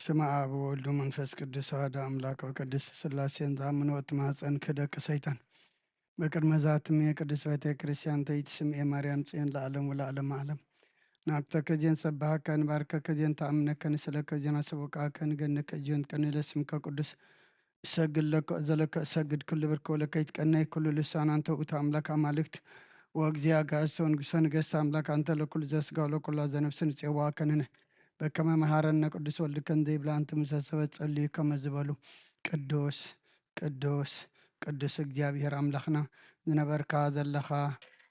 ስመ አብ ወወልድ ወመንፈስ ቅዱስ አሐዱ አምላክ ወቅድስት ሥላሴን ዘአምን ወትማፀን ክህደከ ሰይጣን በቅድመ ዛትም የቅድስት ቤተ ክርስቲያን ተይትስም የማርያም ጽዮን ለዓለም ወለዓለመ ዓለም ናቅተከ ዜን ሰባሃከ ንባርከከ ዜን ተአምነከ ንስእለከ ዜና ሰቦቃከ ንገነከ ዜን ቀንለስምከ ቅዱስ እሰግድ ለከ ዘለከ እሰግድ ኩሉ ብርከ ወለከ ይትቀነይ ኩሉ ልሳን አንተ ውእቱ አምላክ አማልክት ወእግዚአ ጋእስተ ወንጉሰ ነገሥት አምላክ አንተ ለኩሉ ዘሥጋ ወለኩሉ ዘነፍስ ንፄዋከ ንሕነ በከመ መሃረነ ቅዱስ ወልድከ እንዘ ይብላ አንተ ምሰሰበት ጸልዩ ከመ ዝበሉ ቅዱስ ቅዱስ ቅዱስ እግዚአብሔር አምላኽና ዝነበርካ ዘለኻ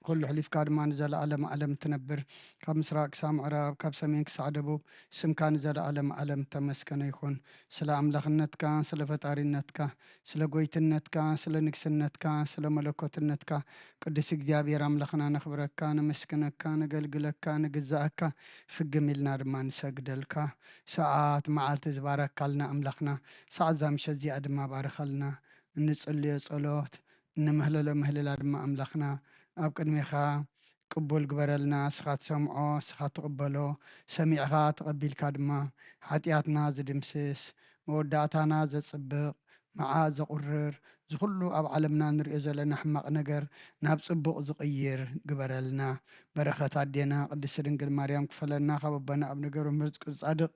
ኩሉ ሕሊፍካ ድማ ንዘለዓለመ ዓለም ትነብር ካብ ምስራቅ ክሳብ ምዕራብ ካብ ሰሜን ክሳብ ደቡብ ስምካ ንዘለዓለመ ዓለም ተመስገነ ይኹን። ስለ አምላኽነትካ ስለ ፈጣሪነትካ ስለ ጎይትነትካ ስለ ንግስነትካ ስለ መለኮትነትካ ቅዱስ እግዚአብሔር አምላኽና ነኽብረካ ነመስግነካ ነገልግለካ ንግዛእካ ፍግም ኢልና ድማ ንሰግደልካ ሰዓት መዓልቲ ዝባረካልና አምላኽና ሰዓት ዛምሸ እዚኣ ድማ ባረኸልና እንጽልዮ ጸሎት እንምህለሎ ምህልላ ድማ አምላኽና ኣብ ቅድሚኻ ቅቡል ግበረልና ስኻ ትሰምዖ ስኻ ትቕበሎ ሰሚዕኻ ተቐቢልካ ድማ ሓጢኣትና ዝድምስስ መወዳእታና ዘጽብቕ መዓት ዘቑርር ዝኩሉ ኣብ ዓለምና ንሪኦ ዘለና ሕማቕ ነገር ናብ ጽቡቕ ዝቕይር ግበረልና። በረኸት ኣዴና ቅድስቲ ድንግል ማርያም ክፈለና ካብ ኣቦና ኣብ ነገሩ ምርዝቅ ጻድቕ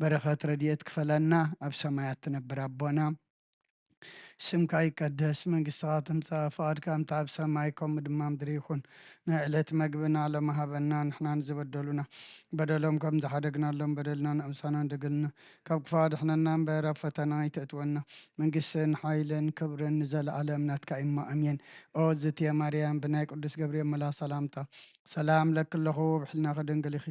በረኸት ረድኤት ክፈለና ኣብ ሰማያት ትነብር ኣቦና ስምካ ይቀደስ መንግሥትኻ ትምጻእ ፈቃድካ እንተ ኣብ ሰማይ ከምኡ ድማ ምድሪ ይኹን ንዕለት መግብና ሎሚ ሃበና ንሕና ንዝበደሉና በደሎም ከም ዝሓደግናሎም በደልና ንእምሳና እንደገልና ካብ ክፉእ ኣድሕነና እምበር ኣብ ፈተና ኣይተእትወና መንግስትን ሓይልን ክብርን ንዘለዓለም ናትካ እማ ኣሜን። ኦ እግዝእትየ ማርያም ብናይ ቅዱስ ገብርኤል መልኣክ ሰላምታ ሰላም ለክለኹ ብሕልናኸ ድንግል ኢኺ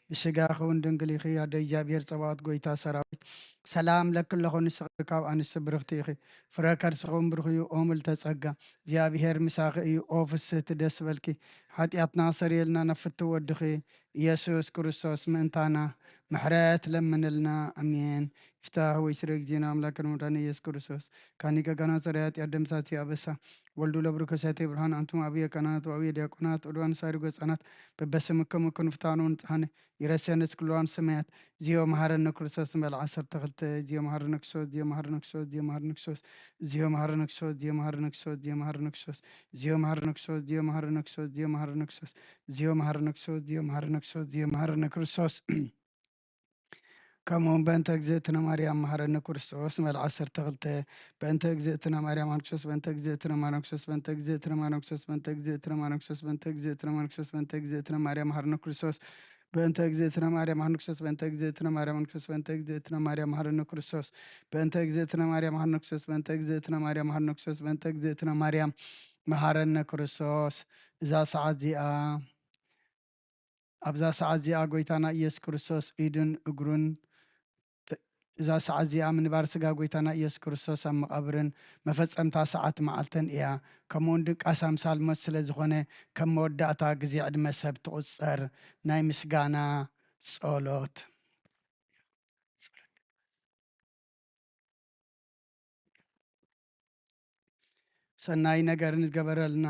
ብስጋኺ እውን ድንግል ኢኺ ኣደ እግዚኣብሔር ጸባኦት ጎይታ ሰራዊት ሰላም ለክለኹ ንስኺ ካብ ኣንስቲ ብርኽቲ ኢኺ ፍረ ከርስኹም ብሩኽ እዩ ኦ ምልዕተ ጸጋ እግዚኣብሔር ምሳኺ እዩ ኦ ፍስሕቲ ደስ በልኪ ሓጢኣትና ሰሪየልና ነፍቲ ወድኺ ኢየሱስ ክርስቶስ ምእንታና ምሕረት ለምንልና ኣሜን። ፍታህ ወይ ስረ ጊዜና አምላክን መድኃኒነ ኢየሱስ ክርስቶስ ካኒ ገጋና ሰረ ኃጢአት ደምሳት ያበሳ ወልዱ ለብሩከ ሰቴ ብርሃን አንቱም አብየ ካህናት ወአብየ ዲያቆናት ወድዋን ሳይርጎ ሕፃናት በበስምከም ክንፍታኑ ንጽሐነ ይረስየንስ ክልዋን ሰማያት ዚዮ መሐረነ ክርስቶስ በል 12 ዚዮ መሐረነ ክርስቶስ ዚዮ መሐረነ ክርስቶስ ዚዮ መሐረነ ክርስቶስ ዚዮ መሐረነ ክርስቶስ ዚዮ መሐረነ ክርስቶስ ዚዮ መሐረነ ክርስቶስ ዚዮ መሐረነ ክርስቶስ ዚዮ መሐረነ ክርስቶስ ዚዮ መሐረነ ክርስቶስ ዚዮ መሐረነ ክርስቶስ ዚዮ መሐረነ ክርስቶስ ዚዮ መሐረነ ክርስቶስ ከምኡውን በእንተ እግዝእትነ ማርያም መሐረነ ክርስቶስ መል 12 በእንተ እግዝእትነ ማርያም ክርስቶስ በእንተ እግዝእትነ ማርያም ክርስቶስ በእንተ እግዝእትነ ማርያም ክርስቶስ በእንተ እግዝእትነ ማርያም ክርስቶስ በእንተ እግዝእትነ ማርያም ክርስቶስ በእንተ እግዝእትነ ማርያም መሐረነ ክርስቶስ በእንተ እግዝእትነ ማርያም መሐረነ ክርስቶስ በእንተ እግዝእትነ ማርያም ክርስቶስ በእንተ እግዝእትነ ማርያም መሐረነ ክርስቶስ በእንተ እግዝእትነ ማርያም መሐረነ ክርስቶስ በእንተ እግዝእትነ ማርያም መሐረነ ክርስቶስ በእንተ እግዝእትነ ማርያም መሐረነ ክርስቶስ እዛ ሰዓት እዚኣ ኣብዛ ሰዓት እዚኣ ጎይታና ኢየሱስ ክርስቶስ ኢድን እግሩን እዛ ሰዓት እዚኣ ምንባር ስጋ ጎይታና ኢየሱስ ክርስቶስ ኣብ መቃብርን መፈጸምታ ሰዓት መዓልተን እያ። ከምኡውን ድቃስ ኣምሳል ሞት ስለ ዝኾነ ከም መወዳእታ ግዜ ዕድመ ሰብ ትቁፀር ናይ ምስጋና ጸሎት ሰናይ ነገርን ዝገበረልና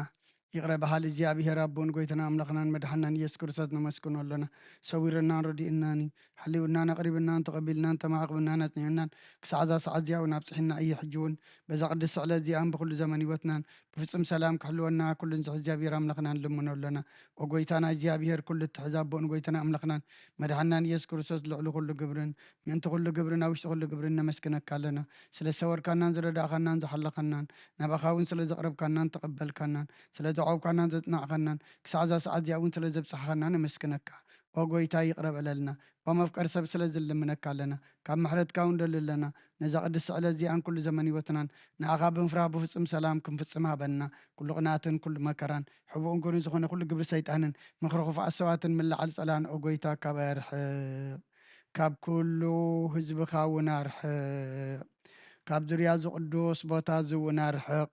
ይቕረ ባህል እግዚኣብሔር ኣቦን ጎይትና ኣምላኽናን መድሓናን ኢየሱስ ክርስቶስ ነመስግኖ ኣለና። ሰዊርናን ረዲእናኒ ሓሊውናን ኣቕሪብናን ተቐቢልናን ተማዕቕብናን ኣጽኒዕናን ክሳዕ እዛ ሰዓት እዚኣ እውን ኣብፅሒና እየ ሕጂ እውን በዛ ቅዱስ ስዕለት እዚኣን ብኩሉ ዘመን ሂወትናን ብፍጹም ሰላም ክሕልወና ኩሉን ዝሕ እግዚኣብሔር ኣምላኽናን ልምኖ ኣለና። ኦ ጎይታና እግዚኣብሔር ኩሉ እትሕዝ ኣቦን ጎይታና ኣምላኽናን መድሓናን ኢየሱስ ክርስቶስ ልዕሊ ኩሉ ግብርን ምእንቲ ኩሉ ግብርን ኣብ ውሽጢ ኩሉ ግብርን ነመስግነካ ኣለና። ስለ ዝሰወርካናን ዝረዳእኻናን ዝሓለኻናን ናባኻ እውን ስለ ዘቕረብካናን ተቐበልካናን ስለ ዘዓውካናን ዘጽናዕኻናን ክሳዕ እዛ ሰዓት እዚኣ እውን ስለ ዘብፅሓኻና ነመስግነካ። ኦ ጎይታ ይቕረ በለልና ኦ መፍቀሪ ሰብ ስለ ዝልምነካ ኣለና ካብ ምሕረትካ እውን ደሊ ኣለና ነዛ ቅዱስ ስዕለት እዚኣን ኩሉ ዘመን ሂወትናን ንኣኻ ብምፍራህ ብፍጹም ሰላም ክንፍጽም ሃበና ኩሉ ቅንኣትን ኩሉ መከራን ሕቡእን ኩኑ ዝኾነ ኩሉ ግብሪ ሰይጣንን ምኽሪ ክፉኣት ሰባትን ምልዓል ጸላን ኦ ጎይታ ካብ ኣርሕቕ ካብ ኩሉ ህዝብኻ እውን ኣርሕቕ ካብ ዙርያ ዝቅዱስ ቦታ ዝውን ኣርሕቕ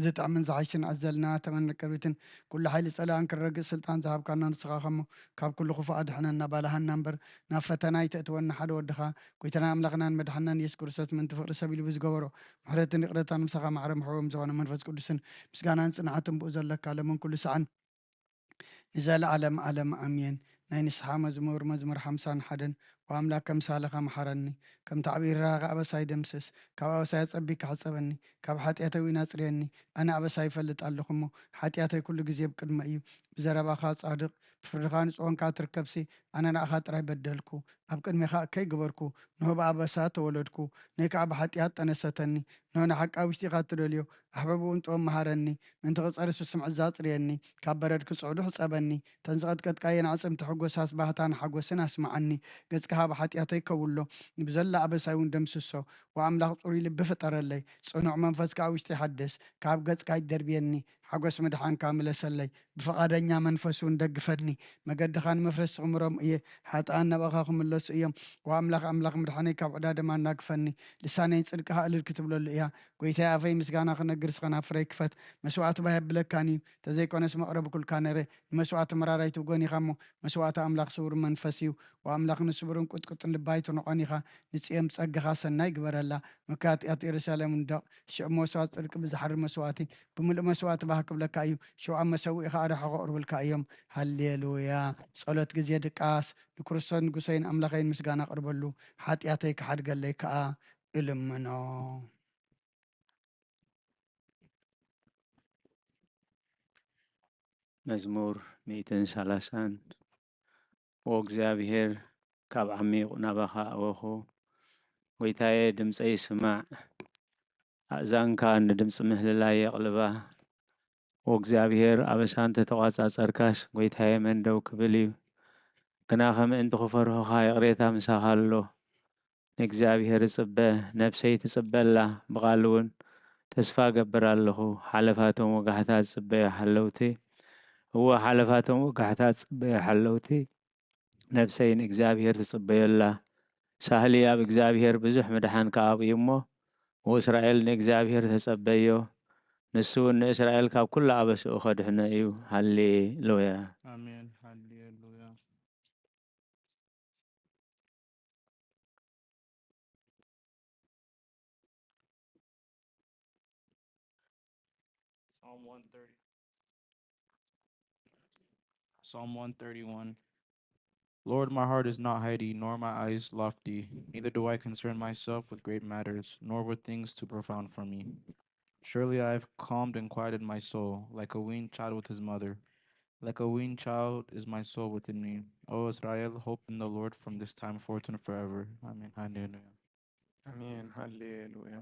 ዝጥዕምን ዝሓይሽን ኣዘልና ተመነቀርቢትን ኩሉ ሓይሊ ጸላእን ክረግእ ስልጣን ዝሃብካና ንስኻ ኸሞ ካብ ኩሉ ክፉእ ኣድሕነና ባልሃና እምበር ናብ ፈተና ይተእትወና ሓደ ወድኻ ጎይታና ኣምላኽናን መድሓናን ኢየሱስ ክርስቶስ ምእንቲ ፍቕሪ ሰብ ኢሉ ብዝገበሮ ምሕረትን ይቕረታን ምሳኻ ማዕረ ምሕቦም ዝኾነ መንፈስ ቅዱስን ምስጋናን ጽንዓትን ብኡ ዘለካ ለምን ኩሉ ሰዓን ንዘለዓለም ዓለም ኣሜን። ናይ ንስሓ መዝሙር 51 وأملاك كم سالك محرني كم تعبير راغ أبساي دمسس كاب أبساي تصبيك حسبني كاب حتياتي ويناصريني أنا أبساي فلت ኣለኹሞ ሓጢኣተይ ኩሉ ግዜ ብቅድመ እዩ ብዘረባኻ ጻድቕ ብፍርድኻ ንጽዮንካ ትርከብሲ ኣነ ንኣኻ ጥራይ በደልኩ ኣብ ቅድሜኻ ከይግበርኩ ንሆ ብኣበሳ ተወለድኩ ነይ ከዓ ብሓጢኣት ጠነሰተኒ ንሆ ንሓቃ ውሽጢኻ ትደልዮ ኣሕበብ እውን ጦም መሃረኒ ምንቲ ቕፀርስ ብስምዕ ዛጽርየኒ ካብ በረድ ክጽዕዱ ሕጸበኒ ተንዝቐጥቀጥካየ ንዕጽምቲ ሕጐሳስ ባህታን ሓጐስን ኣስማዓኒ ገጽካ ብሓጢኣተይ ከውሎ ብዘላ ኣበሳይ እውን ደምስሶ ወኣምላኽ ጽሩይ ልቢ ፍጠረለይ ጽኑዕ መንፈስካ ውሽጢ ይሓድስ ካብ ገጽካ ይደርብየኒ ሓጐስ ምድሓንካ ምለሰለይ ብፈቓደኛ መንፈስ እውን ደግፈኒ መገድኻ ንምፍረስ ዝቕምሮም እየ ሓጥኣን ናብኣኻ ክምለሱ እዮም ወኣምላኽ ኣምላኽ ምድሓነይ ካብ ዕዳደማ እናግፈኒ ልሳነይ ጽድቅኻ እልል ክትብለሉ እያ ጐይታይ ኣፈይ ምስጋና ክነግር ስኸናፍረይ ክፈት መስዋዕቲ ባየብለካኒ እዩ ተዘይኮነስ መቕረቢ ኩልካ ነረ ንመስዋዕቲ መራራይቱ ጎኒኻ እሞ መስዋዕቲ ኣምላኽ ስውር መንፈስ እዩ ወኣምላኽ ንስቡርን ቁጥቁጥን ልባይቱ ንቖኒ ኢኻ ንጽዮም ጸግኻ ሰናይ ግበረላ ምክያትያት ኢየሩሳሌም ንደቕ ሽዑ መስዋዕቲ ጽድቂ ብዝሓርር መስዋዕቲ ብምሉእ መስዋዕቲ ባሃክብለካ እዩ ሽውዓ መሰዊኢ ኸ ኣርሐ ቕርብልካ እዮም ሃሌሉያ ጸሎት ግዜ ድቃስ ንክርስቶስ ንጉሰይን ኣምላኸይን ምስጋና ቕርበሉ ሓጢኣተይ ክሓድገለይ ከዓ እልምኖ መዝሙር 130 ወእግዚአብሔር ካብ ዓሚቕ ናባኻ ኣወኹ ጐይታየ ድምፀይ ስማዕ ኣእዛንካ ንድምፂ ምህልላይ የቕልባ ወእግዚአብሔር ኣበሳን ተተቋጻጸርካስ ጐይታየ መን ደው ክብል እዩ ግና ኸምእንቲ ክፈርሆኻ የቕሬታ ምሳኻ ኣሎ ንእግዚአብሔር እጽበ ነፍሰይ ትጽበላ ብቓል እውን ተስፋ ገብር ኣለኹ ሓለፋቶም ወጋሕታት ጽበዮ ሓለውቲ እወ ሓለፋቶም ወጋሕታት ጽበዮ ሓለውቲ ነፍሰይ ንእግዚአብሔር ትጽበየላ ሳህሊ ኣብ እግዚአብሔር ብዙሕ ምድሓን ከኣብኡ እሞ ወእስራኤል ንእግዚአብሔር ተጸበዮ ንሱ ንእስራኤል ካብ ኩሉ ኣበስኡ ኸድሕነ እዩ ሃሌሉያ አሜን ሃሌሉያ Psalm 131 Lord, my heart is not haughty, nor my eyes lofty. Neither do I concern myself with great matters, nor with things too profound for me. Surely I have calmed and quieted my soul, like a weaned child with his mother. Like a weaned child is my soul within me. O Israel, hope in the Lord from this time forth and forever. Amen. Hallelujah. Amen. Hallelujah.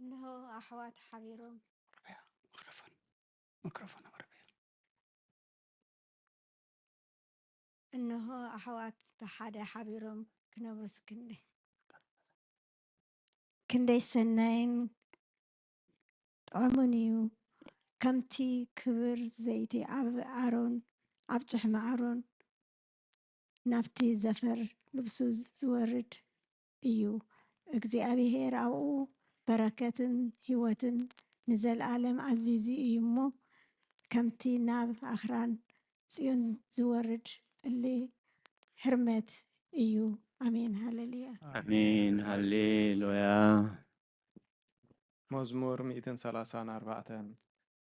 إنه أحوات حبيرهم ميكروفون عربي إنه أحوات بحدا حبيرهم كنبرس كندي سنين طعمنيو كمتي كبر زيتي عرون عبجح معرون نفتي زفر لبسو زورد إيو እግዚአብሔር ኣብኡ በረከትን ህይወትን ንዘለዓለም ኣዝዩ እዩ እሞ ከምቲ ናብ ኣኽራን ጽዮን ዝወርድ ጥሊ ሕርመት እዩ። ኣሜን ሃሌሉያ። አሜን ሃሌሉያ። መዝሙር 134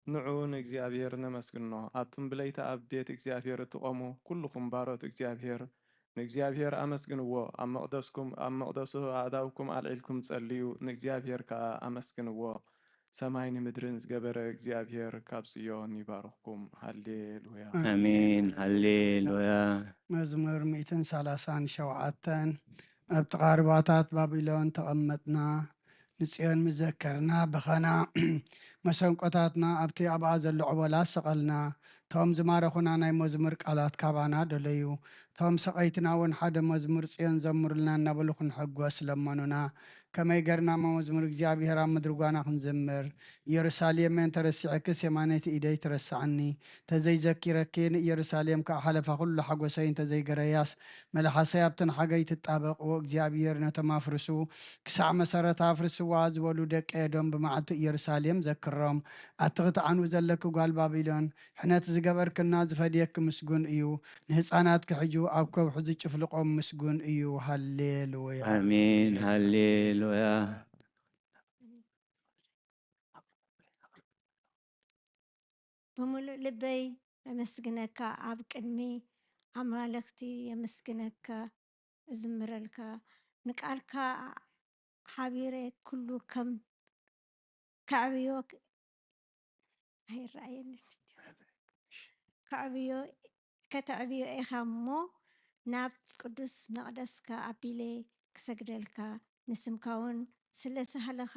ንዑ ንእግዚአብሔር ነመስግኖ ኣቱም ብለይታ ኣብ ቤት እግዚአብሔር እትቆሙ ኩልኩም ባሮት እግዚአብሔር ንእግዚአብሔር ኣመስግንዎ ኣብ መቅደሱ ኣእዳውኩም ኣልዒልኩም ጸልዩ ንእግዚአብሔር ከዓ ኣመስግንዎ ሰማይ ንምድርን ዝገበረ እግዚአብሔር ካብ ጽዮን ይባርኽኩም ሃሌሉያ አሜን ሃሌሉያ። መዝሙር 137 ኣብ ተቃርባታት ባቢሎን ተቐመጥና ንጽዮን ምዘከርና በኸና መሰንቆታትና ኣብቲ ኣብኣ ዘሎ ዕቦላ ሰቐልና እቶም ዝማረኹና ናይ መዝሙር ቃላት ካባና ደለዩ እቶም ሰቐይትና እውን ሓደ መዝሙር ጽዮን ዘምሩልና እናበሉ ክንሕጐስ ለመኑና ከመይ ገርና መዝሙር እግዚኣብሔር ኣብ ምድሪ ጓና ክንዝምር ኢየሩሳሌም ተረሲዐክስ የማነይቲ ኢደይ ትረሳዕኒ ተዘይዘኪረኪ ንኢየሩሳሌም ከዓ ሓለፋ ኩሉ ሓጎሰይ እንተዘይገረያስ መላሓሰይ ኣብተን ሓገይ ትጣበቕዎ እግዚኣብሔር ነቶም ኣፍርሱ ክሳዕ መሰረት ኣፍርስዋ ዝበሉ ደቂ ኤዶም ብመዓልቲ ኢየሩሳሌም ዘክሮም ኣቲ ክትዓኑ ዘለክ ጓል ባቢሎን ሕነት ዝገበርክና ዝፈድየክ ምስጉን እዩ ንህፃናት ክሕጁ ኣብ ከውሑ ዝጭፍልቆም ምስጉን እዩ ሃሌሉያ አሜን ሃሌሉያ። ብምሉእ ልበይ የመስግነካ ኣብ ቅድሚ ኣማለኽቲ የመስግነካ እዝምረልካ ንቃልካ ሓቢረ ኩሉ ከም ከዕብዮ ኣይረኣየንን ከዕብዮ ከተዕብዮ ኢኻ እሞ ናብ ቅዱስ መቕደስካ ኣቢለ ክሰግደልካ ንስምካ እውን ስለ ሰህለኻ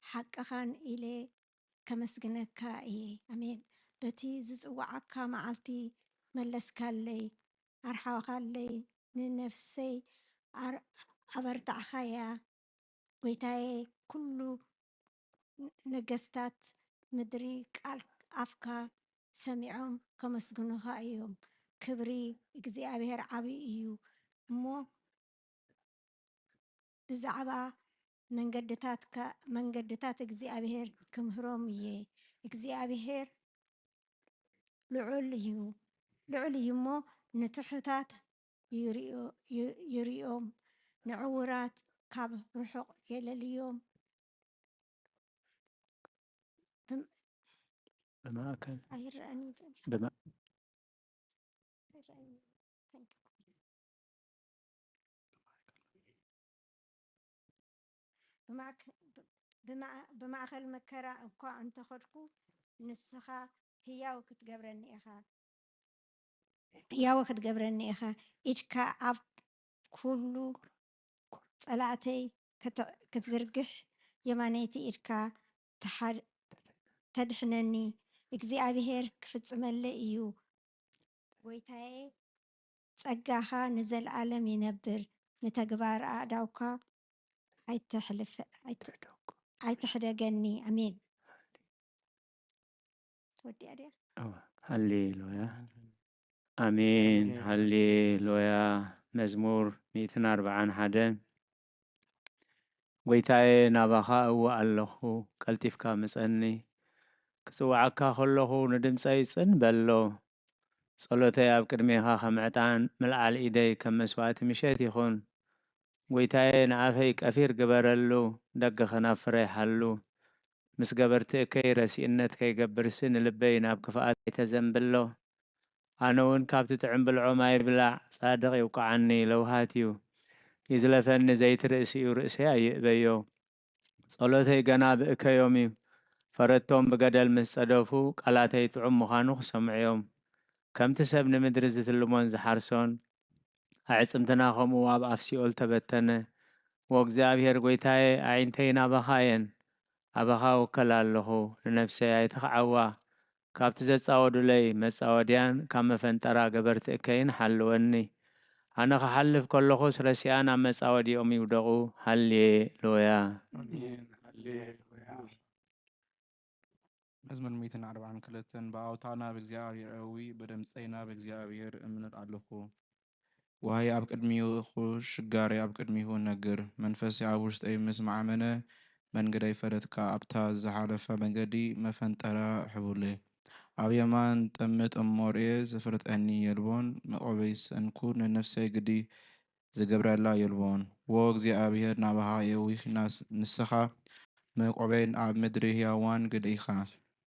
ሓቅኻን ኢለ ከመስግነካ እየ ኣሜን። በቲ ዝፅዋዓካ መዓልቲ መለስካለይ ኣርሓኻለይ ንነፍሰይ ኣበርታዕኻያ ጎይታዬ ኩሉ ነገስታት ምድሪ ቃል ኣፍካ ሰሚዖም ከመስግኑኻ እዮም ክብሪ እግዚኣብሔር ዓብይ እዩ እሞ ብዛዕባ መንገድታት እግዚኣብሔር ክምህሮም እየ እግዚኣብሔር ልዑል እዩ እሞ ንትሑታት ይርኦም ንዕውራት ካብ ርሑቕ የለልዮም በማእከል ኣይረአኒ ብማእኸል መከራ እኳ እንተኸድኩ ንስኻ ህያው ክትገብረኒ ኢኻ ኢድካ ኣብ ኩሉ ጸላእተይ ክትዝርግሕ የማነይቲ ኢድካ ተድሕነኒ እግዚኣብሔር ክፍጽመለ እዩ ጎይታዬ ጸጋኻ ንዘለዓለም ይነብር ንተግባር ኣእዳውካ ኣይትሕደገኒ ኣሜን ትወዲኣ ድያ ሃሌሉያ አሜን ሃሌሉያ። መዝሙር 141 ጎይታዬ ናባኻ እወ ኣለኹ ቀልጢፍካ ምጸኒ ክጽዋዓካ ከለኹ ንድምፀይ ጽን በሎ ጸሎተይ ኣብ ቅድሜኻ ከም ዕጣን ምልዓል ኢደይ ከም መስዋዕቲ ምሸት ይኹን ጎይታዬ ንኣፈይ ቀፊር ግበረሉ ደገ ኸናፍረ ይሓሉ ምስ ገበርትእከይ ረሲእነት ከይገብርሲ ንልበይ ናብ ክፍኣት ኣይተዘንብሎ ኣነ እውን ካብቲ ጥዕም ብልዖ ማይ ብላዕ ጻድቕ ይውቃዓኒ ለውሃት እዩ ይዝለፈኒ ዘይቲ ርእሲ እዩ ርእሰይ ኣይእበዮ ጸሎተይ ገና ብእከዮም እዩ ፈረቶም ብገደል ምስ ጸደፉ ቃላተይ ጥዑም ምዃኑ ክሰምዕዮም ከምቲ ሰብ ንምድሪ ዝትልሞን ዝሓርሶን ኣዕጽምትና ከምኡ ኣብ ኣፍ ሲኦል ተበተነ ወእግዚኣብሔር ጎይታዬ ኣዒንተይ ናባኻ እየን ኣባኻ ውከል ኣለኹ ንነፍሰይ ኣይትኽዓዋ ካብቲ ዘጻወዱለይ መጻወድያን ካብ መፈንጠራ ገበርቲ እከይን ሓልወኒ ኣነ ክሓልፍ ከለኹስ ረሲኣን ኣብ መጻወዲኦም ይውደቑ ሃሌሉያ አሜን ሃሌሉያ መዝሙር 142 በአውታና በእግዚአብሔር እዊ በድምፀይና በእግዚአብሔር እምነት ኣለኹ ወሃይ ኣብ ቅድሚሁ ሽጋሪ ኣብ ቅድሚሁ ነግር መንፈስ ኣብ ውሽጠይ ምስ ማዕመነ መንገደይ ፈለጥካ ኣብታ ዝሓለፈ መንገዲ መፈንጠራ ሕቡለይ ኣብ የማን ጥምት እሞርኤ ዘፍርጠኒ የልቦን መቆበይ ሰንኩ ንነፍሰይ ግዲ ዝገብረላ የልቦን ወ እግዚኣብሔር ናባኻ የዊህ ንስኻ መቆበይን ኣብ ምድሪ ህያዋን ግደኢኻ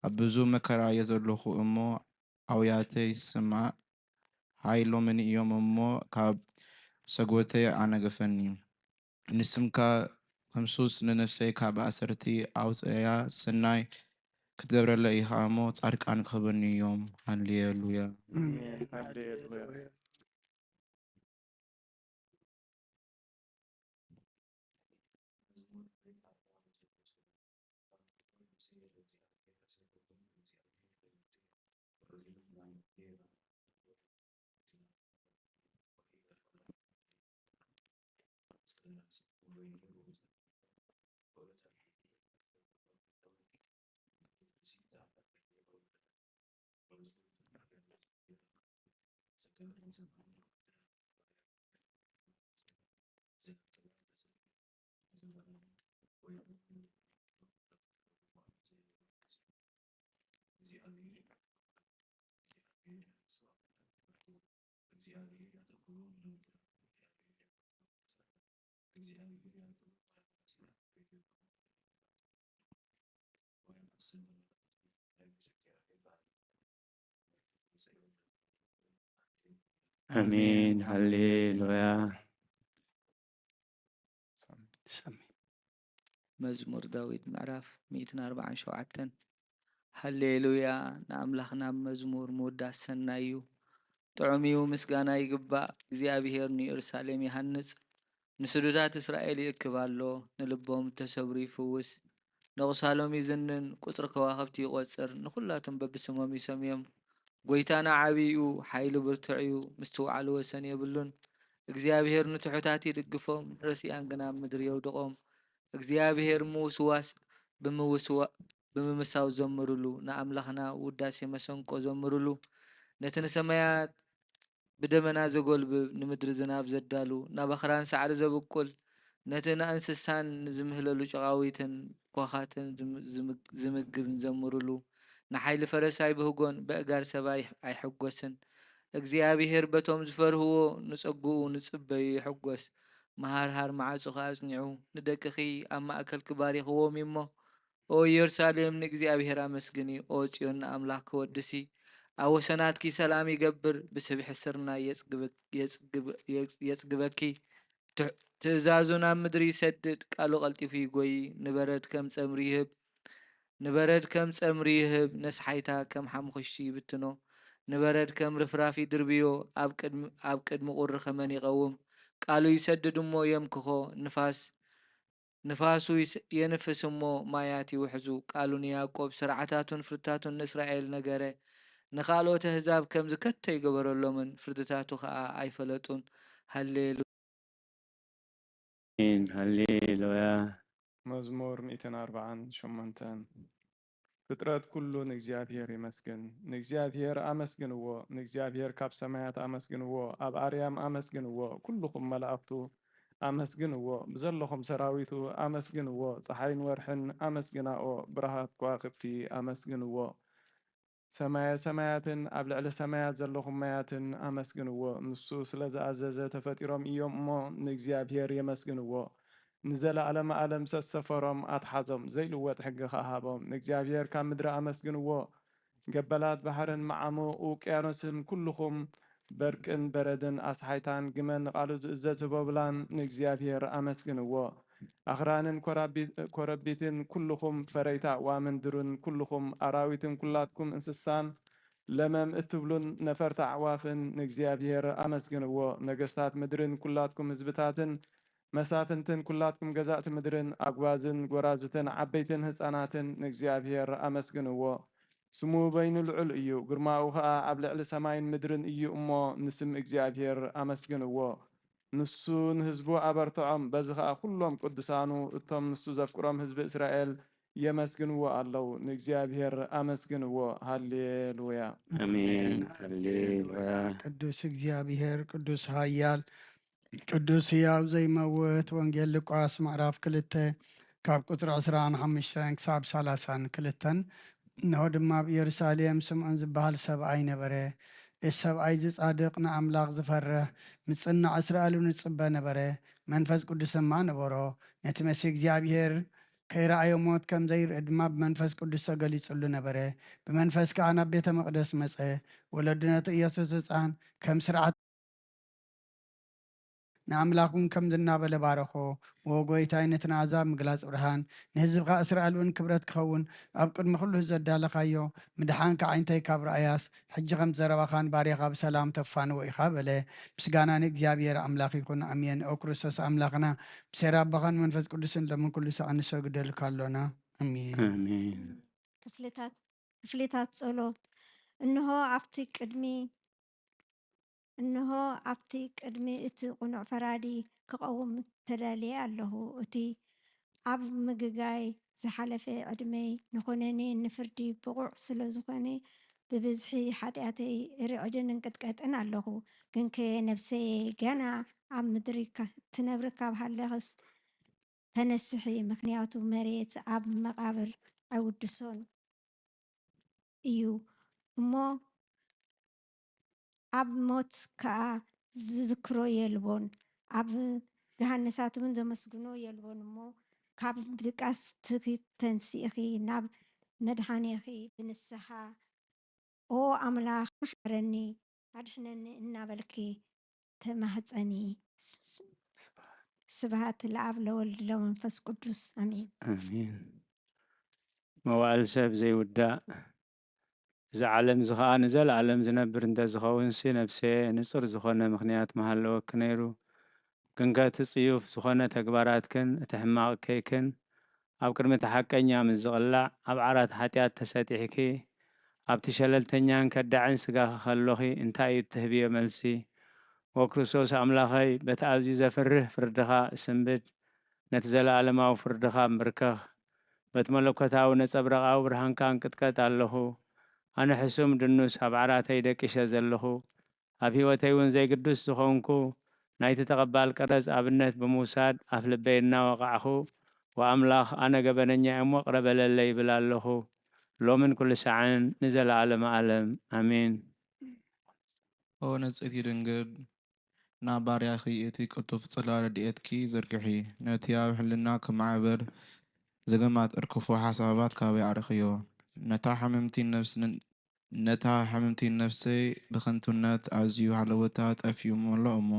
ኣብ ብዙ መከራ እየ ዘለኹ እሞ ኣውያተይ ስማዕ ሃይሎምን እዮም እሞ ካብ ሰጎተይ ኣነገፈኒ ንስምካ ከምሱስ ንነፍሰይ ካብ ኣሰርቲ ኣውፅያ ስናይ ክትገብረለ ኢኻ እሞ ጻድቃን ክኽበኒ እዮም ሃሌሉያ ሃሌሉያ አሜን ሃሌሉያ። ሰሚ መዝሙር ዳዊት ምዕራፍ 147 ሃሌሉያ ንኣምላኽና መዝሙር ምውዳስ ሰናይ እዩ ጥዑም እዩ ምስጋና ይግባእ እግዚኣብሔር ንኢየሩሳሌም ይሃንጽ ንስዱታት እስራኤል ይእክብ ኣሎ ንልቦም ተሰብሩ ይፍውስ ንቑሳሎም ይዝንን ቁጽሪ ከዋኽብቲ ይቖጽር ንኹላቶም በብስሞም ይሰምዮም ጐይታና ዓብዪ እዩ ሓይሊ ብርቱዕ እዩ ምስቲ ዋዕሉ ወሰን የብሉን እግዚኣብሔር ንትሑታት ይድግፎም ንረሲኣን ግና ምድሪ የውድቖም እግዚኣብሔር ምውስዋስ ብምምሳው ዘምሩሉ ንኣምላኽና ውዳሴ መሰንቆ ዘምሩሉ ነቲ ንሰማያት ብደመና ዘጐልብብ ንምድሪ ዝናብ ዘዳሉ ናብ ኣኽራን ሳዕሪ ዘብቁል ነቲ ንእንስሳን ዝምህለሉ ጨቓዊትን ኳኻትን ዝምግብን ዘምሩሉ ንሓይሊ ፈረሳይ ብህጎን በእጋር ሰባይ ኣይሕጐስን እግዚኣብሔር በቶም ዝፈርህዎ ንጸጉኡ ንጽበዩ ይሕጐስ መሃርሃር መዓጹ ኸኣጽኒዑ ንደቅኺ ኣብ ማእከል ክባሪኽዎም እሞ ኦ ኢየሩሳሌም ንእግዚኣብሔር ኣመስግኒ ኦ ጽዮን ንኣምላኽ ክወድሲ ኣብ ወሰናትኪ ሰላም ይገብር ብስብሒ ስርናይ የጽግበኪ ትእዛዙ ናብ ምድሪ ይሰድድ ቃሉ ቐልጢፉ ይጐይ ንበረድ ከም ጸምሪ ይህብ ነስሓይታ ከም ሓምኹሽቲ ይብትኖ ንበረድ ከም ርፍራፍ ይድርብዮ ኣብ ቅድሚ ቁሪ ኸመን ይቐውም ቃሉ ይሰድድ እሞ የምክኾ ንፋሱ የንፍስ እሞ ማያት ይውሕዙ ቃሉ ንያዕቆብ ስርዓታቱን ፍርታቱን ንእስራኤል ነገረ ንኻልኦት ኣሕዛብ ከምዚ ከቶ ይገበረሎምን ፍርድታቱ ከዓ ኣይፈለጡን ሃሌሉ አሜን ሃሌሉያ። መዝሙር 148 ፍጥረት ኩሉ ንእግዚኣብሔር ይመስግን ንእግዚኣብሔር ኣመስግንዎ ንእግዚኣብሔር ካብ ሰማያት ኣመስግንዎ ኣብ ኣርያም ኣመስግንዎ ኩልኹም መላእኽቱ ኣመስግንዎ ብዘለኹም ሰራዊቱ ኣመስግንዎ ፀሓይን ወርሕን ኣመስግናኦ ብርሃት ከዋኽብቲ ኣመስግንዎ ሰማየ ሰማያትን ኣብ ልዕሊ ሰማያት ዘለኹም ማያትን ኣመስግንዎ ንሱ ስለ ዝኣዘዘ ተፈጢሮም እዮም እሞ ንእግዚኣብሔር የመስግንዎ ንዘለዓለመ ዓለም ሰሰፈሮም ኣትሓዞም ዘይልወጥ ሕጊ ከሃቦም ንእግዚኣብሔር ካብ ምድሪ ኣመስግንዎ ገበላት ባሕርን መዓሙቕ ውቅያኖስን ኩልኹም በርቅን በረድን ኣስሓይታን ግመን ንቓሉ ዝእዘዝ ህቦብላን ንእግዚኣብሔር ኣመስግንዎ ኣኽራንን ኮረቢትን ኩልኹም ፈረይታ ኣዕዋምን ድሩን ኩልኹም ኣራዊትን ኩላትኩም እንስሳን ለመም እትብሉን ነፈርታ ኣዕዋፍን ንእግዚኣብሔር ኣመስግንዎ ነገስታት ምድርን ኩላትኩም ህዝብታትን መሳፍንትን ኩላትኩም ገዛእቲ ምድርን ኣጓዝን ጎራዙትን ዓበይትን ህፃናትን ንእግዚኣብሔር ኣመስግንዎ ስሙ በይኑ ልዑል እዩ ግርማኡ ከዓ ኣብ ልዕሊ ሰማይን ምድርን እዩ እሞ ንስም እግዚኣብሔር ኣመስግንዎ ንሱ ንህዝቡ ኣበርትዖም በዚ ከዓ ኩሎም ቅዱሳኑ እቶም ንሱ ዘፍቅሮም ህዝቢ እስራኤል የመስግንዎ ኣለው ንእግዚኣብሔር ኣመስግንዎ ሃሌሉያ አሜን ሃሌሉያ። ቅዱስ እግዚአብሔር ቅዱስ ኃያል ቅዱስ ሕያው ዘይመውት ወንጌል ሉቃስ ምዕራፍ 2 ካብ ቁጥሪ 15 ክሳብ 32 እንሆ ድማ ኣብ ኢየሩሳሌም ስምዖን ዝበሃል ሰብኣይ ነበረ። እዚ ሰብኣይ ዝጻድቕ ንኣምላኽ ዝፈርህ ምጽናዕ እስራኤልን ዝጽበ ነበረ። መንፈስ ቅዱስ ድማ ነበሮ። ነቲ መሲሕ እግዚኣብሔር ከይረኣዮ ሞት ከም ዘይርኢ ድማ ብመንፈስ ቅዱስ ተገሊጹሉ ነበረ። ብመንፈስ ከዓ ናብ ቤተ መቕደስ መጸ። ወለዱ ነቲ ኢየሱስ ህፃን ከም ስርዓት ንኣምላኹን ከም ዝናበለ ባረኾ። ወጎይታይ ነቲ ንኣሕዛብ ምግላፅ ብርሃን ንህዝብካ እስራኤል እውን ክብረት ክኸውን ኣብ ቅድሚ ኩሉ ዘዳለኻዮ ምድሓንካ ዓይንተይ ካብ ረኣያስ ሕጂ ከም ዘረባኻን ባርያኻ ብሰላም ተፋንዎ ኢኻ በለ። ምስጋና ንእግዚኣብሔር ኣምላኽ ይኹን ኣሜን። ኦ ክርስቶስ ኣምላኽና ብሴራ ኣባኻን መንፈስ ቅዱስን ሎምን ኩሉ ሰዓት ንሰግደልካ ኣሎና ኣሜን። አሜን። ክፍሊታት ጸሎት እንሆ ኣብቲ ቅድሚ እቲ ቁኑዕ ፈራዲ ክቐውም ተዳልየ ኣለኹ። እቲ ኣብ ምግጋይ ዝሓለፈ ዕድመይ ንኾነኒ ንፍርዲ ብቑዕ ስለ ዝኾነ ብብዝሒ ሓጢኣተይ ርዕድን እንቅጥቀጥን ኣለኹ። ግን ከ ነፍሰየ ገና ኣብ ምድሪ ትነብር ካብ ሃለኸስ ተነስሒ፣ ምክንያቱ መሬት ኣብ መቃብር ኣይውድሶን እዩ እሞ ኣብ ሞት ከዓ ዝዝክሮ የልቦን፣ ኣብ ገሃነሳት እውን ዘመስግኖ የልቦን እሞ ካብ ድቃስ ተንሲእኺ ናብ መድሓኒኺ ብንስሓ ኦ ኣምላኽ መሓረኒ ኣድሕነኒ እናበልኪ ተማህፀኒ። ስብሃት ለኣብ ለወልድ ለመንፈስ ቅዱስ ኣሜን። አሜን። መዋዕል ሰብ ዘይውዳእ እዚ ዓለም እዚ ከዓ ንዘለዓለም ዝነብር እንተዝኸውንሲ ነብሰ ንጹር ዝኾነ ምክንያት መሃለወክ ነይሩ። ግን ከቲ ጽዩፍ ዝኾነ ተግባራትክን እቲ ሕማቕ ከይክን ኣብ ቅድሚ እቲ ሓቀኛ ምስ ዝቕላዕ ኣብ ዓራት ሓጢኣት ተሰጢሕኪ ኣብቲ ሸለልተኛን ከዳዕን ስጋኺ ከሎኺ እንታይ እዩ እትህብዮ መልሲ? ወክርስቶስ ኣምላኸይ በቲ ኣዝዩ ዘፍርህ ፍርድኻ ስንብድ ነቲ ዘለኣለማዊ ፍርድኻ እምብርከኽ በቲ መለኮታዊ ነጸብረቓዊ ብርሃንካ እንቅጥቀጥ ኣለኹ። ኣነ ሕሱም ድኑስ ኣብ ዓራተይ ደቂሸ ዘለኹ ኣብ ህይወተይ እውን ዘይግዱስ ዝኾንኩ ናይቲ ተቐባል ቀረጽ ኣብነት ብምውሳድ ኣፍ ልበይ እናወቓዕኹ ወኣምላኽ ኣነ ገበነኛ እሞ ቅረበለለ ይብል ኣለኹ። ሎምን ኩሉ ሰዓን ንዘለዓለመ ዓለም ኣሜን። ኦ ንጽሕቲ ድንግል ናብ ባርያኺ እቲ ቅጡፍ ጽላል ረድኤትኪ ዘርግሒ ነቲ ኣብ ሕልና ክማዕበር ዘገማት እርክፎ ሓሳባት ካበይ ኣርኽዮ ነታ ሕምምቲ ነፍሰይ ብኽንቱነት ኣዝዩ ሃለወታ ጠፊዩ ሞሎ እሞ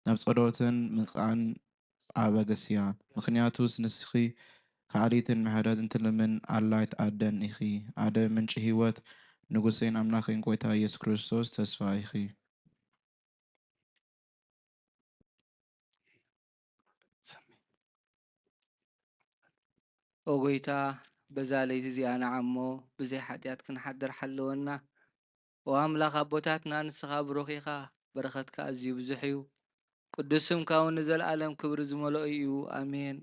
ናብ ጸሎትን ምቕዓን ኣበገስያ። ምክንያቱስ ንስኺ ካሊትን ምሕረት እንትልምን ኣላይት ኣደን ኢኺ። ኣደ ምንጪ ህይወት ንጉሰይን ኣምላኸይን ጎይታ ኢየሱስ ክርስቶስ ተስፋ ኢኺ። ኦ ጎይታ በዛ ለይቲ እዚኣ ንዓሞ ብዘይ ሓጢኣት ክንሓድር ሓለወና። ኦ ኣምላኽ ኣቦታትና ንስኻ ብሩኽ ኢኻ፣ በረኸትካ ኣዝዩ ብዙሕ እዩ። ቅዱስ ስምካ እውን ንዘለኣለም ክብሪ ዝመልኦ እዩ ኣሜን።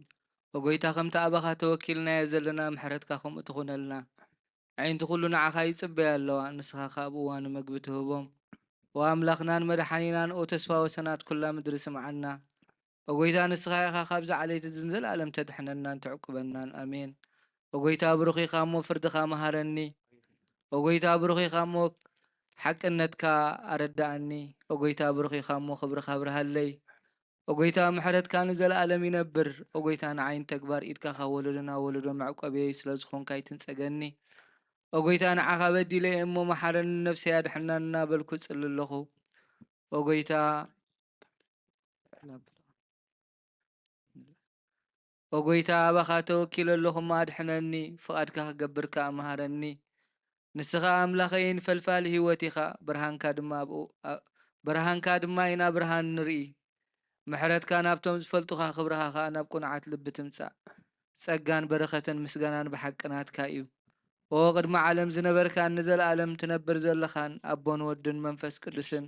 ኦ ጎይታ ከምቲ ኣባኻ ተወኪልናዮ ዘለና ምሕረትካ ከምኡ ትኹነልና። ዓይንቲ ኩሉ ንዓኻ ይጽበያ ኣለዋ፣ ንስኻ ካብ እዋን መግቢ ትህቦም። ኦ ኣምላኽናን መድሓኒናን ኦ ተስፋ ወሰናት ኩላ ምድሪ ስምዓና። ኦ ጎይታ ንስኻ ኢኻ ካብዚ ዓለይቲ ዘለኣለም ተድሕነናን ትዕቅበናን ኣሜን። ኦ ጎይታ ብሩኽ ኢኻ እሞ ፍርድኻ መሃረኒ። ኦ ጎይታ ብሩኽ ኢኻ እሞ ሓቅነትካ ኣረዳእኒ። ኦ ጎይታ ብሩኽ ኢኻ እሞ ክብርኻ ብርሃለይ። ኦ ጎይታ ምሕረትካ ንዘለኣለም ይነብር። ኦ ጎይታ ንዓይን ተግባር ኢድካ ካብ ወለዶና ወለዶ መዕቆብየይ ስለ ዝኾንካ ይትንጸገኒ። ኦ ጎይታ ንዓኻ በዲለ እሞ መሓረኒ ነፍሰይ ኣድሕናን እናበልኩ ጽሊ ኣለኹ። ኦ ጎይታ ኦ ጎይታ ኣባኻ ተወኪለ ኣለኹ እሞ ኣድሕነኒ፣ ፍቓድካ ክገብርካ ኣምሃረኒ። ንስኻ ኣምላኸይን ፈልፋሊ ህይወት ኢኻ፣ ብርሃንካ ድማ ኢና ብርሃን ንርኢ። ምሕረትካ ናብቶም ዝፈልጡኻ ክብርኻ ከዓ ናብ ቁንዓት ልቢ ትምጻእ። ጸጋን በረኸትን ምስጋናን ብሓቅናትካ እዩ። ኦ ቅድሚ ዓለም ዝነበርካ ንዘለኣለም ትነብር ዘለኻን ኣቦን ወድን መንፈስ ቅዱስን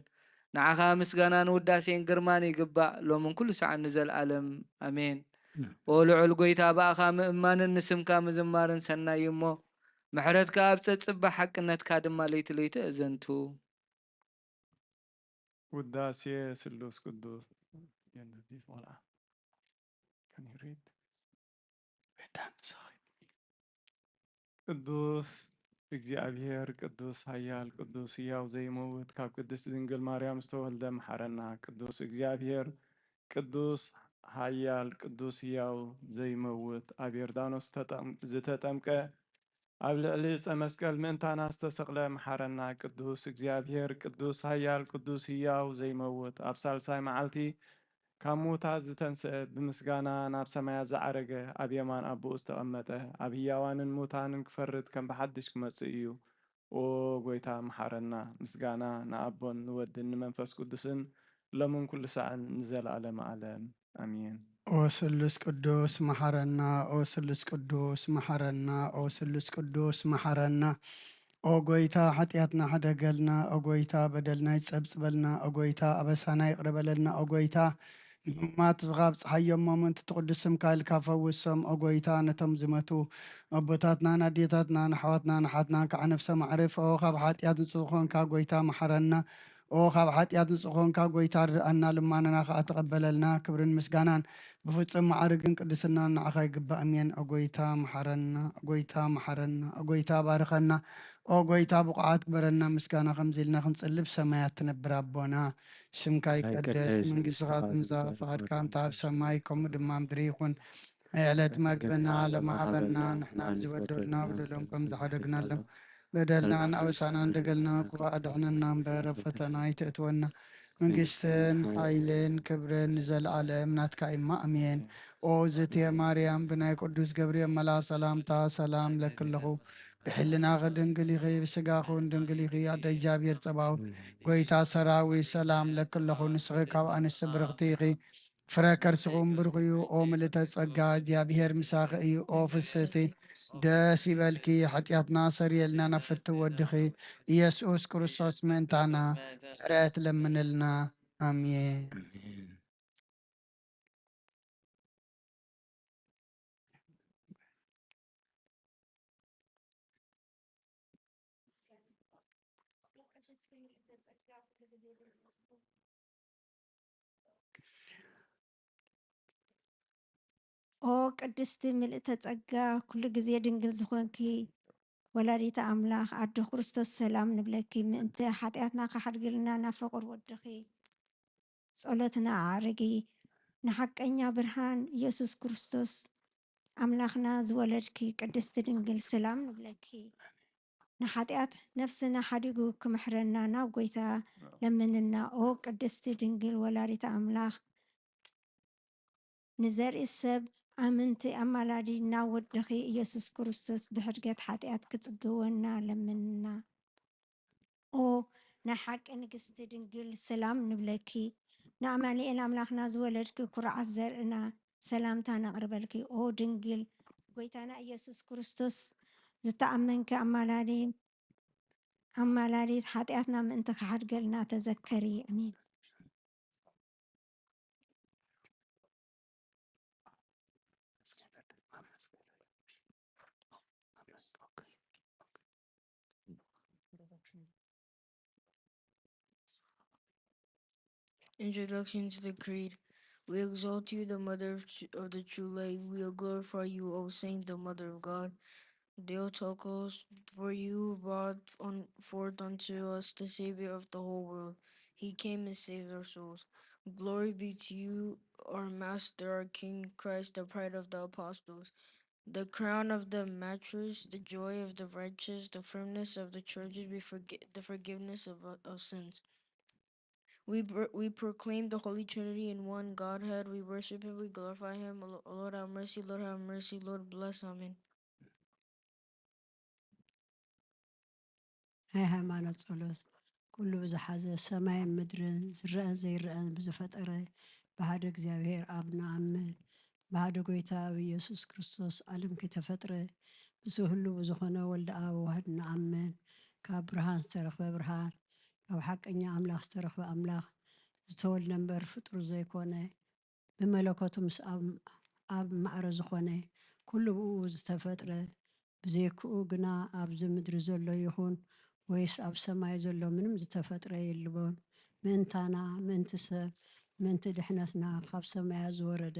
ንዓኻ ምስጋናን ውዳሴን ግርማን ይግባእ ሎምን ኩሉ ሰዓት ንዘለኣለም ኣሜን። ኦ ልዑል ጎይታ በኣኻ ምእማንን ንስምካ ምዝማርን ሰናይ እሞ ምሕረትካ ኣብ ጸጽባ ሓቅነትካ ድማ ለይቲ ለይቲ እዘንቱ። ውዳሴ ስሉስ ቅዱስ ቅዱስ እግዚአብሔር ቅዱስ ኃያል ቅዱስ ሕያው ዘይመውት ካብ ቅድስት ድንግል ማርያም ዝተወልደ መሐረና ቅዱስ እግዚአብሔር ቅዱስ ኃያል ቅዱስ ሕያው ዘይመውት ኣብ ዮርዳኖስ ዝተጠምቀ ኣብ ልዕሊ ዕፀ መስቀል ምእንታና ዝተሰቕለ መሐረና ቅዱስ እግዚአብሔር ቅዱስ ኃያል ቅዱስ ሕያው ዘይመውት ኣብ ሳልሳይ መዓልቲ ካብ ሙታት ዝተንስአ ብምስጋና ናብ ሰማያት ዝዓረገ ኣብ የማን ኣቦኡ ዝተቐመጠ ኣብ ህያዋንን ሙታንን ክፈርድ ከም ብሓድሽ ክመጽእ እዩ። ኦ ጎይታ መሐረና ምስጋና ንኣቦን ንወድን ንመንፈስ ቅዱስን ሎምን ኩሉ ሰዓን ንዘለኣለመ ዓለም ኣሜን። ኦ ስሉስ ቅዱስ መሐረና፣ ኦ ስሉስ ቅዱስ መሐረና፣ ኦ ስሉስ ቅዱስ መሐረና። ኦ ጎይታ ሓጢኣትና ሓደገልና፣ ኦ ጎይታ በደልና ይጸብጽበልና፣ ኦ ጎይታ ኣበሳና ይቕረበለልና፣ ኦ ጎይታ ንሕማት ካብ ፀሓዮም ሞመንት ትቅዱስ ስምካ ኢልካ ፈውሶም። ኦ ጎይታ ነቶም ዝመቱ ኣቦታትና ኣዴታትና ንኣሕዋትና ንሓትና ከዓ ነፍሶም ኣዕርፍ። ኦ ካብ ሓጢኣት ንጹህ ኮንካ ጎይታ መሐረና። ኦ ካብ ሓጢኣት ንጹህ ኮንካ ጎይታ ርድኣና ልማንና ከዓ ተቐበለልና። ክብርን ምስጋናን ብፍጹም ማዕርግን ቅድስናን ንዓኻ ይግባእ እሜን። ኦ ጎይታ መሐረና፣ ኦ ጎይታ መሐረና፣ ኦ ጎይታ ባርኸና፣ ኦ ጎይታ ብቑዓት ግበረና። ምስጋና ከምዚ ኢልና ክንጽልብ ሰማያት ትነብር ኣቦና ስምካ ይቀደስ፣ መንግስትኻ ትምጻእ፣ ፈቃድካ እንተ ኣብ ሰማይ ከምኡ ድማ ምድሪ ይኹን። ዕለት መግብና ለማሃበና ንሕና ዝበደልና በደሎም ከም ዝሓደግናሎም በደልና ንኣበሳና እንደገልና ኩባ ኣድሕነና እምበር ኣብ ፈተና ይተእትወና። መንግስትን ሓይልን ክብርን ንዘለኣለም ናትካ ኢማ ኣሜን። ኦ ዝትየ ማርያም ብናይ ቅዱስ ገብርኤል መልኣክ ሰላምታ ሰላም ለክለኹ ብሕልና ድንግል ኢኺ ብስጋኹን ድንግል ኢኺ ኣደ እግዚኣብሔር ፀባኦት ጎይታ ሰራዊት ሰላም ለክለኹ ንስኺ ካብ ኣንስቲ ብርኽቲ ኢኺ ፍረ ከርስኹም ብሩኽ እዩ። ኦ ምልዕተ ጸጋ እግዚኣብሔር ምሳኺ እዩ። ኦ ፍስቲ ደስ ይበልኪ ሓጢኣትና ሰሪየልና ናብ ፍቲ ወድኺ ኢየሱስ ክርስቶስ ምእንታና ምሕረት ለምንልና ኣሜን። ኦ ቅድስቲ ምልእተ ጸጋ ኩሉ ግዜ ድንግል ዝኾንኪ ወላዲተ ኣምላኽ ኣዶ ክርስቶስ ሰላም ንብለኪ ምእንቲ ሓጢኣትና ካሓድግልና ናብ ፍቁር ወድኺ ጸሎትና ኣዕርጊ ንሓቀኛ ብርሃን ኢየሱስ ክርስቶስ ኣምላኽና ዝወለድኪ ቅድስቲ ድንግል ሰላም ንብለኪ ንሓጢኣት ነፍስና ሓዲጉ ክምሕረና ናብ ጎይታ ለምንና። ኦ ቅድስቲ ድንግል ወላዲተ ኣምላኽ ንዘርኢ ሰብ ኣመንቲ ኣማላዲ ናብ ወድኺ ኢየሱስ ክርስቶስ ብሕድገት ሓጢኣት ክጽግወና ለምንና። ኦ ናይ ሓቂ ንግስቲ ድንግል ሰላም ንብለኪ ንኣማኒኤል ኣምላኽና ዝወለድኪ ኩርዓት ዘርእና ሰላምታ ነቕርበልኪ። ኦ ድንግል ጎይታና ኢየሱስ ክርስቶስ ዝተኣመንኪ ኣማላዲት ሓጢኣትና ምእንቲ ክሓድገልና ተዘከሪ ኣሜን። Introduction to the Creed. We exalt you, the Mother of the true light. We glorify you, O Saint, the Mother of God. Theotokos, for you brought forth unto us the Savior of the whole world. He came and saved our souls. Glory be to you, our Master, our King, Christ, the pride of the apostles, the crown of the martyrs, the joy of the righteous, the firmness of the churches, the forgiveness of sins. We proclaim the Holy Trinity in one Godhead. We worship Him, we glorify Him. Lord have mercy, Lord have mercy, Lord bless, Amen. ናይ ሃይማኖት ጸሎት ኩሉ ብዝሓዘ ሰማይን ምድርን ዝረአን ዘይረአን ብዝፈጠረ ብሓደ እግዚኣብሔር ኣብ ንኣምን ብሓደ ጎይታ ኣብ ኢየሱስ ክርስቶስ ዓለም ከይተፈጥረ ምስ ህሉ ብዝኾነ ወልዲ ኣብ ዋህድ ንኣምን ካብ ብርሃን ዝተረኽበ ብርሃን ካብ ሓቀኛ ኣምላኽ ዝተረኽበ ኣምላኽ ዝተወልደ እምበር ፍጡር ዘይኮነ ብመለኮቱ ምስ ኣብ ማዕረ ዝኾነ ኩሉ ብኡ ዝተፈጥረ ብዘይክኡ ግና ኣብዚ ምድሪ ዘሎ ይኹን ወይስ ኣብ ሰማይ ዘሎ ምንም ዝተፈጥረ የልቦን ምእንታና ምእንቲ ሰብ ምእንቲ ድሕነትና ካብ ሰማያ ዝወረደ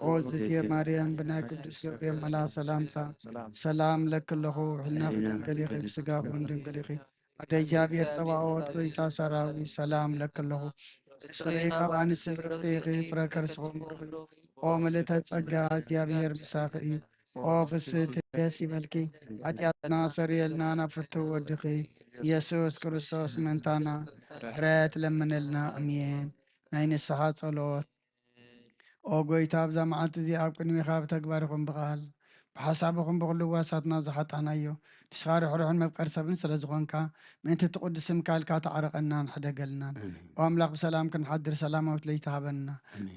ኦዝቴ ማርያም ብናይ ቅዱስ ገብርኤል መልአክ ሰላምታ ሰላም ለክለኹ ሕልናኽ ድንግል ኢኺ ብስጋኹን ድንግል ኢኺ ወደ እግዚአብሔር ጸባኦት ጐይታ ሰራዊት ሰላም ለክለኹ እስሪ ካብ አንስቲ ብርክቲ ኢኺ ፍረ ከርስኹም ኦ ምልዕተ ጸጋ እግዚአብሔር ምሳኺ እዩ ኦ ፍስሕቲ ደስ ይበልኪ ኃጢአትና ሰሪየልና ናብ ፍትው ወድኺ ኢየሱስ ክርስቶስ መንታና ምሕረት ለምንልና አሜን። ናይ ንስሓ ጸሎት ኦ ጎይታ ኣብዛ መዓልቲ እዚ ኣብ ቅድሚኻ ብተግባር ይኹን ብቓል ብሓሳብኹም ብኩሉ ዋሳትና ዝሓጣናዮ ንስኻ ርሕሩሕን መፍቀሪ ሰብን ስለ ዝኾንካ ምእንቲ ትቅድስም ካልካ ተዓረቐናን ሕደገልናን ኦ ኣምላኽ ብሰላም ክንሓድር ሰላማዊት ለይቲ ሃበና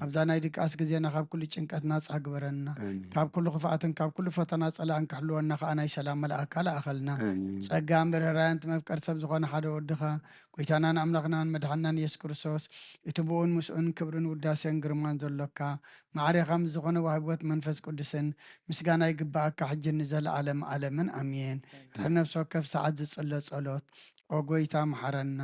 ኣብዛ ናይ ድቃስ ግዜና ካብ ኩሉ ጭንቀት ናፃ ግበረና ካብ ኩሉ ክፍኣትን ካብ ኩሉ ፈተና ፀላእን ክሕልወና ከዓ ናይ ሰላም መልኣካ ለኣኸልና ጸጋን ብርህራይን መፍቀሪ ሰብ ዝኾነ ሓደ ወድኻ ጎይታናን ኣምላኽናን መድሓናን ኢየሱስ ክርስቶስ እቲ ብኡን ምስኡን ክብርን ውዳሴን ግርማን ዘሎካ ማዕሬኻ ምስ ዝኾነ ዋህቦት መንፈስ ቅዱስን ምስጋና ይግባአካ ሕጂ ንዘለዓለም ዓለምን ኣሜን። ድሕሪ ነፍሲ ወከፍ ሰዓት ዝጽለ ጸሎት ኦ ጎይታ መሓረና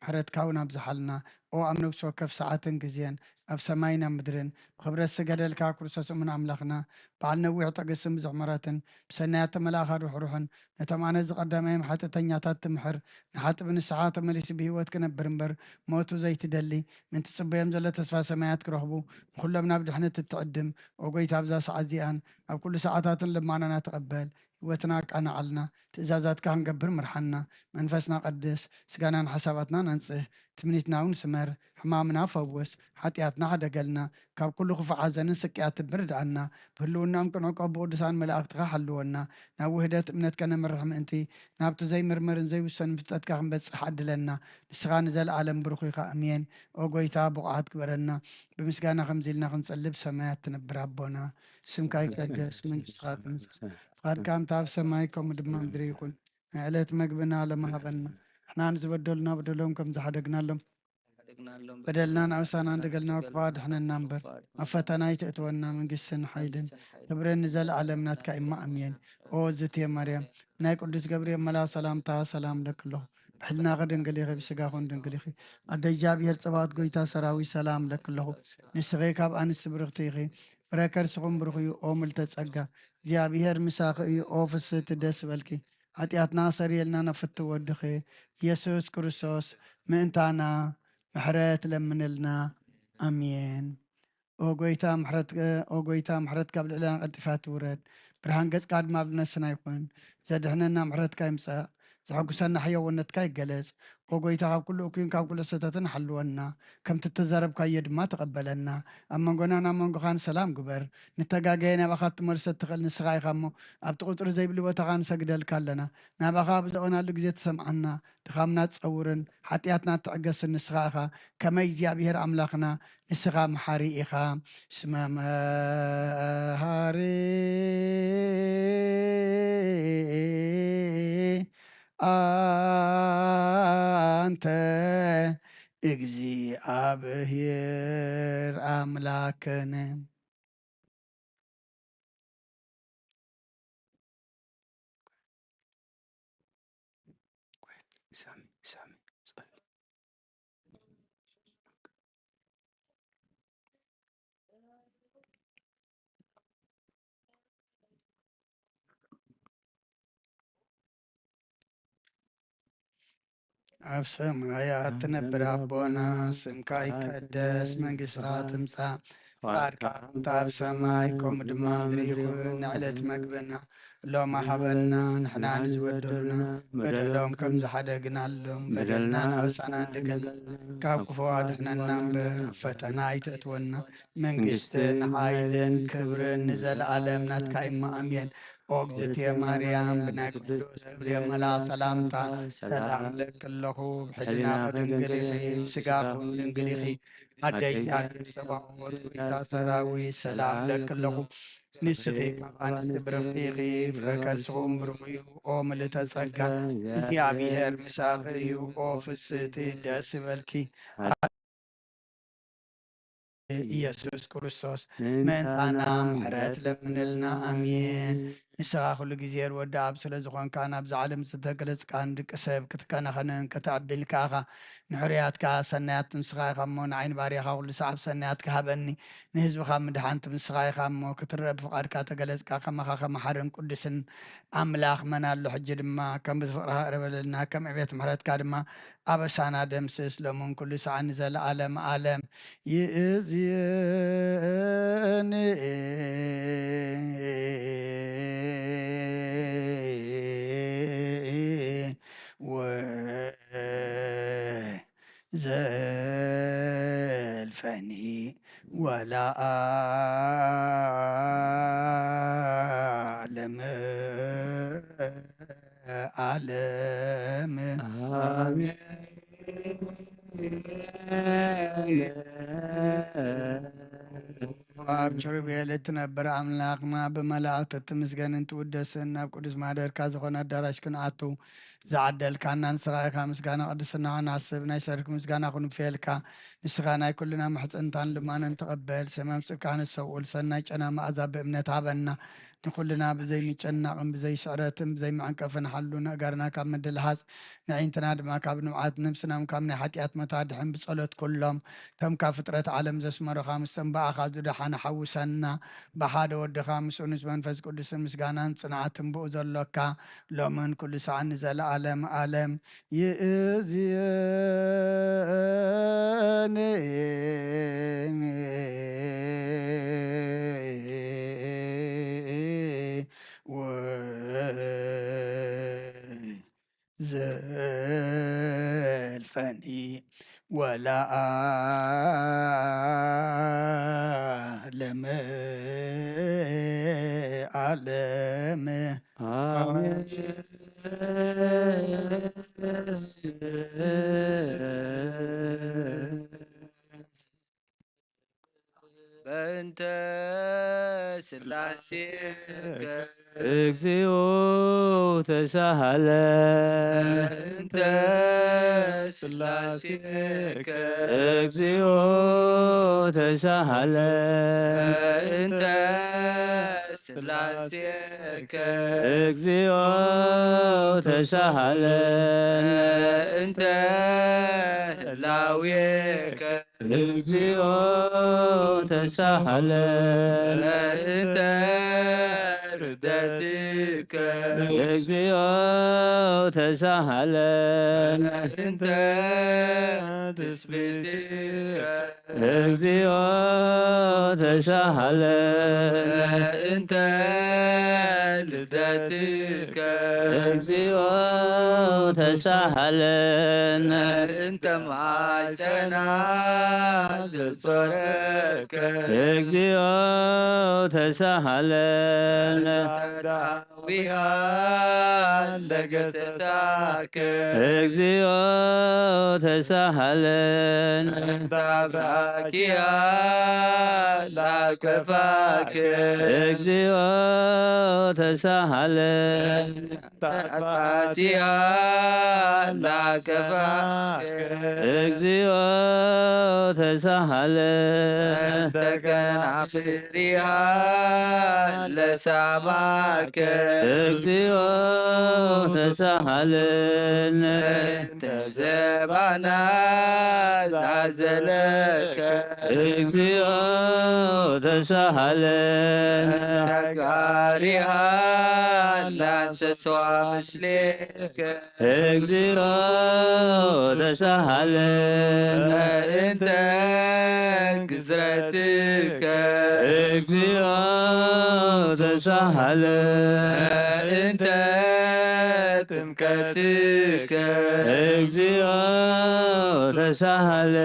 ምሕረትካ እውን ኣብዝሓልና ኦ ኣብ ነፍሲ ወከፍ ሰዓትን ግዜን ኣብ ሰማይን ኣብ ምድርን ብክብረት ዝገደልካ ክርስቶስ እሙን ኣምላኽና በዓል ነዊሕ ትዕግስትን ብዙሕ ምሕረትን ብሰናያት ተመላእኻ ርሑሩሕን ነቶም ኣነ ዝቐዳማዮም ሓጢአተኛታት ትምሕር ንሓጢ ብንስሓ ተመሊሱ ብሂወት ክነብር እምበር ሞቱ ዘይትደሊ ምንቲ ጽበዮም ዘሎ ተስፋ ሰማያት ክረኽቡ ንኩሎም ናብ ድሕነት እትዕድም ኦ ጎይታ ኣብዛ ሰዓት እዚኣን ኣብ ኩሉ ሰዓታትን ልማናና ተቐበል ህይወትና ቃናዓልና ትእዛዛትካ ክንገብር ምርሓና መንፈስና ቀድስ ስጋናን ሓሳባትና ነንጽህ ትምኒትና እውን ስመር ሕማምና ፈወስ ሓጢአትና ሓደገልና ካብ ኩሉ ክፉእ ሓዘንን ስቅያት ትብርድኣና ብህልውናኦም ክንዕቀብ ብቅዱሳን መላእክትካ ሓልወና ናብ ውህደት እምነት ከነምርሕ ምእንቲ ናብቲ ዘይምርምርን ዘይውሰን ፍልጠትካ ክንበፅሕ ዓድለና ንስኻ ንዘለዓለም ብሩኽ ኢኻ ኣሜን። ኦ ጎይታ ብቕዓት ግበረና ብምስጋና ከምዚ ኢልና ክንጸልብ ሰማያት ትነብር ኣቦና ስምካ ይቀደስ መንግስትኻ ትምጻእ ፍቃድካ እምታ ኣብ ሰማይ ከምኡ ድማ ምድሪ ይኹን ናይ ዕለት መግብና ለመሃበና ንሕና ንዝበደሉና በደሎም ከም ዝሓደግናሎም በደልናን ኣውሳና እንደገልና ክፋ ድሕነና እምበር ኣብ ፈተና ይትእትወና መንግስትን ሓይልን ክብርን ንዘለዓለም ናትካ ኢማ ኣሜን። ኦ ዝቴ ማርያም ናይ ቅዱስ ገብርኤል መልኣክ ሰላምታ ሰላም ለክለኹ ብሕልናኸ ድንግል ኢኺ ብስጋኹን ድንግል ኢኺ ኣደ እግዚኣብሔር ጽባኦት ጎይታ ሰራዊት ሰላም ለክለኹ ንስኺ ካብ ኣንስቲ ብርክቲ ኢኺ ፍረ ከርስኹም ብሩኽ እዩ ኦ ምልዕተ ጸጋ እግዚኣብሔር ምሳኺ እዩ ኦ ፍስሕቲ ደስ በልኪ ኃጢአትና ሰሪየልና ነፍቲ ወድኺ ኢየሱስ ክርስቶስ ምእንታና ምሕረት ለምንልና ኣሜን። ኦ ጎይታ ምሕረት ካብ ልዕልና ቀጢፋ ትውረድ ብርሃን ገጽካ ድማ ብነስና ይኹን ዘድሕነና ምሕረትካ ይምጻእ ዘሐጉሰና ሕያውነትካ ይገለጽ ኦ ጎይታ ካብ ኩሉ እኩይን ካብ ኩሉ ስህተትን ሓልወና ከምቲ እተዛረብካዮ ድማ ተቐበለና ኣብ መንጎናን ኣብ መንጎኻን ሰላም ግበር ንተጋገየ ናባኻ ትመልሰት ትኽእል ንስኻ ኢኻ እሞ ኣብቲ ቁፅሪ ዘይብሉ ቦታኻ ንሰግደልካ ኣለና ናባኻ ብዘቐናሉ ግዜ ትሰምዓና ድኻምና ትፀውርን ሓጢአትና ትዕገስን ንስኻ ኢኻ ከመይ እግዚኣብሔር ኣምላኽና ንስኻ መሓሪ ኢኻ ስመ መሃሪ አንተ እግዚአብሔር አምላክነ ኣብ ሰማያት ትነብር ኣቦና ስምካ ይቀደስ መንግስትኻ ትምጻእ ፍቃድካ ኣብ ሰማይ ከምኡ ድማ ምድሪ ይኹን ንዕለት መግብና ሎማ ሃበና ንሕና ንዝበደሉና በደሎም ከም ዝሓደግናሎም በደልናን ኣውሳና እንደገልና ካብ ክፉ ኣድሕነና እምበር ፈተና ኣይተእትወና መንግስትን ሓይልን ክብርን ንዘለዓለም ናትካ ኢማ ኣሜን። ኦ እግዝእትየ ማርያም ብናይ ቅዱስ ገብርኤል መልኣክ ሰላምታ ሰላም ለክለኹ ብሕሊናኹ ድንግል ኢኺ ብስጋኹን ድንግል ኢኺ ኣደ እግዚኣብሔር ጽባኦት ጎይታ ሰራዊት ሰላም ለክለኹ ንስኺ ካብ ኣንስቲ ብርክቲ ኢኺ ፍረ ከርስኹም ብሩኽ እዩ ኦ ምልዕተ ጸጋ እግዚኣብሔር ምሳኺ እዩ ኦ ፍስሕቲ ደስ ይበልኪ ኢየሱስ ክርስቶስ ምእንታና ምሕረት ለምንልና ኣሜን። ንስኻ ኩሉ ግዜ ወዲ ኣብ ስለ ዝኾንካ ናብዚ ዓለም ዝተገለጽካ ንደቂ ሰብ ክትከናኸንን ከተዕብልካ ኢኻ ንሕርያትካ ሰናያት ምስኻ ኢኻ እሞ ንዓይኒ ባርያኻ ኩሉ ሰዓብ ሰናያት ክሃበኒ ንህዝብኻ ምድሓንቲ ምስኻ ኢኻ እሞ ክትረአ ብፍቓድካ ተገለጽካ ከማኻ ከመሓርን ቅዱስን ኣምላኽ መና ኣሎ ሕጂ ድማ ከም ብዝፍቕርኻ ቅረበለልና ከም ዕቤት ምሕረትካ ድማ ኣበሳና ደምስስ ሎምን ኩሉ ሰዓ ንዘለኣለም ዓለም ይእዝየኒ وزلفني ولا أعلم ኣብ ኪሩቤል እትነብር ኣምላኽና ብመላእክቲ እትምስገንን ትውደስን ናብ ቅዱስ ማደርካ ዝኾነ ኣዳራሽ ክንኣቱ ዝዓደልካና ንስኻ ኢኻ ምስጋና ቅድስና ክንሓስብ ናይ ሰርክ ምስጋና ክንፍየልካ ንስኻ ናይ ኩልና መሕፅንታን ልማንን ተቐበል ሰማም ፅድካ ንሰብኡል ሰናይ ጨና መኣዛ ብእምነት ሃበና ንኩልና ብዘይ ምጨናቕን ብዘይ ስዕረትን ብዘይ መዐንቀፍን ሓሉ ነገርና ካብ ምድልሃፅ ንዒንትና ድማ ካብ ንምዓት ነብስናም ካብ ናይ ሓጢኣት መታድሕን ብጸሎት ኩሎም ከም ካብ ፍጥረት ዓለም ዘስመረኻ ምስ ተንባኣኻ ዙዳሓን ሓውሰና ብሓደ ወድኻ ምስኡ ንስ መንፈስ ቅዱስን ምስጋናን ጽንዓትን ብኡ ዘሎካ ሎምን ኩሉ ሰዓት ንዘለኣለም ዓለም ይእዝየኒ زلفني ولا أعلم በእንተ ስላሴከ እግዚኦ ተሳሃለ በእንተ ስላሴከ እግዚኦ ተሳሃለ በእንተ ስላሴከ እግዚኦ ተሳሃለ በእንተ ህላዌከ እግዚኦ ተሳሃለ በእንተ ርደትከ እግዚኦ ተሳሃለ በእንተ ትስብእትከ እግዚኦ ተሳሃለ በእንተ ልደትከ እግዚኦ ተሳሃለ በእንተ ማዕፀና ዘጾረከ እግዚኦ ተሳሃለ ዳዊያ ለገሰታከ እግዚኦ ተሳሃለ ታብራኪያ ላከፋከ እግዚኦ ተሳሃለ ታባቲያ ላከፋከ እግዚኦ ተሳሃለ ተከናፍሪሃ ለሳማከ እግዚኦ ተሳሃለ ተዘባና ዛዘለከ እግዚኦ ተሳሃለ ተጋሪሃ ላንሰስዋ ምስሌከ እግዚኦ ተሳሃለ እንተ ግዝረትከ እግዚኦ ተሳሃለ እንተ ጥምቀትከ እግዚኦ ተሳሃለ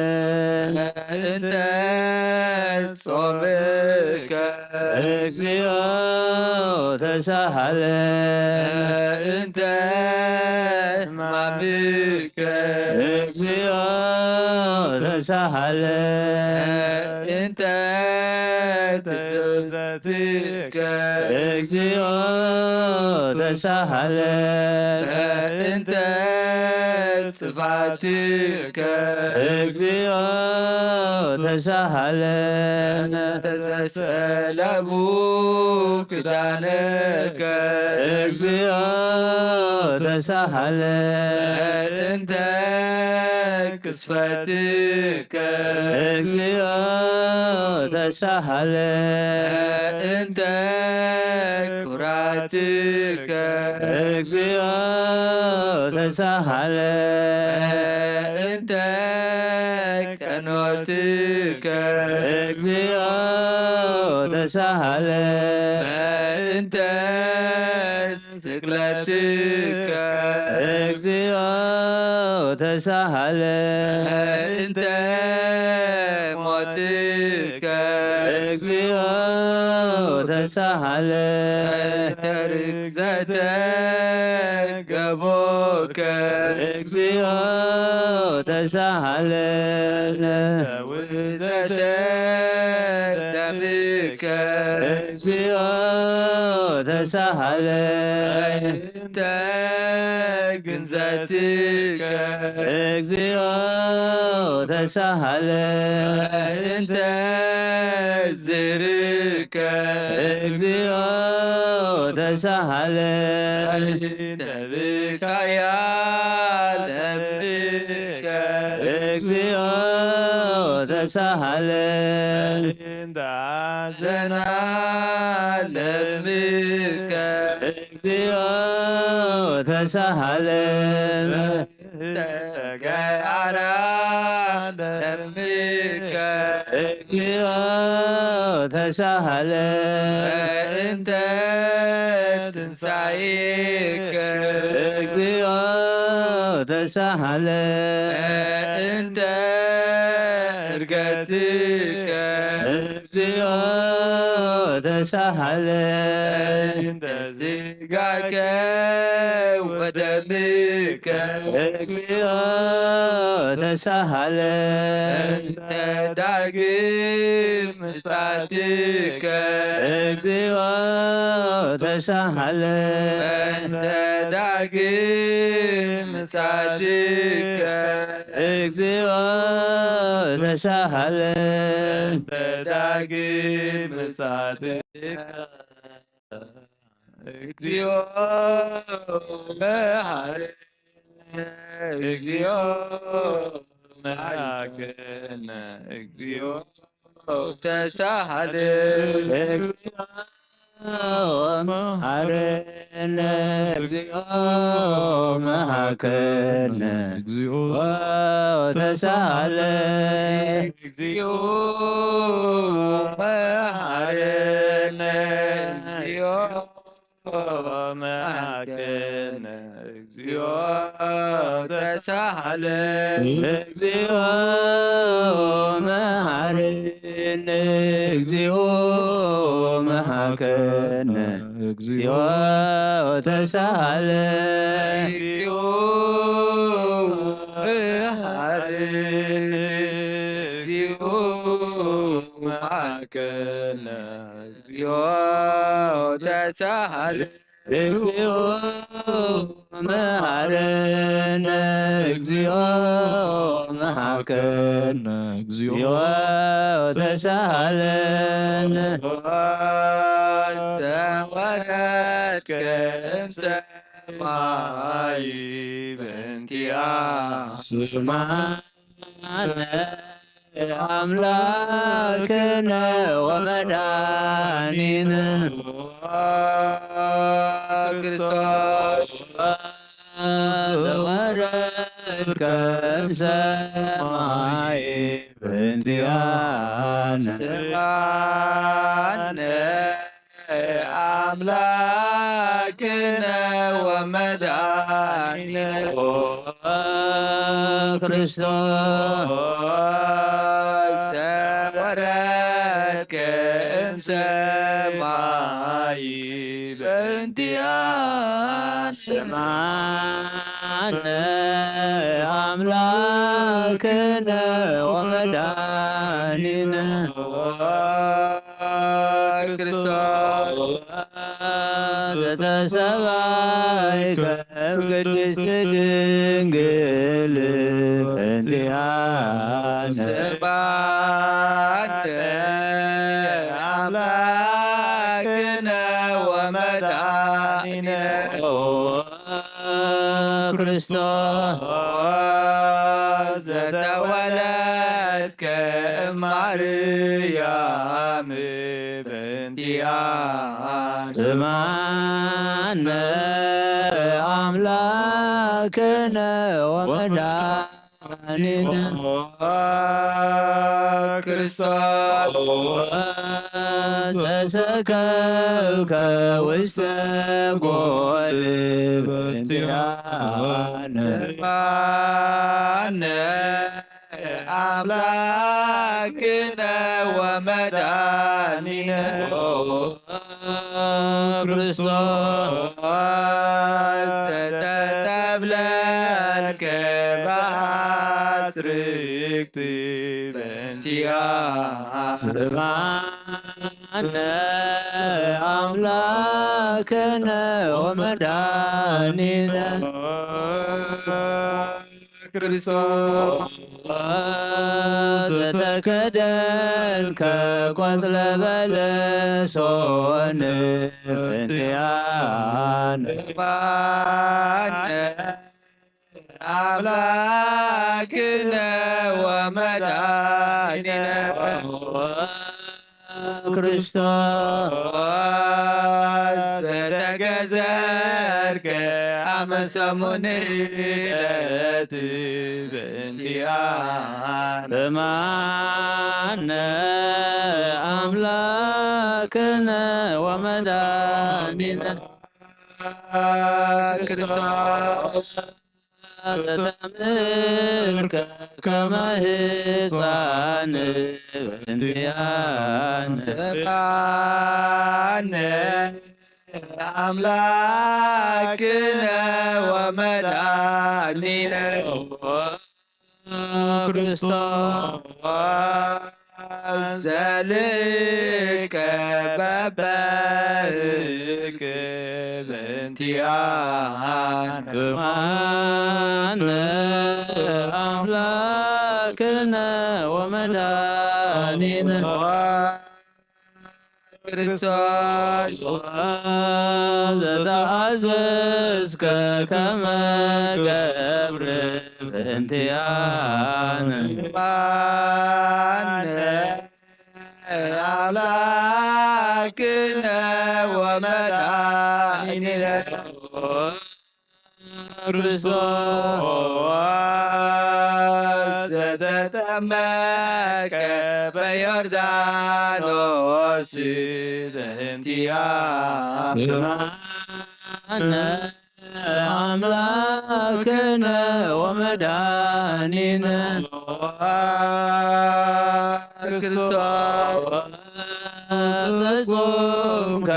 እንተ ጾምከ እግዚኦ ተሳሃለ እንተ ሕማምከ እግዚኦ ተሳሃለ እንተ ትእዛዝትከ እግዚኦ ተሳሃለ እንተ ጽፋትከ እግዚኦ ተሳሃለነ ተዘሰለቡ ክዳነከ እግዚኦ ተሳሃለነ እንተ ክስፈትከ እግዚኦ ተሳሃለነ እንተ ኩራትከ እግዚኦ ተሳሃለነ እንተ ቀኖትከ እግዚኦ ተሳሃለነ እንተ ስቅለትከ እግዚኦ ተሳሃለነ እንተ ሞትከ እግዚኦ ተሳሃለነ ርግዘተ ገቦከ እግዚኦ ተሳሃለነ ውዘተ ደምከ እግዚኦ ተሳሃለነ እንተ ግንዘትከ እግዚኦ ተሳሃለነ እንተ ዝርከ እግዚኦ ተሳሃለነ እንተ ብካያ ለምከ እግዚኦ ተሳሃለነ እንተ አዘና ለምከ እግዚኦ ተሳሃለነ ተገአራ ለምከ እግዚኦ ተሳሃለነ እንተ ትንሣኤከ እግዚኦ ተሳሃለነ እንተ ዕርገትከ እግዚኦ ተሳሃለነ እንተ ሥጋከ ወደምከ እግዚኦ ተሳሃለነ እንተ ዳግም ምጽአትከ እግዚኦ ተሳሃለነ እንተ ዳግም ምጽአትከ እግዚኦ ተሳሃለነ እንተ ዳግም ምጽአትከ እግዚኦ መሐረነ እግዚኦ መሐረነ እግዚኦ ተሳሃለነ እግዚኦ መሐረነ እግዚኦ መሐከነ እግዚኦ ተሳሃለነ እግዚኦ መሐረነ እግዚኦ መሐከነ እግዚኦ ተሳሃለነ እግዚኦ መሐረነ እግዚኦ መሐከነ እግዚኦ ተሳሃለነ እግዚኦ መሐረነ እግዚኦ መሐከነ እግዚኦ ተሳሃለነ እግዚኦ መሐረነ እግዚኦ መሐከነ እግዚኦ ተሳሃለነ ዘወረድከ እምሰማይ በእንቲአነ ስማነ አምላክነ ወመድኃኒነ ክርስቶስ ዘወረድከ እምሰማይ በእንቲአነ ስማነ አምላክነ ወመድኃኒነ ክርስቶስ ዘወረድከ እምሰማይ በእንቲአነ ስማነ አምላክነ ወመድኃኒነ ክርስቶስ ዘተሰባይከ ቅድስት ድንግል ክርስቶስ ዘተወለድከ እማርያም በእንቲአነ ስማነ አምላክነ ወመድኃኒነ ክርስቶስ ተሰቀልከ ውስተ ጎል በእንቲአነ ስማነ አምላክነ ወመድኃኒነ ክርስቶስ ዘተጠብለልከ በአስርክት በእንቲአነ ስማነ አምላክነ ወመድኃኒነ ክርስቶስ ዘተከደንከ ቆጽለ በለሶን በእንቲአነ አምላክነ ወመድኃኒነ ክርስቶስ ዘተገዘርከ አመሰሙን ዕለት በእንቲአነ ስማነ አምላክነ ወመድኃኒነ ክርስቶስ ዘተምርከ ከመ ሕፃን በእንቲአነ ስማነ አምላክነ ወመድኃኒነ ክርስቶስ ዘልከ በበህከ በእንቲአነ ስማነ አምላክነ ወመድኃኒነ ክርስቶስ ዘተአዘዝከ ከመ ገብር በእንቲአነ ስማነ አምላክነ ወመድኃኒነ ክርስቶስ ዘተጠመቀ በዮርዳኖስ በእንቲአነ ስማነ አምላክነ ወመድኃኒነ ክርስቶስ ዘጾምከ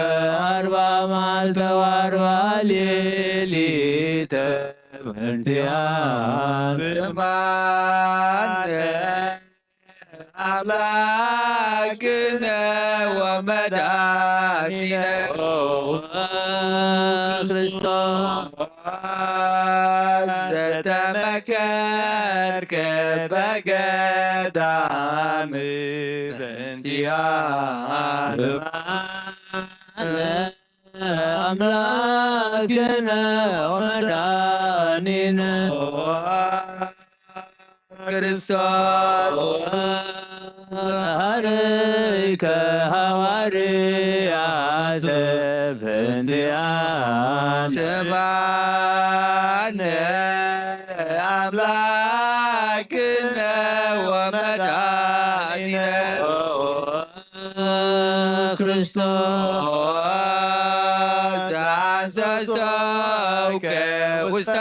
40 መዓልተ ወ40 ሌሊተ በእንቲአነ ስማነ አምላክነ ወመድኃኒነ ክርስቶስ ዘተመከርከ በገዳም በእንቲአነ አምላክነ ወመድኃኒነ ክርስቶስ ሀረይከ ሐዋርያተ በእንቲአነ ስማነ አምላክነ ወመድኃኒነ ክርስቶስ ዘአንሰሰውከ ውስተ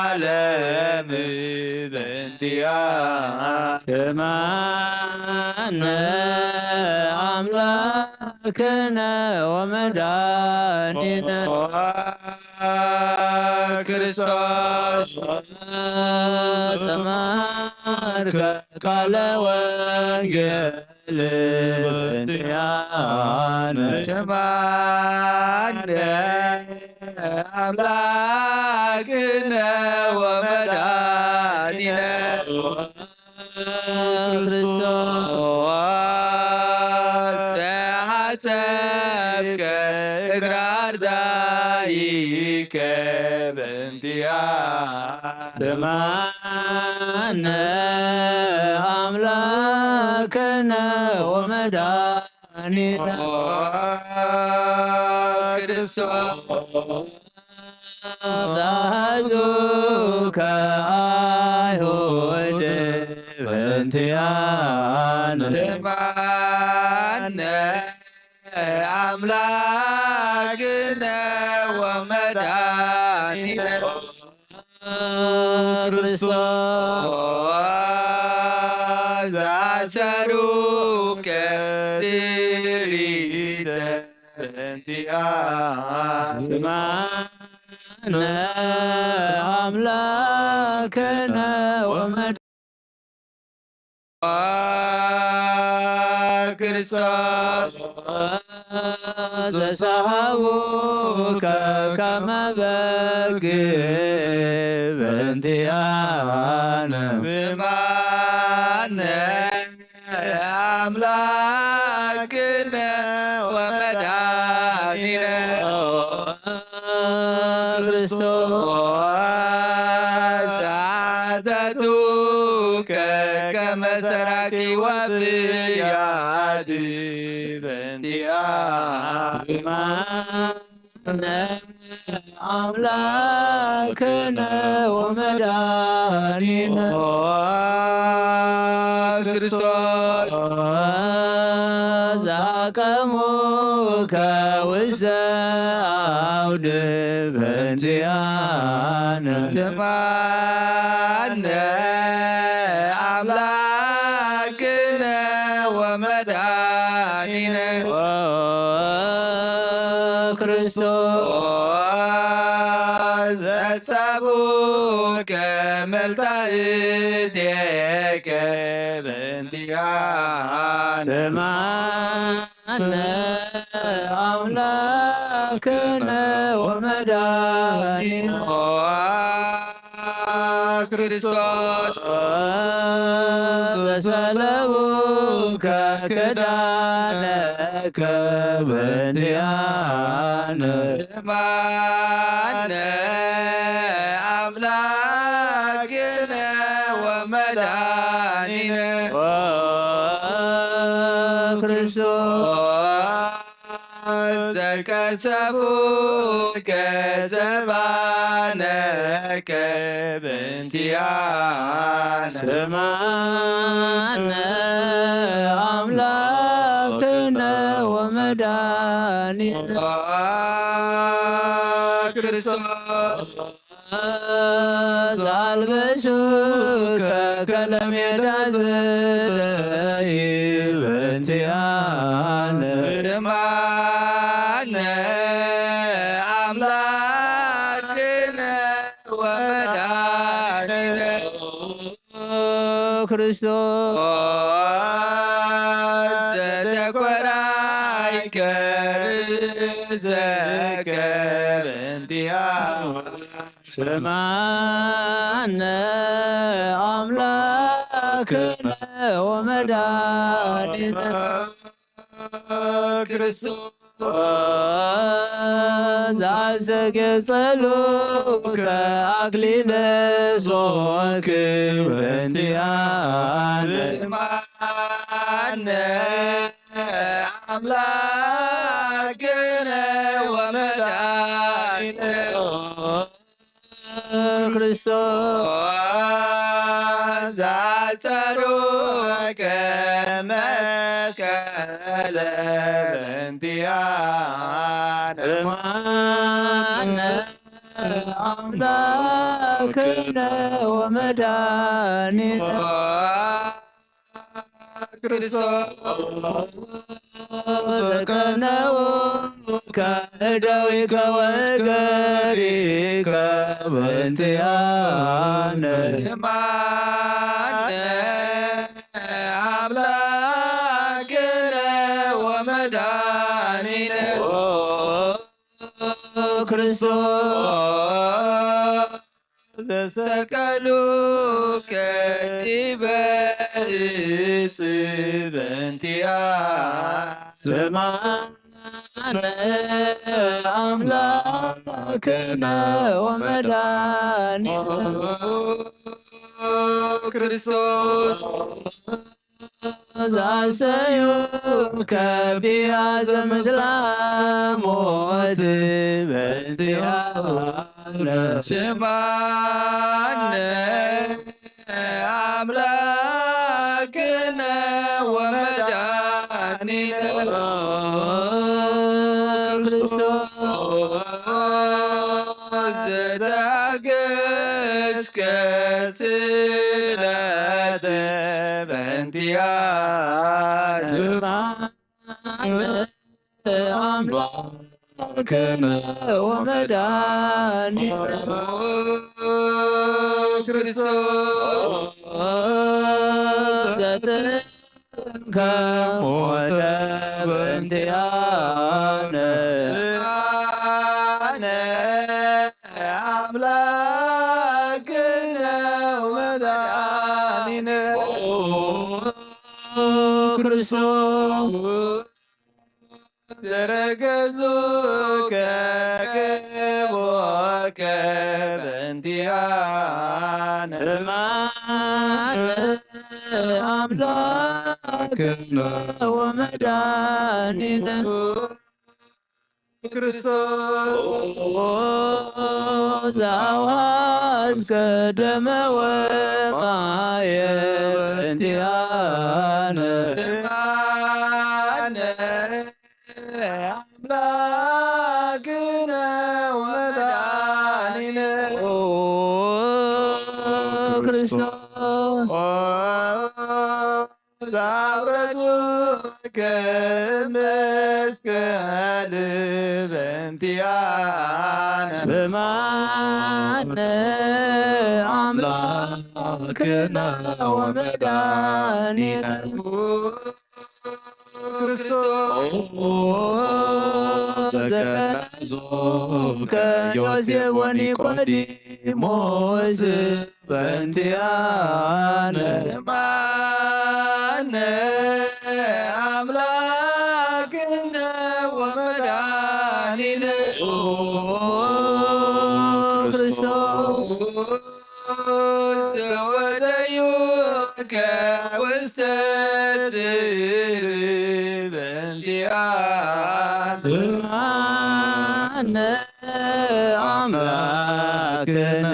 ዓለም በእንቲአነ ስማነ አምላክነ ወመድኃኒነ ክርስቶስ ተማርከ ቃለ ወንጌል በእንቲአነ ስማነ አምላክነ ወመድኃኒነ ክርስቶስ ዘሐጸብከ እግረ አርዳኢከ በእንቲአነ ስማነ አምላክነ ወመድኃኒነ ክርስቶስ ዛዙከ አይሁድ በእንቲአነ ስማነ አምላክነ ወመድኃኒነ ክርስቶስ ዘአሰሩከ ድሪተ በእንቲአነ ስማነ አምላክነ ክርስቶስ ዘሰሃቡከ ከመ በግዕ በእንቲአነ ስማነ አምላክነ ወመድኃኒነ ክርስቶስ ዘአተቱከ ከመ ሰራቂ ወፍያት በእንቲአነ ስማነ አምላክነ ወመድኃኒነ ክርስቶስ ዘአቀሙከ ውስተ አውድ በእንቲአነ ስማነ አምላክነ ወመድኃኒነ ክርስቶስ ዘጸቡከ መልታእቴከ በእንቲአነ ስማነ አምላክነ ወመድኃኒነ ክርስቶስ ዘሰለቡከ ክዳነከ በእንቲአነ ስማነ አምላክነ ወመድኃኒነ ክርስቶስ ዘቀሰፉከ ዘባነከ በእንቲአነ ስማነ አምላክነ ወመድኃኒነ ክርስቶስ ዘአልበሱከ ከለሜዳ ዘደይ በእንቲአነ ስማነ አምላክነ ወመድኃኒነ ክርስቶስ ዘተኰራይከ ርእሰከ በእንቲአነ ስማነ አምላክነ ወመድኃኒነ ክርስቶስ ዘአስተጌጸሉከ አክሊለ ሦክ በእንቲአነ ስማነ አምላክነ ወመድኃኒነ ክርስቶስ ዘአጸሩከ መስቀለ በእንቲአነ ስማነ አምላክነ ወመድኃኒነ ክርስቶስ ዘቀነውከ እደዊከ ወእገሪከ በእንቲአነ ስማነ አምላክነ ወመድኃኒነ ክርስቶስ ዘሰቀሉከ ዲበ ዕፅ በእንቲአነ ስማነ أملاكنا ومداننا ክርስቶስ زاسيوك بيا زمزلاموت بنتيانا ስማነ አምላክነ ወመድኃኒነ ዘታገሥከ ስእለተ በእንቲአነ أملاكنا ومداننا ክርስቶስ زتنك موت بانتيانا አምላክነ ወመድኃኒነ ክርስቶስ ዘረገዙከ ክቡርከ በእንቲአነ أملاكنا ومداننا ክርስቶስ زواز دم وقاية انتهانا አምላክነ ወመድኃኒነ ክርስቶስ ዛብረቱከ መስቀል በእንቲአነ ስማነ አምላክና ወመድኃኒነ ክርስቶስ ዘገናዞከ ዮሴፍ ወኒቆዲሞስ በእንቲአነ ስማነ አምላክነ ወመድኃኒነ ክርስቶስ ዘወደዩከ ውስተ ስእር በእንቲአነ ስማነ አምላክነ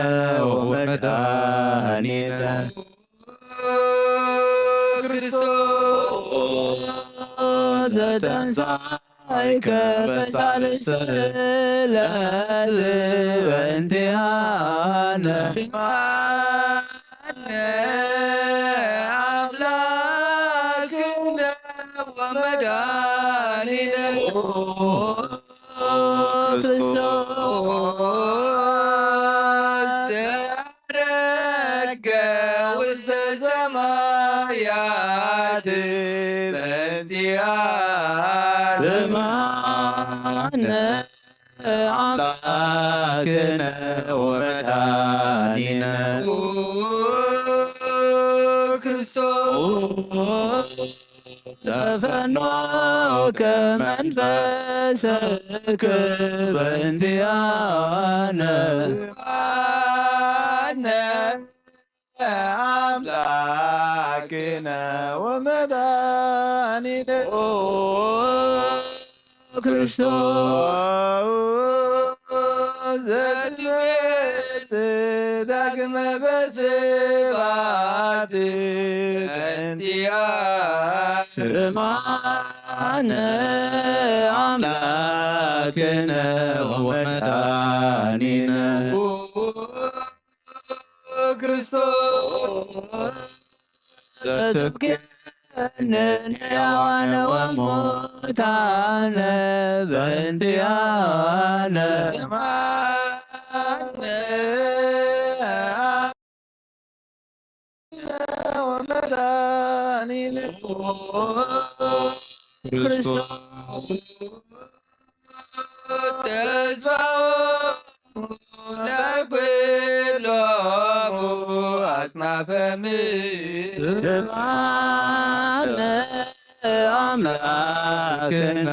ወመድኃኒነ ክርስቶስ ዘተንሣእከ በሳልስተ ዕለት በእንቲአነ ስማነ አምላክነ ወመድኃኒነ ክርስቶስ ዘዐረገ ውስተ ሰማያት በእንቲአነ ስማነ አምላክነ ወመድኃኒነ ክርስቶስ ዘፈኖከ መንፈስከ በእንቲአነ ስማነ አምላክነ ወመድኃኒነ ክርስቶስ ዘትቤት ዳግመ በስብሐት በእንቲአነ ስማነ አምላክነ ወመድኃኒነ ክርስቶስ ዘትብኬንን ሕያዋነ ወሙታነ በእንቲአነ ስማነ ወመድኃኒነ ክርስቶስ ተስፋው ለኩሎሙ አጽናፈ ምድር ስማነ አምላክነ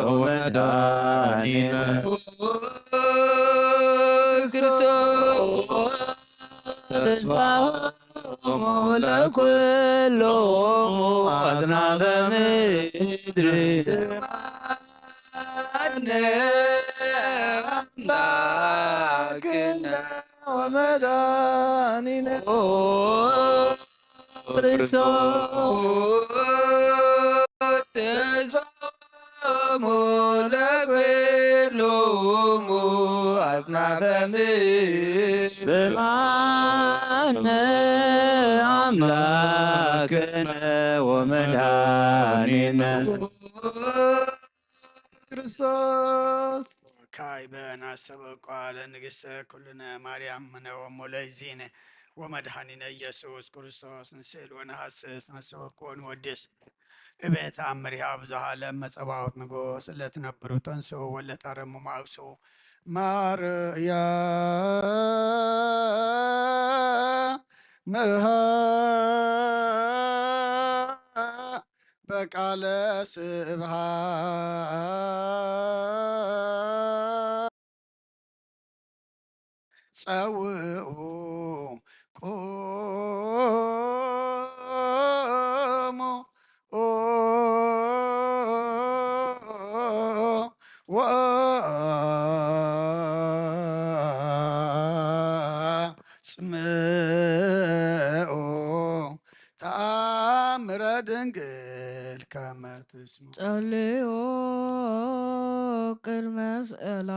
ወመድኃኒነ ክርስቶስ ተስፋሆሙ ለኵሎሙ አጽናፈ ምድር ስማነ አምላክነ ወመድኃኒነ ክርስቶስ ተስፋሆሙ ለኵሎሙ አጽናፈ ምድር ስማነ አምላክነ ወመድኃኒነ ክርስቶስ ካይበን አሰበቋ ለንግሥተ ኩልነ ማርያም ምነወሞ ለይዚነ ወመድኃኒነ ኢየሱስ ክርስቶስ ንስእል ወነሐስስ ነሰበኮን ወድስ እቤት አምሪሃ ብዙሃ ለመጸባዖት ንጉስ ለትነብሩ ተንሥኡ ወለታረሙ ማእብሱ ማርያም በቃለ ስብሐት ጸውዑ ቁሙ ወአጽምዑ ተአምረ ድንግል ከመ ትስምዑ ጸልዮ ቅድመ ስእላ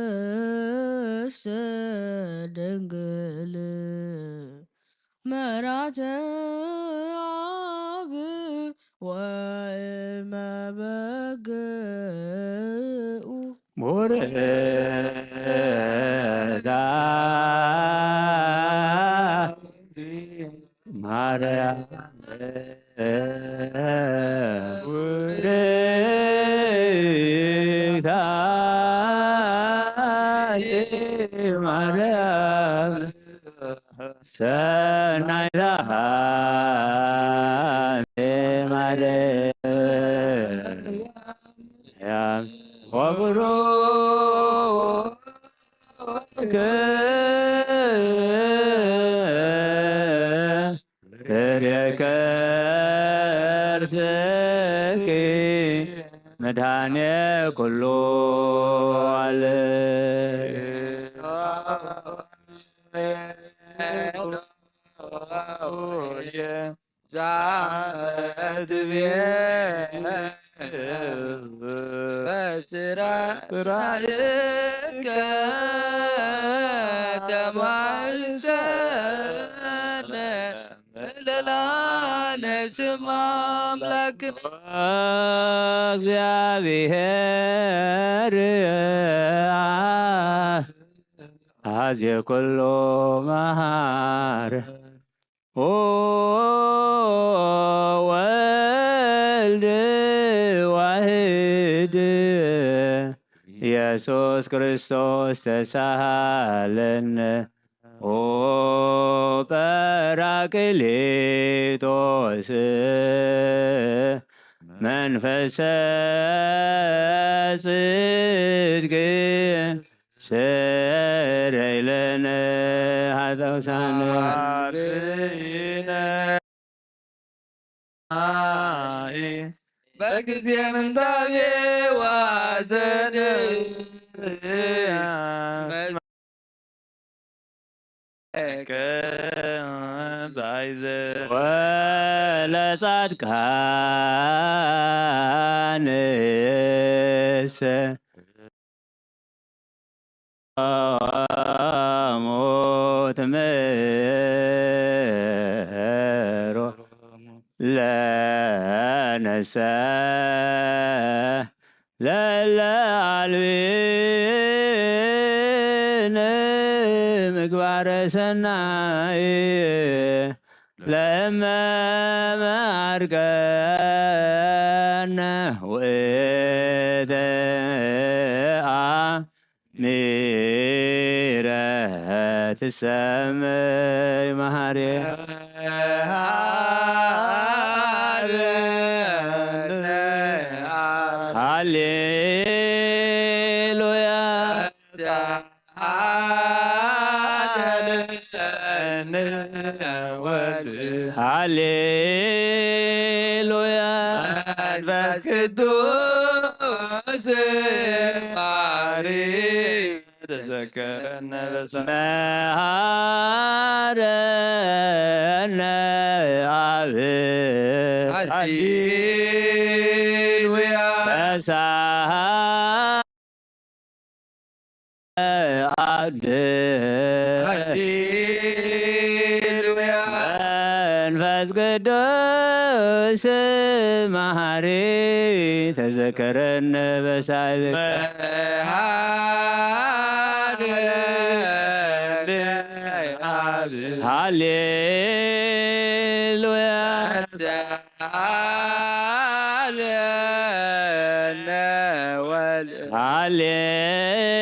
ለቅድስት ድንግል መራተ አብ ወእመ በግዑ ወረዳ ማርያም ወረዳ ማርያም ሰናይታ ማርያም ወቡሩክ ከርስኪ መድኃኔ ኩሉ ዓለም ዛትቤ በስራከ ተማሰነ ለላነ ስም አምላክነ እግዚአብሔር አዜ ኩሉ መሃር ወልድ ዋህድ ኢየሱስ ክርስቶስ ተሳሃለነ ኦ ጰራቅሊጦስ መንፈሰ ጽድቅ ስረይ ለነ ኃጣውሳነ በጊዜ ምንዳቤ ዋዘን ወለጻድቃንስ ሞት ምሮ ለነሰ ለለአልቢን ምግባረ ሰናይ ለእመ መዓርገነ ውእተ አሚረ ትሰመይ መሐሬ ሃሌሉያ መንፈስ ቅዱስ ማሪ ተዘከረነ በሰማይ መሃረነ አብ ሃሌሉያ አብ ሃሌሉያ መንፈስ ቅዱስ መሐሪ ተዘከረነ በሳል ሃሌሉያ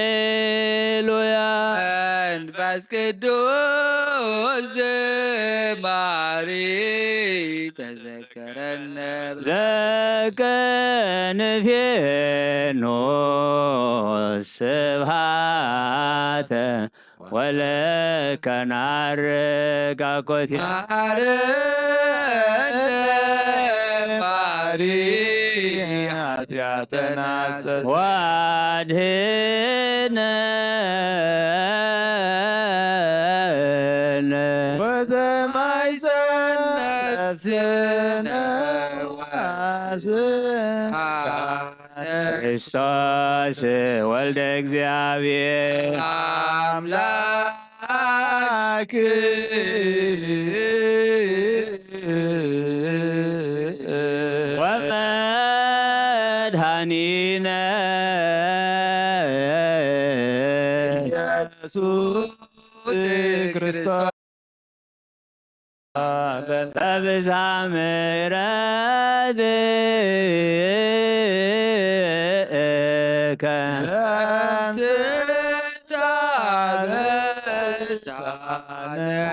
ሃሌሉያ መንፈስ ቅዱስ ማሪ ተዘከረነ ዘከንፌኖ ስብሃተ ወለከናርጋ ኮቴ ማሪ ኃጢአተና ዋድህነነ ወተማይፀን ነፍስነ ዋስነ ክርስቶስ ወልደ እግዚአብሔር አምላክ ወመድኃኒነ ኢየሱስ ክርስቶስ በብዛ ምሕረትከ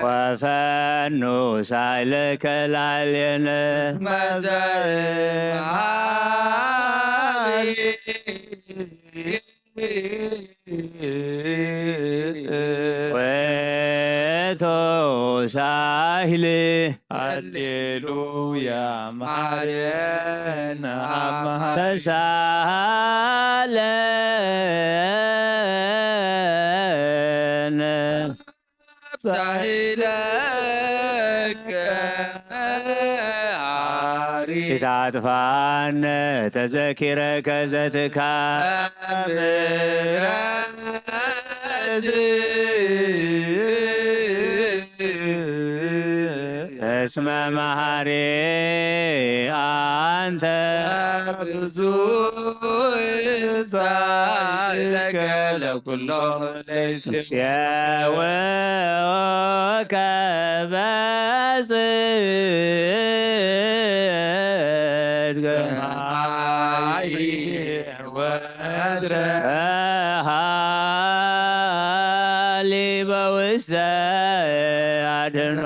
ወፈኑ ሳይለከ ላዕሌነ ወቶ ሳይል ሃሌሉያ ማርያነ አምሃ ተሳለነ ሳይለከ ታጥፋነ ተዘኪረከ ዘትካብ እስመ መሐሪ አንተ ብዙ ሳይለከ ለኩሎ የወከ በጽድቅ ሃሊ በውስተ አድኖ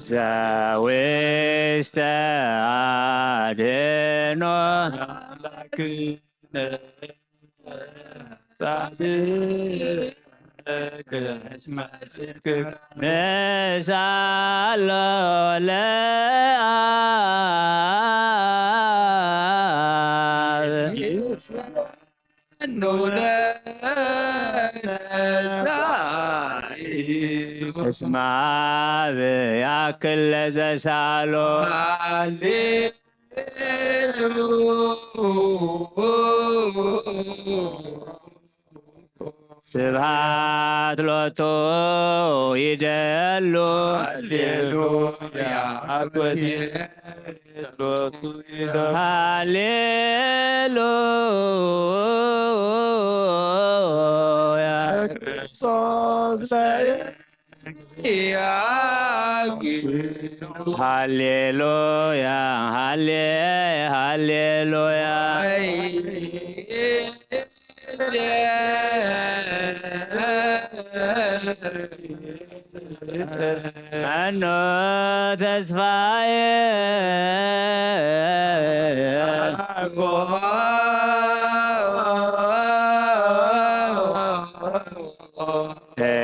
ዘውስተ አድኖ ንሳሎ ለአብ እስመ አብ ያክል ለዘሳሎ ስብሐት ሎቱ ይደሉ ሃሌሉያ ክርስቶስ ሃሌሉያ ሃሌሉያ መኖ ተስፋዬ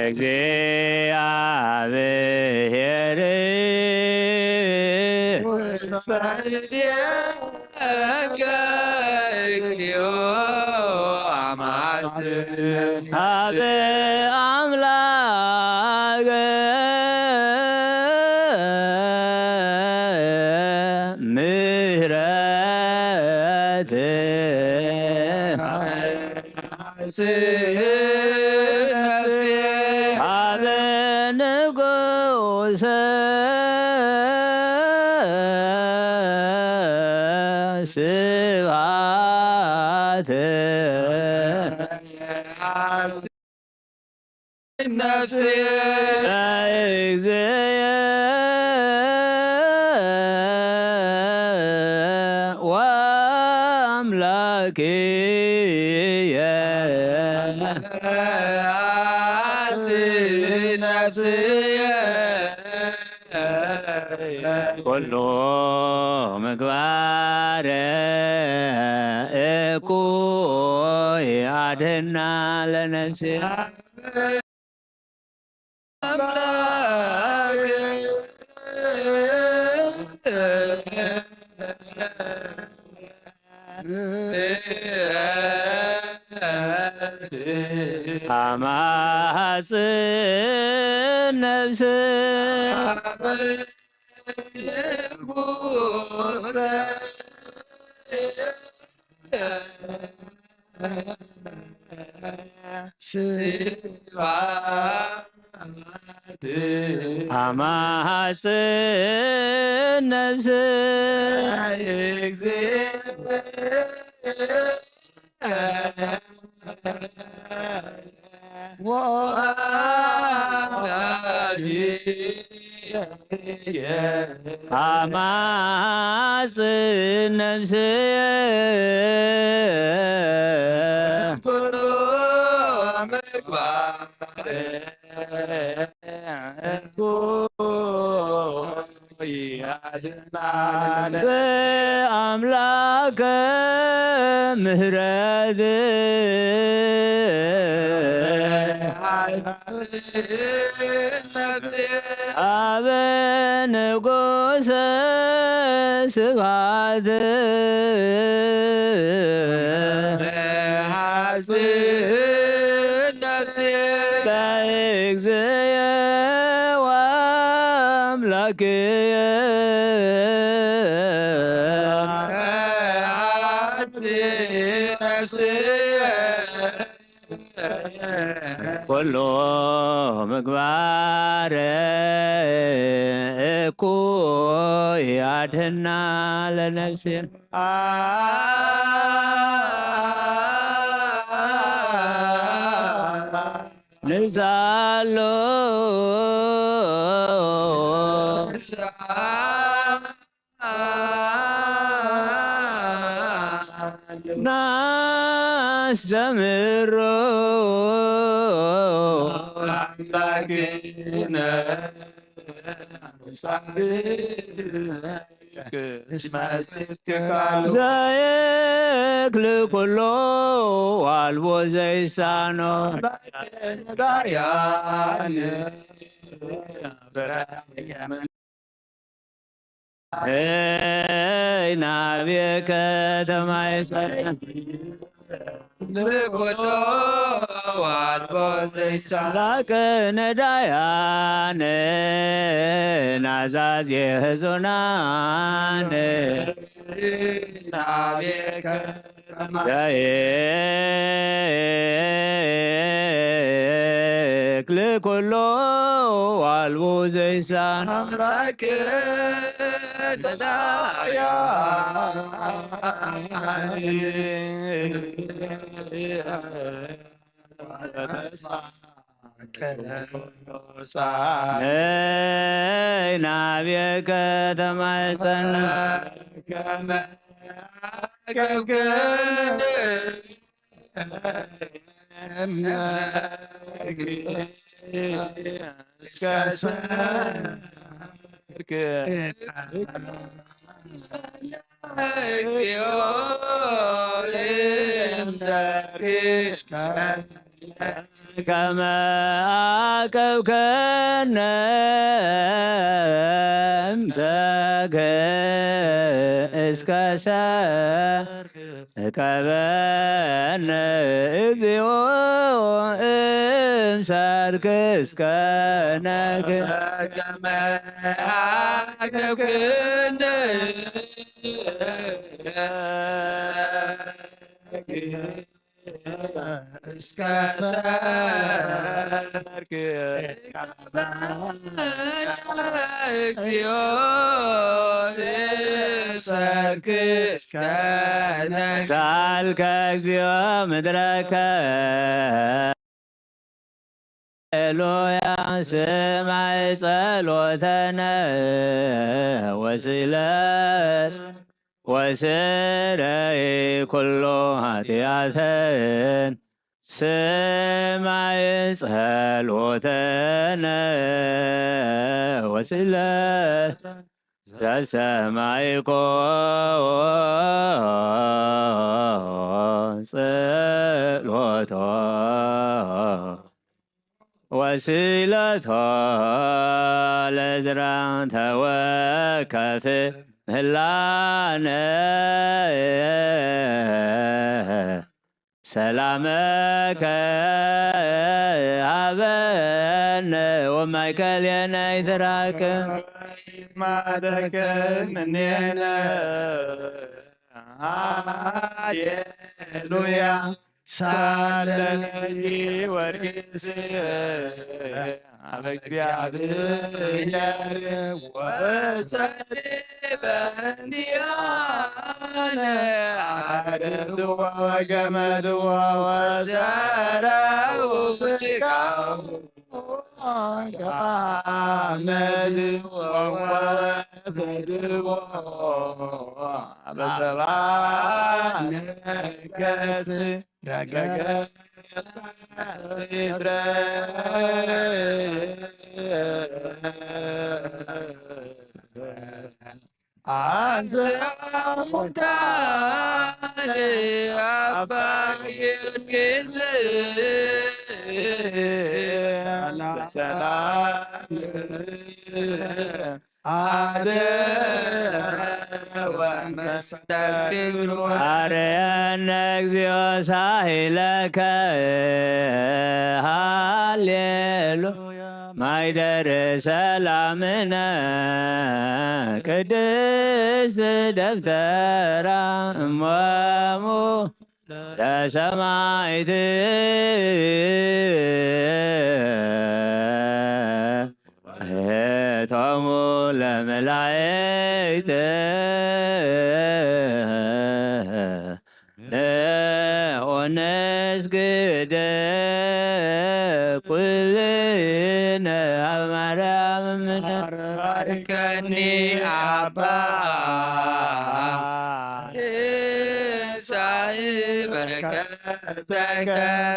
እግዚአብሔር አብ አምላክ ምሕረት አብ ንጉሠ ስብሐት ወአምላክየ ኩሉ ምግባረ እኩይ አድኅና ለነፍሴ አማጽን ነፍስ አማጽን ነፍስ አማጽን ነፍስ ኩሉ ምግባር በአምላከ ምሕረት አበ ንጉሠ ስብሐት ለእግዚእየ ወአምላክየ ኩሉ ምግባረ እኩይ አድኅና ለነፍሴ ንሳሎ ናስተምሮ ዘይክል ኩሎ ዋልቦ ዘይሳኖ ናብየ ከተማ ላከ ነዳያን ናዛዝ የህዞናን ዘይክል ኩሎ ዋልቦ ዘይሳን ናብየ ከተማ ጸና كما عاقبكنا امسك እስከ ሰቀበነ እግዚኦ እምሰርክ እስከ ነግ ከመ አቀብክነ እስከ ሰርክ እግዚኦ ሰርክ እስከ ነግ ሳልከ እግዚኦ ምድረከ ሃሌሉያ ስማይ ጸሎተነ ወስለት ወስረይ ኩሎ ኃጢአተን ስማይ ጸሎተነ ወስለት ዘሰማይኮ ጸሎቶ ወስለቶ ለዝራን ተወከፍ ምህላነ ሰላመከ ሀበነ ወማእከሌነ ይትራከ ማደከ ምኔነ ሃሌሉያ ሳለኒ ወሪስ እግዚአብሔር ወጸልበንዲያነ አረድዋ ወገመድዋ ወዘረው ፍስቃው አመድ ወወፍድዎ በሰባ ነገት ረገገ አንተ ሙታን አባ ጊዮርጊስ ሰላም አርያነ እግዚኦ ሳሂለከ ሃሌሉያ ማይደር ሰላምነ ቅድስት ደብተራ እሞሙ ለሰማዕት ቶሙ ለመላእክት ወነስግድ ኩልነ ማርያም ባርከኒ አባ ሳይ በረከተከ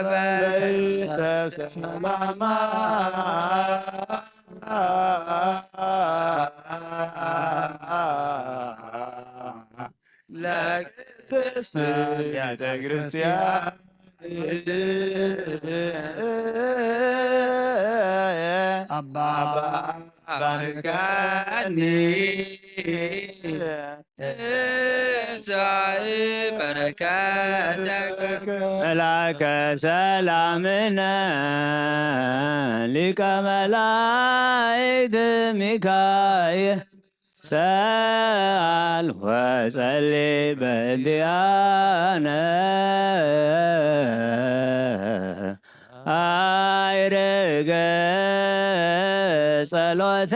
በሰላማ ለቅድስት ቤተ ክርስቲያን አባ ባርከኒ ሳይ በረከተከ መላከ ሰላምነ ሊቀ መላእክት ሚካኤል ሰአል ወጸልይ በእንቲአነ አይርገ ጸሎተ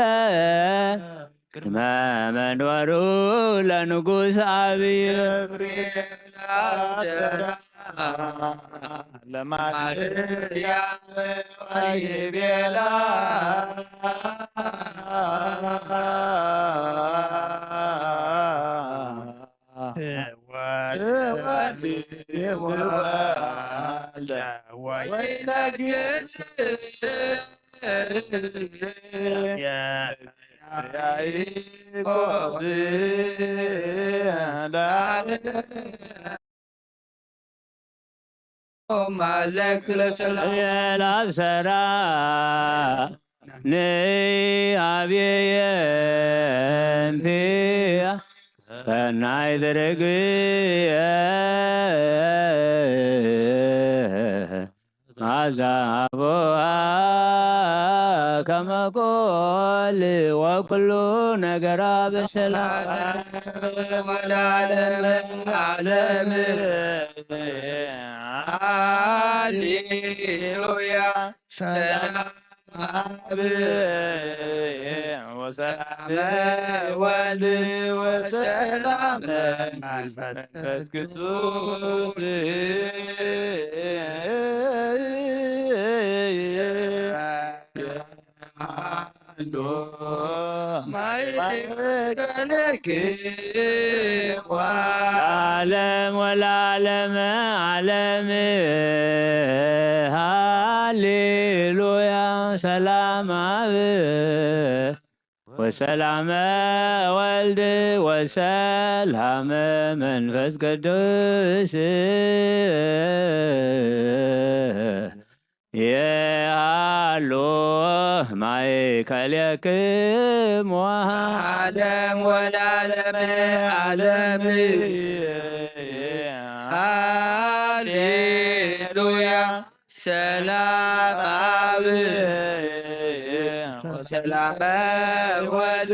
ቅድመ መንበሩ ለንጉሥ አብይ ለማርያም ወይቤላ ወይነግስ ያዕቆብ የላብሰራ ንአብየንቲያ ሰናይ ድርግየ አዛቦአ ከመቆል ወኩሉ ነገራ በሰላም ወለዓለመ ዓለም ሃሌሉያ ሰላም አብ ወሰላም ወልድ ወሰላም መንፈስ ቅዱስ ዓለም ወለዓለመ ዓለም ሃሌሉያ ሰላም አብ ወሰላመ ወልድ ወሰላመ መንፈስ ቅዱስ የሃሎ ማእከልክሙ ዓለም ወለዓለመ ዓለም ሃሌሉያ ሰላም አብ ወሰላመ ወልድ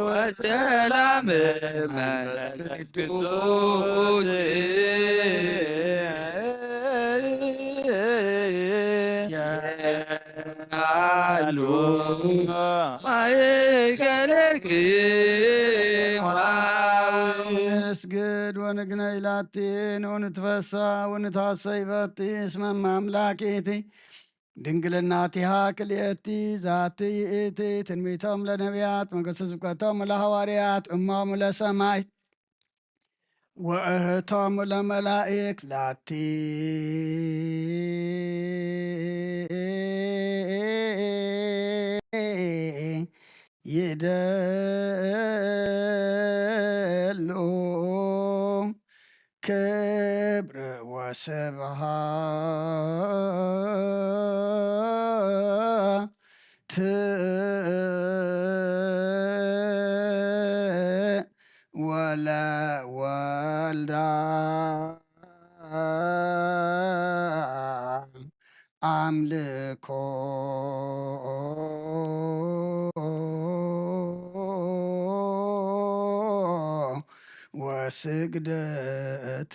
ወሰላመ መንፈስ ቅዱስ ያሉ እስግድ ወንግነ ኢላቴን ወንትፈሳ ወንታሰይ በቲ እስመ አምላኬቲ ድንግልናቲሃ ክልኤቲ ዛቲ ይእቲ ትንቢቶም ለነቢያት መንግሥተ ስብከቶም ለሐዋርያት እሞሙ ለሰማይ ወእህቶሙ ለመላእክ ላቲ ይደሉ ክብር ወስብሐት ወለወልዳ አምልኮ ወስግደት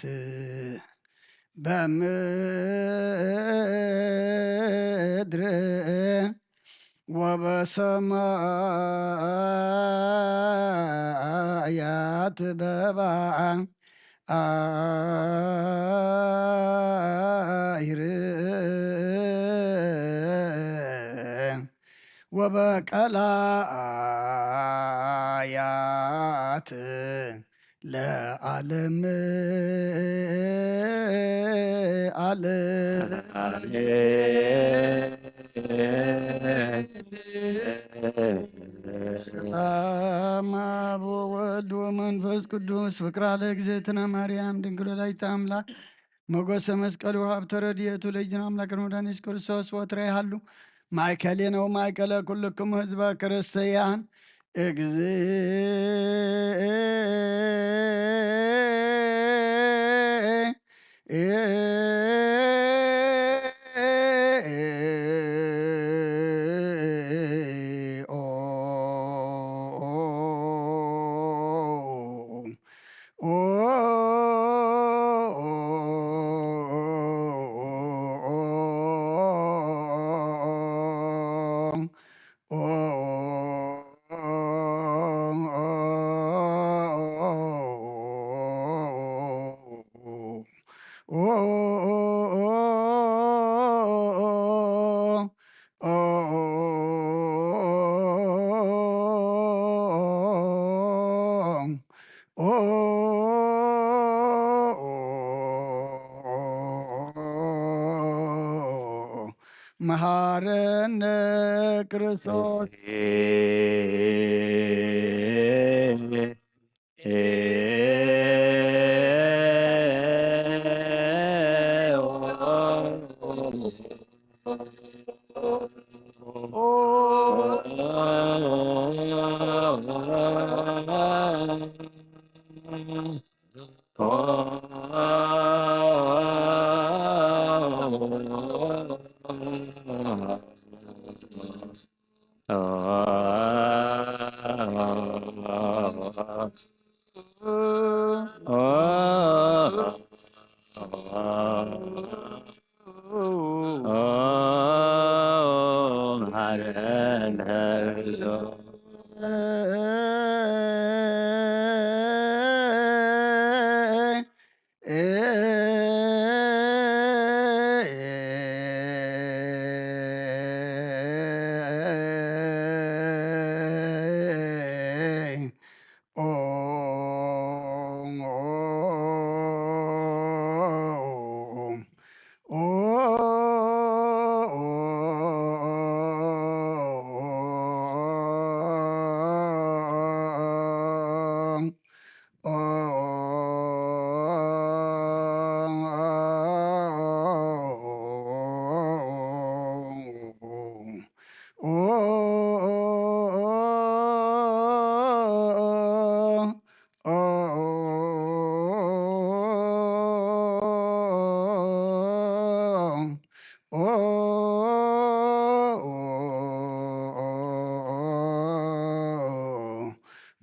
በምድር ወበሰማያት በባዕ አይር ወበቀላያት ለዓለም ሰላም አብ ወወልድ ወመንፈስ ቅዱስ ፍቅራ ለእግዝእትነ ማርያም ድንግል ወላዲተ አምላክ ሞገሰ መስቀሉ ሀብተ ረድኤቱ ለእግዚእነ አምላክነ መድኃኒነ ኢየሱስ ክርስቶስ ወትረ ይሃሉ ማእከሌ ነው ማእከለ ኩልክሙ ህዝበ ክርስቲያን መሐረነ ክርስቶስ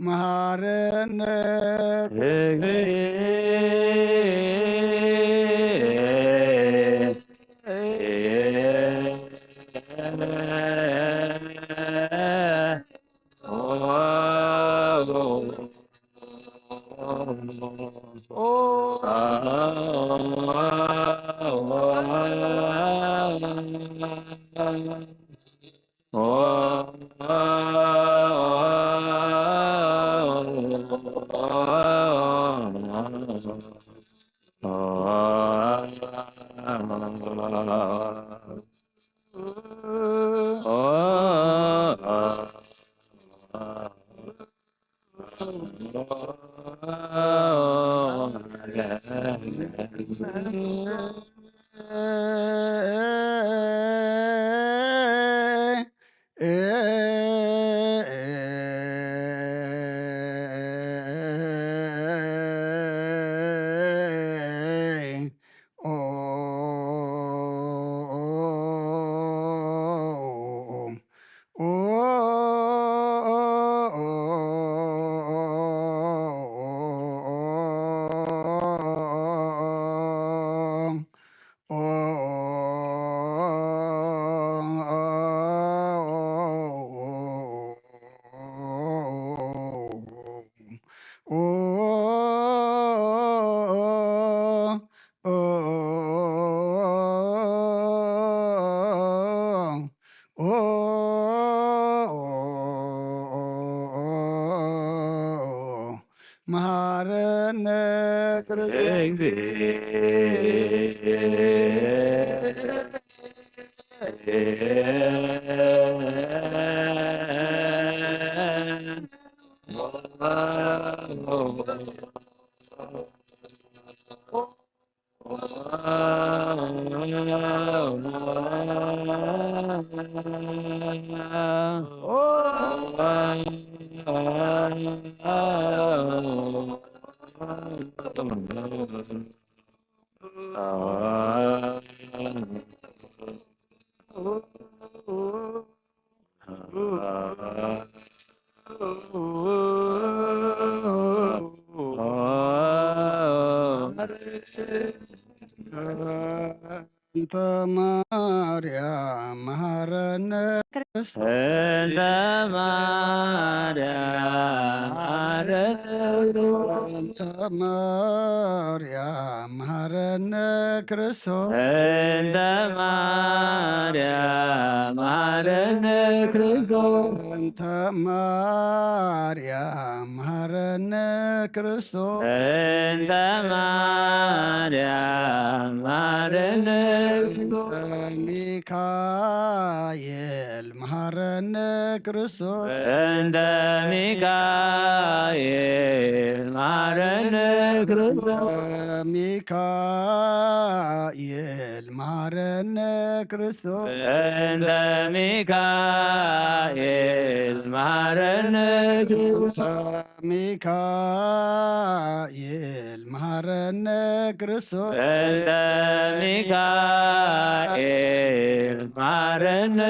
መሐረነ መሐረነ እንተ ማርያም መሐረነ ክርስቶስ እንተ ማርያም መሐረነ ክርስቶስ መሐረነ ክርስቶስ እንተ ማርያም መሐረነ ክርስቶስ እንተ ማርያም መሐረነ ክርስቶስ ሚካኤል መሐረነ ክርስቶስ እንተ ሚካኤል መሐረነ ክርስቶስ ሚካኤል መሐረነ ክርስቶስ እንተ ሚካኤል መሐረነ ክርስቶስ ሚካኤል መሐረነ ክርስቶስ እንተ ሚካኤል መሐረነ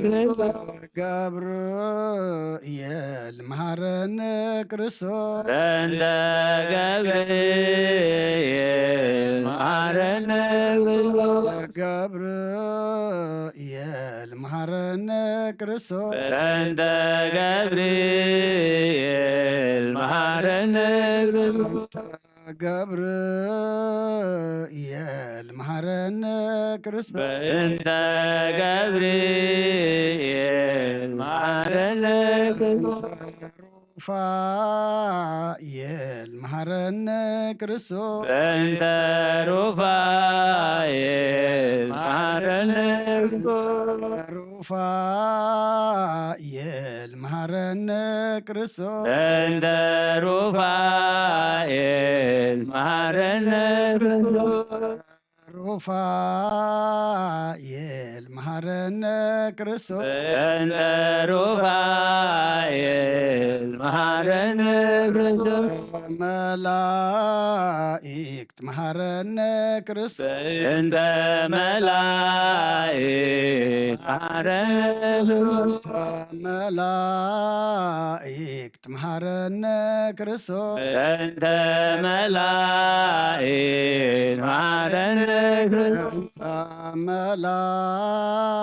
ክርስቶስ ገብርኤል መሐረነ ክርስቶስ እንተ ገብርኤል መሐረነ ክርስቶስ ገብርኤል መሐረነ ክርስቶስ እንተ ገብርኤል መሐረነ ክርስቶስ ገብርኤል መሐረነ ክርስቶስ እንተ ገብርኤል መሐረነ ክርስቶስ ሩፋኤል መሐረነ ክርስቶስ እንተ ሩፋኤል መሐረነ ክርስቶስ ሩፋኤል መሐረነ ክርስቶስ እንተ ሩፋኤል መሐረነ ክርስቶስ ሩፋኤል መሐረነ ክርስቶስ እንተ ሩፋኤል መሐረነ ክርስቶስ መላእክት መሐረነ ክርስቶስ እንተ መላእክት መሐረነ ክርስቶስ መላእክት መሐረነ ክርስቶስ እንተ መላእክት መሐረነ ክርስቶስ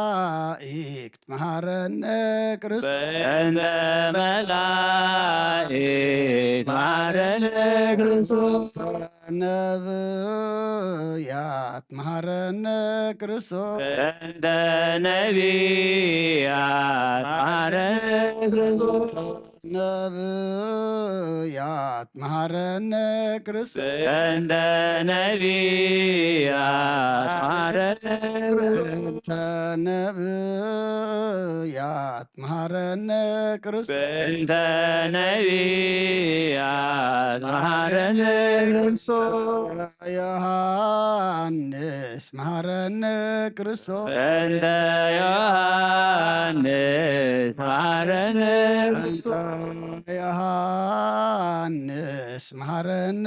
መላእክት መሐረነ ክርስቶስ እንተ መላእክት መሐረነ ክርስቶስ ነብያት መሐረነ ክርስቶስ እንተ ነቢያት መሐረነ ክርስቶስ ነብያት መሐረነ ክርስቶስ እንተ ነቢያት መሐረነ ክርስቶስ እንተ ነብያት መሐረነ ክርስቶስ እንተ ነቢያት መሐረነ ክርስቶስ ዮሐንስ መሐረነ ክርስቶስ እንተ ዮሐንስ መሐረነ ክርስቶስ ዮሐንስ መሐረነ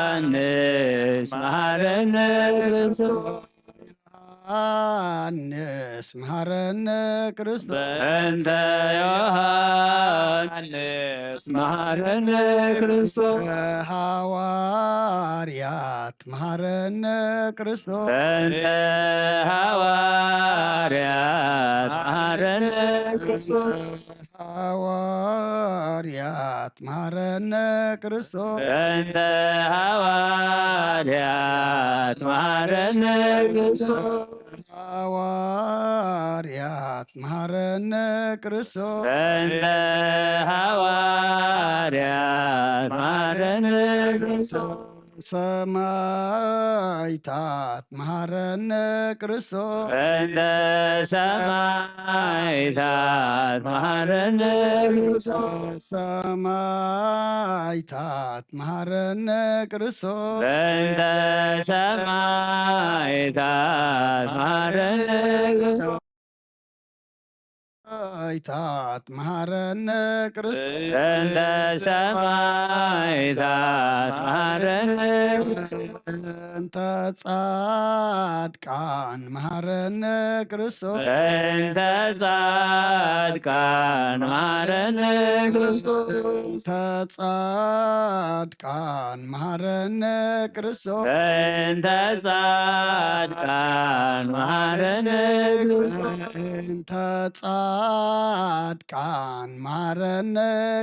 ዮሐንስ መሐረነ ክርስቶስ ዮሐንስ መሐረነ ክርስቶስ በእንተ ዮሐንስ መሐረነ ክርስቶስ ሐዋርያት መሐረነ ክርስቶስ በእንተ ሐዋርያት መሐረነ ክርስቶስ ሐዋርያት መሐረነ ክርስቶስ በእንተ ሐዋርያት መሐረነ ክርስቶስ ሐዋርያት መሐረነ ክርስቶስ በእንተ ሐዋርያት መሐረነ ክርስቶስ ሰማዕታት መሐረነ ክርስቶስ በእንተ ሰማዕታት መሐረነ ክርስቶስ ሰማዕታት መሐረነ ክርስቶስ በእንተ ሰማዕታት መሐረነ ክርስቶስ ሰማዕታት መሐረነ ክርስቶስ በእንተ ሰማዕታት መሐረነ ክርስቶስ እንተ ጻድቃን መሐረነ ክርስቶስ በእንተ ጻድቃን መሐረነ ክርስቶስ እንተ ጻድቃን መሐረነ ክርስቶስ በእንተ ጻድቃን መሐረነ ክርስቶስ እንተ ጻድቃን መሐረነ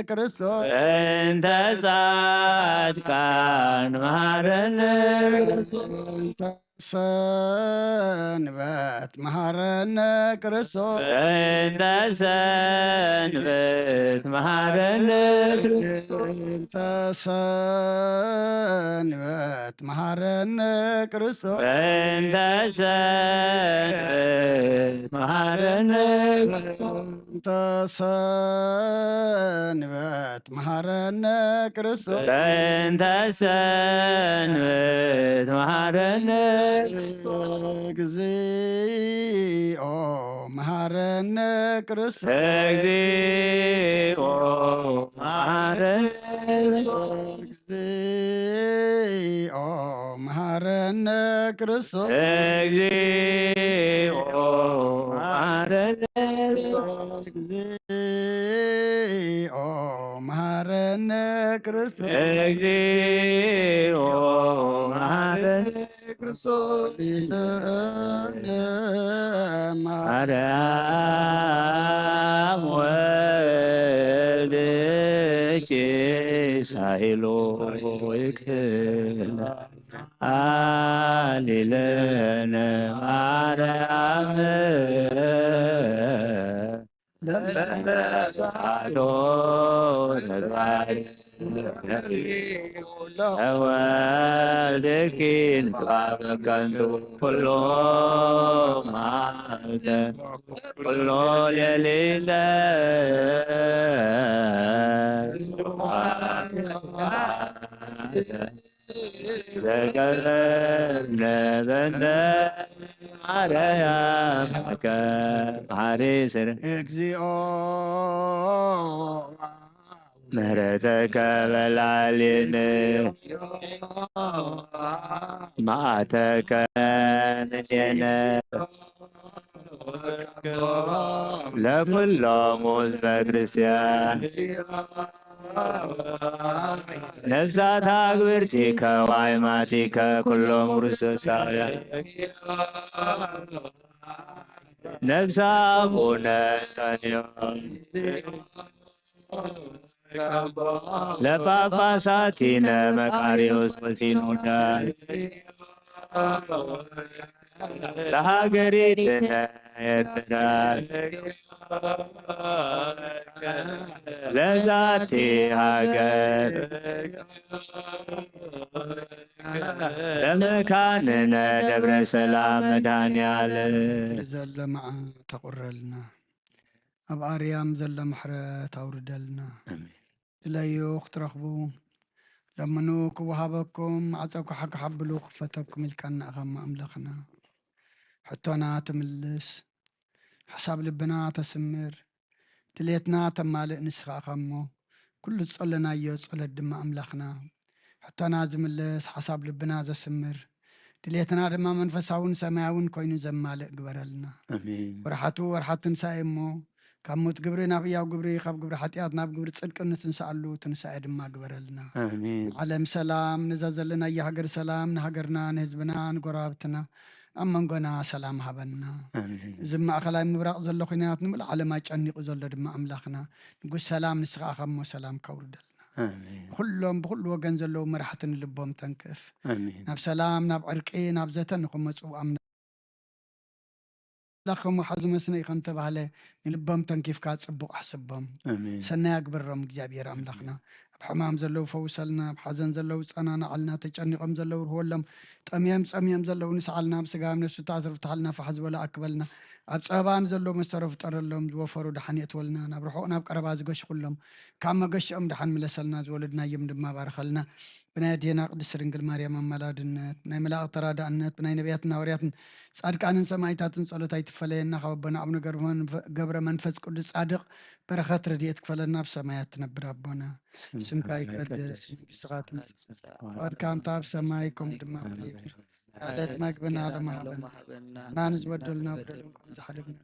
ክርስቶስ በእንተ ጻድቃን መሐረነ ክርስቶስ እንተ ሰንበት ሰንበት መሃረነ ክርስቶስ በእንተ ሰንበት መሃረነ ክርስቶስ በእንተ ሰንበት መሃረነ ክርስቶስ በእንተ ሰንበት መሃረነ በእንተ ሰንበት መሃረነ ክርስቶስ በእንተ ሰንበት መሃረነ እግዚኦ መሃረነ ክርስቶስ እግዚኦ መሃረነ እግዚኦ መሃረነ ክርስቶስ እግዚኦ መሃረነ እግዚኦ መሃረነ ክርስቶስ እግዚኦ መሃረነ ክርስቶስ ማርያም ወልድ ሳይሎ ይክል አሊለነ ማርያም ለመሳሎ ተግባር ወልድኪን በከንቱ ኩሎ ማልተ ኩሎ ሌሊተ ዘቀረብነ በእንተ ማርያም መሐሪ ስር እግዚኦ ምህረተከ በላዕሌነ መዓተከ እምኔነ ለኩሎሙ ሕዝበ ክርስቲያን ነፍሳት አግብርቲከ ወአእማቲከ ኩሎሙ ክርስቶሳውያን ነፍሰ አቡነ አንጦንዮስ ለጳጳሳቲነ መቃርዮስ ወሲኖዳ ለሀገሪትነ ኤርትራ ለዛቲ ሀገር ለመካንነ ደብረ ሰላም መድኃኔዓለም ዘሎ መዓ ተቁረልና ኣብ ኣርያም ዘሎ ምሕረት ኣውርደልና ድለዩ ክትረኽቡ ለምኑ ክወሃበኩም ዓፀብኩ ክሓብሉ ክፈተኩም ኢልካና ኢኸም ኣምላኽና ሕቶና ትምልስ ሓሳብ ልብና ተስምር ድሌትና ተማልእ ንስኻ ኢኸሞ ኩሉ ዝጸለናዮ ጸሎት ድማ ኣምላኽና ሕቶና ዝምልስ ሓሳብ ልብና ዘስምር ድሌትና ድማ መንፈሳውን ሰማያውን ኮይኑ ዘማልእ ግበረልና ወርሓቱ ወርሓት ትንሳኤ እሞ ካብ ሞት ግብሪ ናብ ሕያው ግብሪ ካብ ግብሪ ሓጢኣት ናብ ግብሪ ጽድቂ ንትንሳኣሉ ትንሳኤ ድማ ግበረልና ዓለም ሰላም ነዛ ዘለናዮ ሃገር ሰላም ንሃገርና ንህዝብና ንጎራብትና ኣብ መንጎና ሰላም ሃበና እዚ ማእኸላይ ምብራቕ ዘሎ ኩናት ንምሉእ ዓለም ኣጨኒቑ ዘሎ ድማ ኣምላኽና ንጉስ ሰላም ንስኻ ኢኸሞ ሰላም ከውርደልና ኩሎም ብኩሉ ወገን ዘለዉ መራሕቲ ንልቦም ተንክፍ ናብ ሰላም ናብ ዕርቂ ናብ ዘተ ንኽመፁ لكم حزمسنا يخن تبعله نلبم تنكيف كات صبق حسبهم سنة أكبر رم جابير أملاخنا بحمام زلوا فوصلنا بحزن زلوا أنا علنا تجني قم زلوا هولم تأميم زلوا نسعلنا بسجام نفس تعرف تعلنا فحزب ولا أقبلنا أبصابان زلوا مسترف تر لهم وفروا دحني أتولنا نبرحونا بقرباز قش كلهم كم قش دحن ملسلنا زولدنا يمد ما بارخلنا بنادينا قدس رنجل مريم ملادنت بناي ملاق ترادنت بناي نبياتنا ورياتنا صادقان سمايتاتن صلوتاي تفلينا خبنا ابن قبر منفس قدس صادق برخات رديت كفلنا بسمايات نبر ربنا سمكاي قدس سقاتنا واركان طاب سمايكم دما علت ماكبنا على محبنا نانز بدلنا بدلكم تحدبنا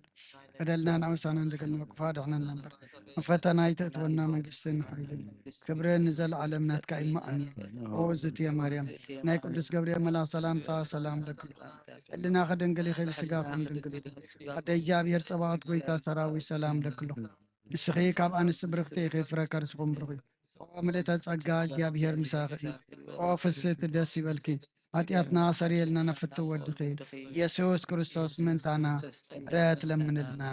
بدلنا نعوسانا ندقلنا كفاد احنا ننبر وفتنا يتأتونا من قسين حيلين كبرين نزل علمنا تكاين معني ووزت يا مريم ناي قدس قبريا ملا سلام تا سلام لك اللي ناخد انقلي خير سقاف انقلي قد ايجاب يرتباط قويتا سراوي سلام لك له السخي كاب انس برختي خير فركر سقوم برغي ምልዕተ ጸጋ እግዚአብሔር ምሳኺ ኦ ፍስሕቲ ደስ ይበልኪ ኃጢአትና ሰሪየልና ነፍቲ ወድኺ ኢየሱስ ክርስቶስ ምንታና ረት ለምንልና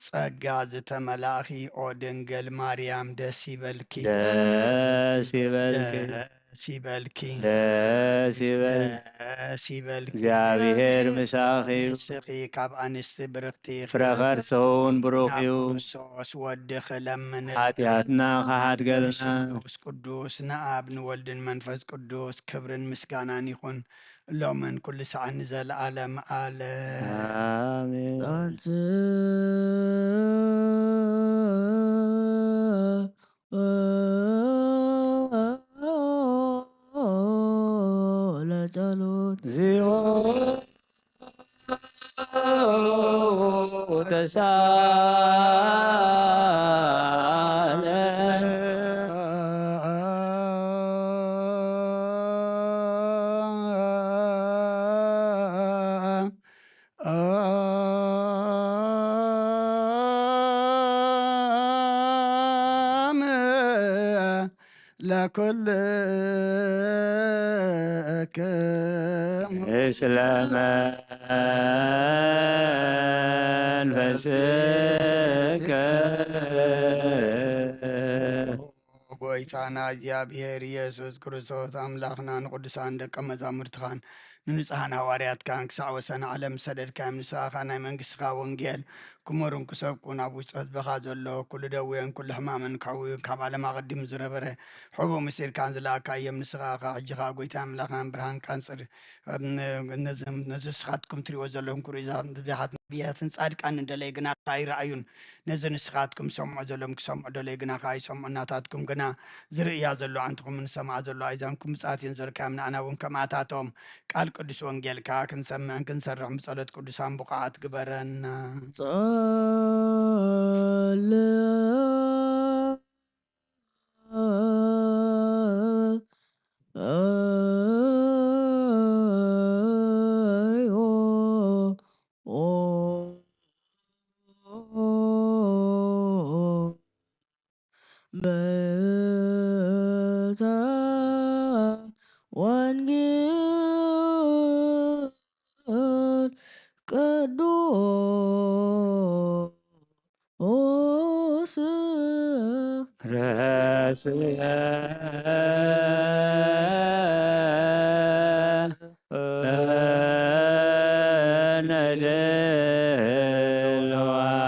ጸጋ ዝተመላኺ ኦ ድንግል ማርያም ደስ ይበልኪ ደስ ይበልኪ ደስ ይበልኪ ደስ ይበል ደስ ይበልኪ እግዚአብሔር ምሳኺ ንስኺ ካብ ኣንስቲ ብርክቲ ፍረ ከርሰውን ብሩኽ እዩ ክርስቶስ ወድኺ ለምን ኃጢአትና ከሓድገልና ቅዱስ ቅዱስ ንኣብ ንወልድን መንፈስ ቅዱስ ክብርን ምስጋናን ይኹን ሎምን ኩሉ ሰዓት ንዘለዓለም ኣለ አሜን ለጸሎት ዚኦ ተሳለ ለኩልክም ምስለ መንፈስከ ጎይታና እግዚአብሔር ኢየሱስ ክርስቶስ ኣምላኽና ንቅዱሳን ደቀ መዛሙርትኻን ንንጹሓን ሃዋርያትካን ክሳዕ ወሰን ዓለም ሰደድካ ንስኻ ናይ መንግስትኻ ወንጌል ክመሩን ክሰብኩን ኣብ ውሽጢ ህዝብኻ ዘሎ ኩሉ ደዌን ኩሉ ሕማምን ካውዩን ካብ ዓለም ኣቐዲሙ ዝነበረ ሕቡእ ምስጢርካን ዝለኣካ እዮም ንስኻ ሕጂኻ ጎይታ ኣምላኽናን ብርሃንካን ፅር ነዚ ንስኻትኩም ትሪእዎ ዘለኹም ክሪዛ ብዙሓት ነቢያትን ጻድቃን እንደለይ ግና ኣይረኣዩን ነዚ ንስኻትኩም ሰምዖ ዘሎም ክሰምዑ ደለይ ግና ኣይሰምዑ እናታትኩም ግና ዝርእያ ዘሎ ዓንትኩም ንሰምዓ ዘሎ ኣይዛንኩም ብፅኣት እዮም ዘለካ ንኣና እውን ከማታቶም ቃል ቅዱስ ወንጌልካ ክንሰምዕን ክንሰርሕ ብጸሎት ቅዱሳን ቡቕዓት ግበረና ወንጌል ቅዱስ ረስየ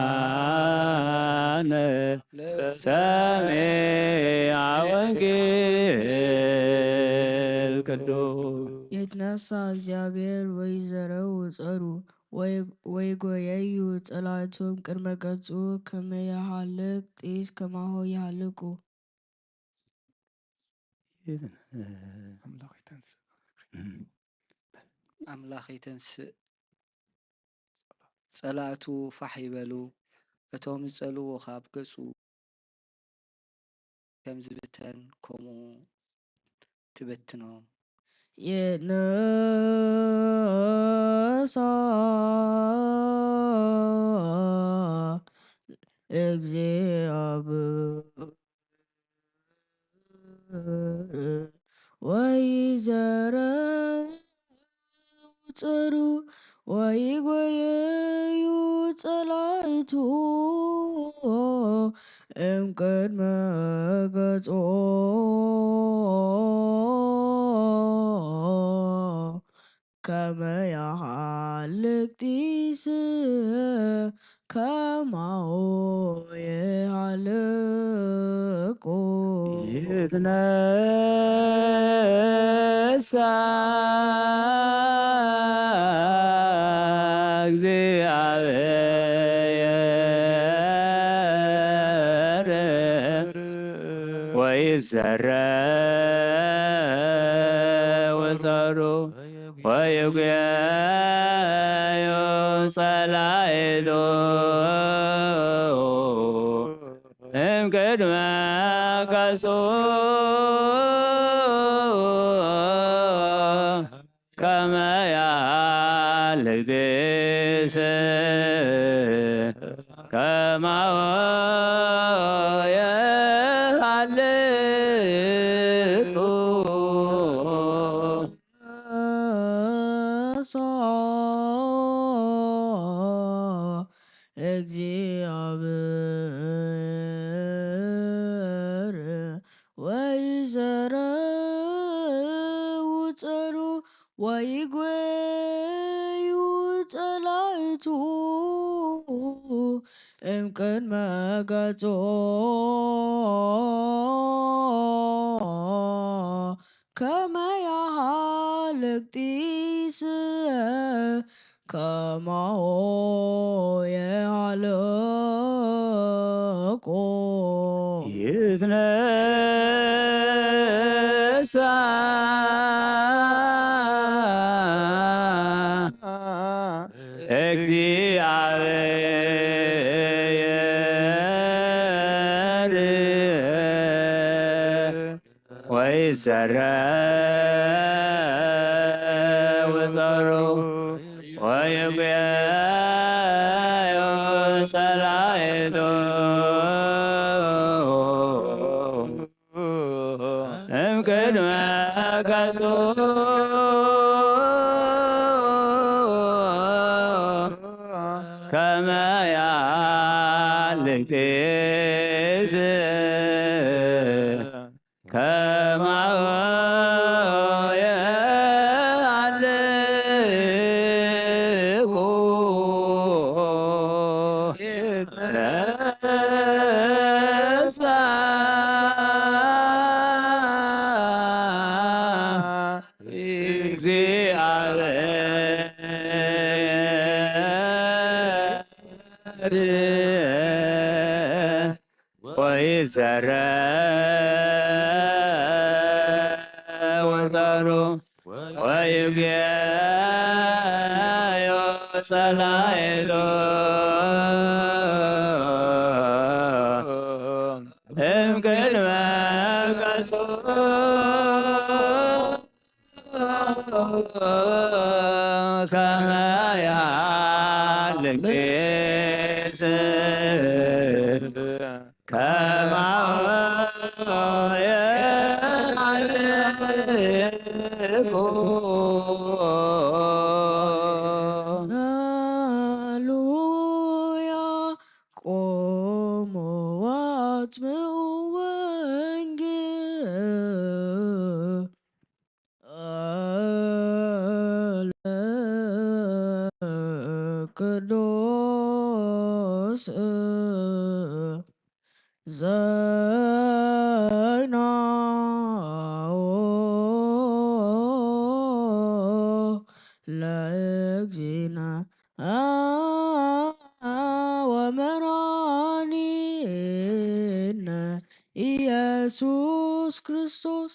ነድልዋነ ሰሜዐ ወንጌል ቅዱስ የተነሳ እግዚአብሔር ወይ ዘረው ጸሩ ወይ ጎየዩ ጸላቶም ቅድመ ገጹ ከመያሃልቅ ጢስ ከማሆ ያህልቁ ኣምላኽ ይተንስእ ጸላእቱ ፋሕ ይበሉ እቶም ዝጸልዎ ካብ ገጹ ከም ዝብተን ከምኡ ትበትኖም የተነሳ እግዚአብሔር ወይ ዘረው ጸሩ ወይ ጎየዩ ጸላእቱ እምቅድመ ገጾ ከመ ያሃልቅ ጢስ ከማሁ የሃልቁ ይትነሳ ወይዘረ ወይጉያዮ ጸላእቶ እምቅድመ ገጹ ከመ ያልግስ ከማሁ የሃልቁ እግዚአብሔር ወይዘረ ውፀሩ ወይጎዩ ጸላእቱ እምቅድመ ገጾ ከመ ያሃልቅ ጢስ ከማሁ የሃልቆ ይትነሳ እግዚአብሔር ወይዘረ ወፀሮ ወይጉያዮ ጸላእቶ እምቅድመ ገጹ ከመ ያልቅ ጢስ ከማሁ የሃልቁ ይትነሳ እግዚአብሔር ወይዘረ ወፀሮ ወይጉያዮ ጸላእቶ እምቅድመ ገጹ ከመ ያሃልቅ ጢስ ከማሁ የሃልቁ ሃሌሉያ ቆሙ አጽምዑ ወንጌል ቅዱስ ዘይናዎ ለእግዚእነ ወመድኃኒነ ኢየሱስ ክርስቶስ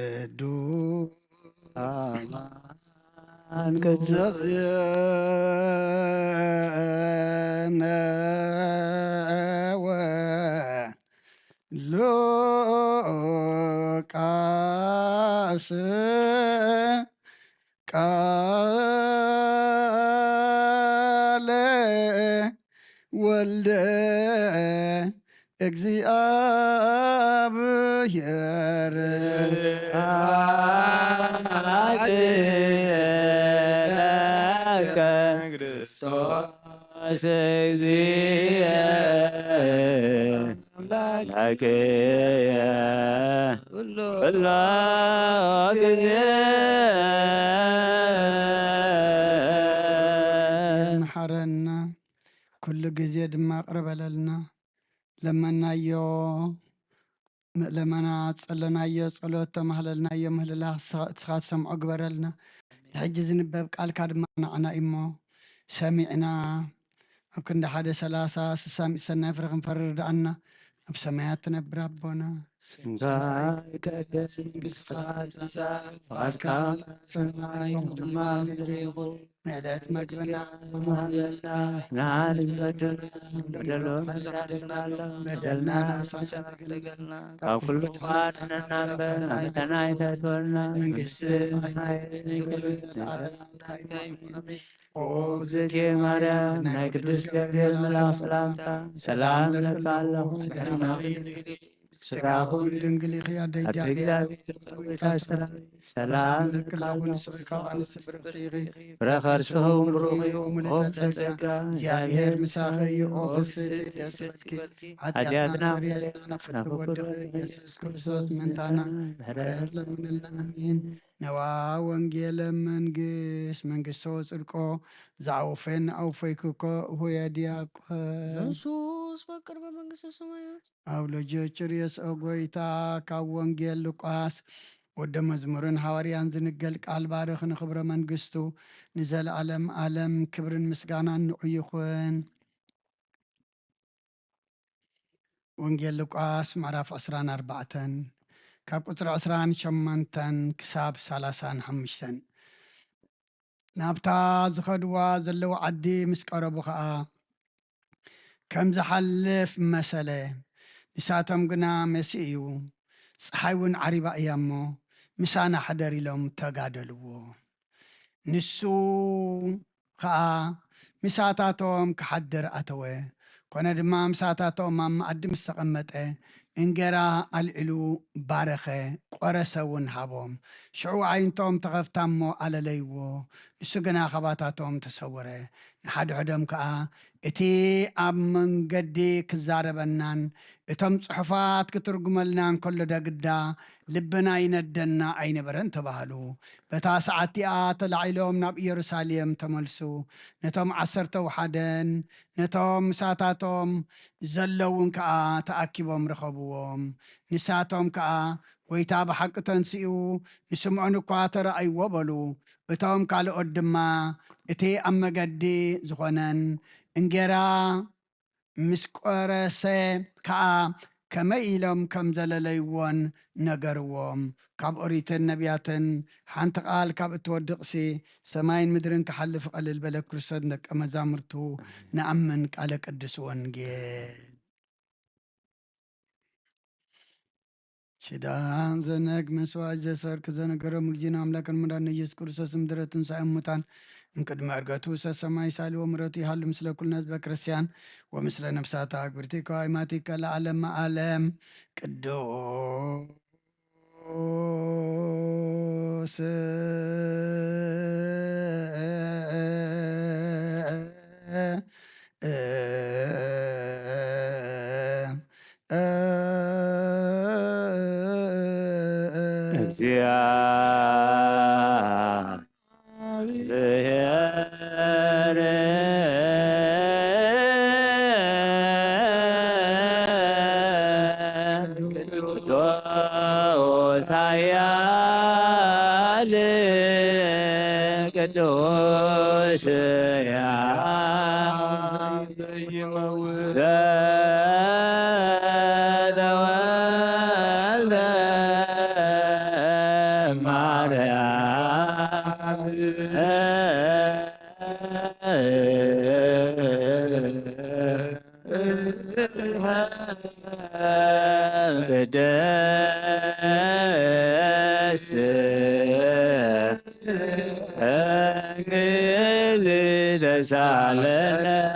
ቅዱስ አንቀጽ ዘዝየነ ሉቃስ ቃለ ወልደ እግዚአብሔር ክርስቶስ እግዚእ አምላክየ ኩሉ ኩሎ ግዜ መሐረና ኩሉ ጊዜ ድማ ቅርበለልና ለመናዮ ለመና ጸለናዮ ጸሎት ተማህለልናዮ ምህልላ እስኻ ትሰምዖ ግበረልና ሕጂ ዝንበብ ቃልካ ድማ ንዓና እሞ ሰሚዕና ኣብ ክንዲ 1 30 60 ሰናይ ፍረ ክንፈርር ዳኣና ኣብ ሰማያት ትነብር ኣቦና ስምካ ይቀደስ መንግሥትካ ትምጻእ ፈቃድካ ሰማይ ድማ ምድሪ ይኹን ንዕለት መግብና ሃበና ንዓን ዝበደልና በደልና በደልና ለገልና ካብ ኩሉ ኻድነና እምበር ፈተና ኣይተትወና መንግሥትን ኃይልን ኦ እግዝእትየ ማርያም ናይ ቅዱስ ገብርኤል መልኣክ ሰላምታ ሰላም ለካ ኣለኹ ስጋኹን ድንግል ኢኺ ኣደይ ኣብ እግዚአብሔር ፀዊታ ሰላም ለካ ኣለኹ ፍረ ከርስኹም ብሩኽ እዩ ኦም ተጸጋ እግዚአብሔር ምሳኺ እዩ ኦ ፍስሕቲ ደስ ይበልኪ ኃጢአትና ናፍቅወድኺ ኢየሱስ ክርስቶስ ምንታና ምሕረት ለምንልና አሜን ነዋ ወንጌለ መንግስት ጽድቆ ዘአውፌን አውፌክኮ ሁየ ዲያቆን ኢየሱስ በቅርበ መንግሥተ ሰማያት ኣብ ልጆች ርየስ ጎይታ ካብ ወንጌል ሉቃስ ወደ መዝሙርን ሐዋርያን ዝንገል ቃል ባርኽ ንኽብረ መንግስቱ ንዘለዓለም ዓለም ክብርን ምስጋናን ንዑ ይኹን። ወንጌል ሉቃስ ምዕራፍ 14 ካብ ቁጥሪ 28 ክሳብ 35 ናብታ ዝኸድዋ ዘለዉ ዓዲ ምስ ቀረቡ ከዓ ከም ዝሓልፍ መሰለ ንሳቶም ግና መሲ እዩ ፀሓይ እውን ዓሪባ እያ እሞ ምሳና ሓደር ኢሎም ተጋደልዎ ንሱ ከዓ ምሳታቶም ክሓድር ኣተወ ኮነ ድማ ምሳታቶም ኣብ መኣዲ ምስ ተቐመጠ እንጀራ ኣልዒሉ ባረኸ ቆረሰ እውን ሃቦም ሽዑ ዓይንቶም ተኸፍታ እሞ ኣለለይዎ ንሱ ግና ኸባታቶም ተሰወረ ንሓድሕዶም ከዓ እቲ ኣብ መንገዲ ክዛረበናን እቶም ጽሑፋት ክትርጉመልናን ከሎ ደግዳ ልብና ይነደና ኣይነበረን ተባሃሉ በታ ሰዓት እቲኣ ተላዒሎም ናብ ኢየሩሳሌም ተመልሱ ነቶም 11 ነቶም ምሳታቶም ዘለውን ከዓ ተኣኪቦም ረኸብዎም ንሳቶም ከዓ ጎይታ ብሓቂ ተንስኡ ንስምዖን እኳ ተረኣይዎ በሉ እቶም ካልኦት ድማ እቲ ኣብ መገዲ ዝኾነን እንጀራ ምስ ቆረሰ ከዓ ከመይ ኢሎም ከም ዘለለይዎን ነገርዎም ካብ ኦሪትን ነቢያትን ሓንቲ ቃል ካብ እትወድቕሲ ሰማይን ምድርን ክሓልፍ ቀልል በለ ክርስቶስ ደቀ መዛሙርቱ ንኣምን ቃለ ቅዱስ ወንጌል ሽዳን ዘነግ መስዋዕት ዘሰርክ ዘነገረ ሙልጂና አምላክን መድኃኒነ ኢየሱስ ክርስቶስ ምድረ ትንሣኤ ሙታን እንቅድመ ዕርገቱ ሰማይ ሳልዎ ምሕረቱ ይሃሉ ምስለ ኩልነ ህዝበ ክርስቲያን ወምስለ ነፍሳት አግብርቲከ ወአይማቲከ ለዓለመ ዓለም ቅዱስ ቅዱስ ዘተወልደ ማርያም أنجل دسالنا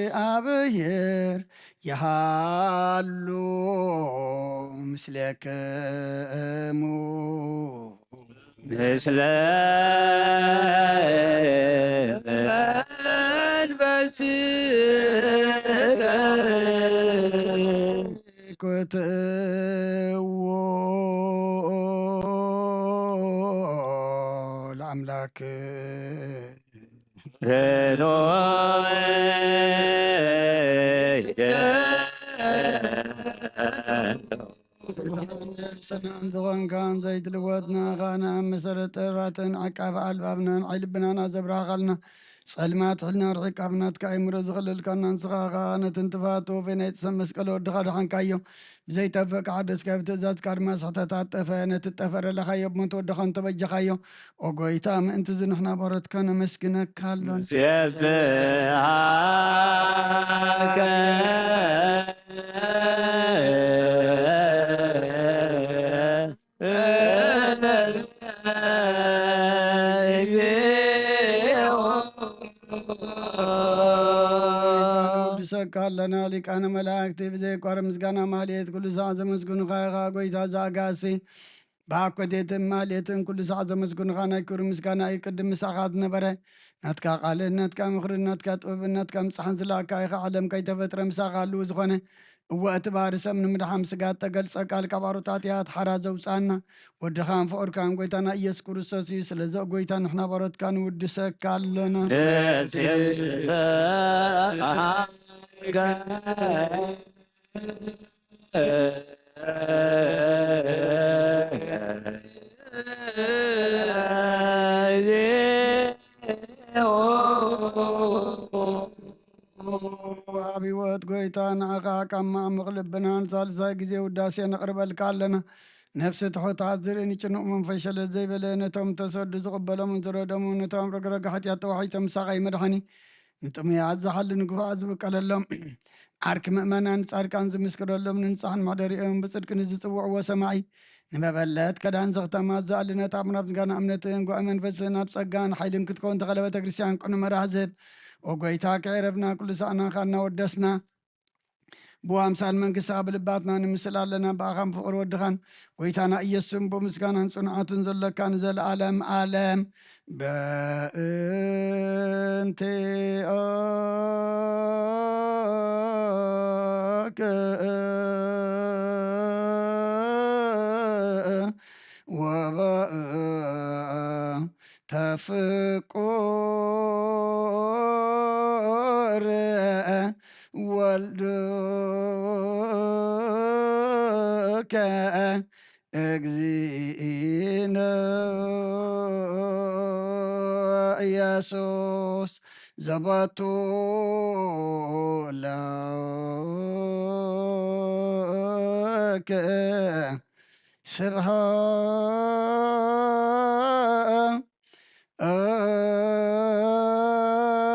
ለእግዚአብሔር የሃሉ ምስሌክሙ ምስለ ኮትዎ ለአምላክ ሰናን ዝኾንካን ዘይትልወጥና ኻና መሰረት ጥበባትን ዓቃቢ ኣልባብናን ዓይልብናን ኣዘብራኻልና ጸልማት ሕልና ርሒቃ ብናትካ ኣእምሮ ዝኽልልካና ንስኻ ኻ ነቲ እንትፋቶ ፈናይ ጥሰብ መስቀል ወድኻ ድኻንካዮ ብዘይተፈካ ሓደስካ ብትእዛዝካ ድማ ስሕተታት ጠፈ ነቲ ጠፈረለኻዮ ብሞት ወድኻ እንተበጀኻዮ ኦ ጎይታ ምእንቲ ዝንሕና በረትካ ነመስግነካ ኣሎን ንወድሰካ ኣለና ሊቃነ መላእክቲ ብዘይቋረ ምስጋና ማልየት ኩሉ ሰዓት ዘመስግኑኻ ኢኻ ጎይታ ዘኣጋሲ ብኣኮቴትን ማልየትን ኩሉ ሰዓት ዘመስግኑኻ ናይ ክብሪ ምስጋና እዩ ቅድም ምሳኻ ዝነበረ ናትካ ቃልን ናትካ ምኽርን ናትካ ጥበብን ናትካ ምፅሓን ዝለኣካ ኢኻ ዓለም ከይተፈጥረ ምሳኻ ኣልው ዝኾነ እወ እቲ ባህሪ ሰብ ንምድሓም ስጋት ተገልፀ ቃል ካብ ኣሩታት እያ ትሓራ ዘውፃና ወድኻን ፍቅርካን ጎይታና ኢየሱስ ክርስቶስ እዩ ስለዚ ጎይታ ንሕና በረትካ ንውድሰካ ኣለና ኣብ ህይወት ጎይታ ንዓኻ ካብ ማዕሙቕ ልብና ንሳልሳይ ግዜ ውዳሴ ነቕርበልካ ኣለና ነፍሲ ትሑታት ዝርእን ጭኑቕ መንፈስ ሸለት ዘይበለ ነቶም ተሰዱ ዝቕበሎምን ዝረደሙ ነቶም ረግረጋ ሓጢኣት ተዋሒጦም ምሳኻ መድሓኒ ንጥሙያት ዝሓሊ ንግፋኣት ዝብቀለሎም ዓርኪ ምእመናን ጻድቃን ዝምስክረሎም ንንጻሕን ማሕደሪኦም ብጽድቂ ንዝጽውዕዎ ሰማዒ ንመበለት ከዳን ዘኽተማት ዝኣልነት ኣብ ምናብ ምስጋና እምነትን ጓኢ መንፈስን ኣብ ጸጋን ሓይልን ክትከውን ተኸለ ቤተ ክርስቲያን ቅኑ መራህ ዝህብ ኦ ጎይታ ክዕረብና ኩሉ ሰዓና እናወደስና ብኣምሳል መንግሥትኻ ብልባትና ንምስል ኣለና ብኣኻን ፍቕሪ ወድኻን ጎይታና ኢየሱስን ብምስጋናን ጽኑዓትን ዘለካ ንዘለዓለም ዓለም በእንቲኦክ ወበእ ተፍቁር ወልዱከ እግዚእነ ኢየሱስ ዘበቱ ለከ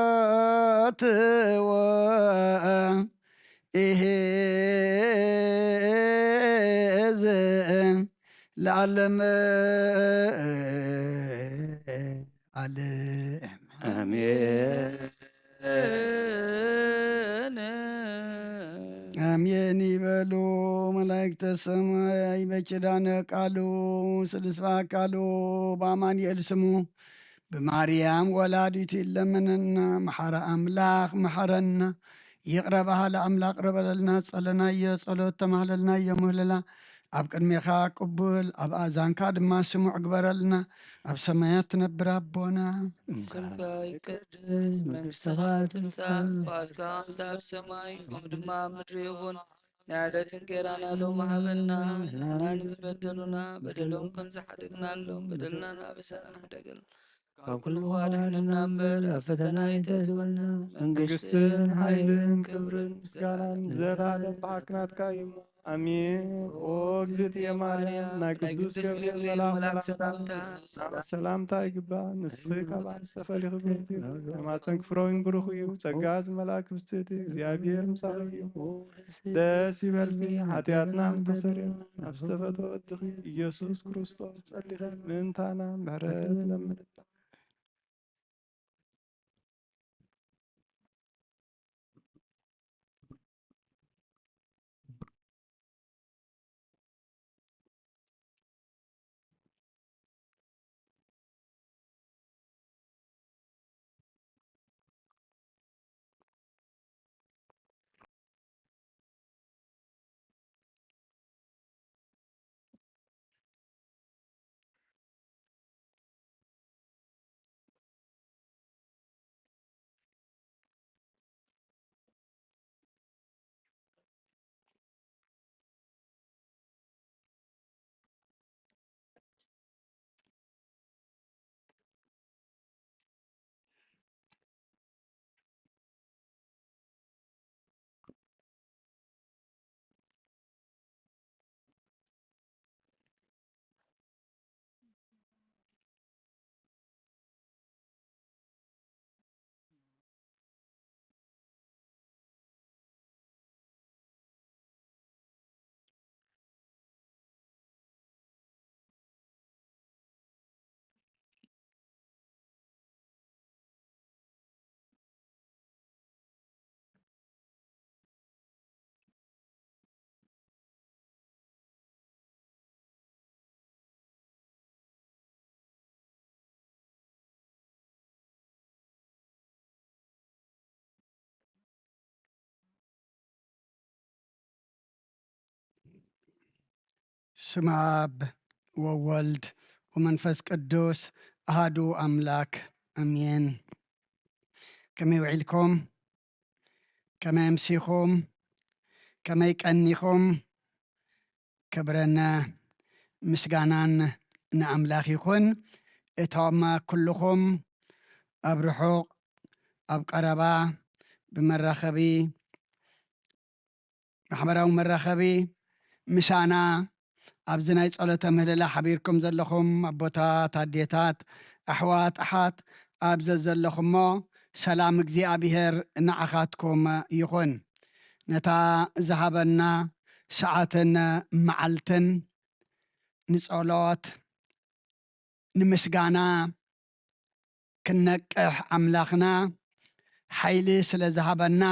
ስብሐት ወኢሕዝ ለዓለም ዓለም አሜን ይበሉ መላእክተ ሰማይ በኪዳነ ቃሉ ስልስባ ቃሉ በአማኑኤል ስሙ በማርያም ወላዲቱ ይለመነና መሐረ አምላክ መሐረና ይቅረባሃ ለአምላክ ረበለልና ጸለናየ ጸሎት ተማህለልናየ ምህለላ ኣብ ቅድሜኻ ቅቡል ኣብ ኣዛንካ ድማ ስሙዕ ግበረልና ኣብ ሰማያት ትነብር ኣቦና ስምካ ይቀድስ መንግሥትኻ ትምጻእ ፍቃድካ ከምቲ ኣብ ሰማይ ከምኡ ድማ ምድሪ ይኹን ናይ ዕለትን እንጀራና ሎሚ ሃበና ንሕና ንዝበደሉና በደሎም ከም ዝሓደግናሎም በደልና ናብሰና ንሕደገል ካብ ኩሉ ዋድሕንና እምበር ኣብ ፈተና ይተእትወና መንግስትን ሓይልን ክብርን ምስጋናን ዘላለም በሓቅናትካ እዩ አሜን። ኦ እግዝእትየ ማርያም ናይ ቅዱስ ገብርኤል መልአክ ሰላምታ ሰላምታ ይግባእ። ንስኺ ካብኣን ዝተፈሊኹ ብርክቲ ማፀን ክፍረዊን ብሩኽ እዩ ጸጋ ዝመልአ ክብስትእቲ እግዚኣብሔር ምሳኺ እዩ ደስ ይበልኪ ሓጢኣትና ምተሰሪዮና ናብ ዝተፈትወ ወድኺ ኢየሱስ ክርስቶስ ጸሊኸ ምእንታና ምሕረት ለምንና ስመ አብ ወወልድ ወመንፈስ ቅዱስ አሃዱ አምላክ አሜን። ከመይ ውዒልኩም? ከመይ ኣምሲኹም? ከመይ ቀኒኹም? ክብረና ምስጋናን ንኣምላኽ ይኹን። እቶም ኩልኹም ኣብ ርሑቕ ኣብ ቀረባ ብመራኸቢ ማሕበራዊ መራኸቢ ምሳና ኣብዚ ናይ ጸሎተ ምህልላ ሓቢርኩም ዘለኹም ኣቦታት፣ ኣዴታት፣ ኣሕዋት፣ ኣሓት ኣብዚ ዘለኹሞ ሰላም እግዚኣብሔር ንዓኻትኩም ይኹን። ነታ ዝሃበና ሰዓትን መዓልትን ንጸሎት ንምስጋና ክነቅሕ ኣምላኽና ሓይሊ ስለ ዝሃበና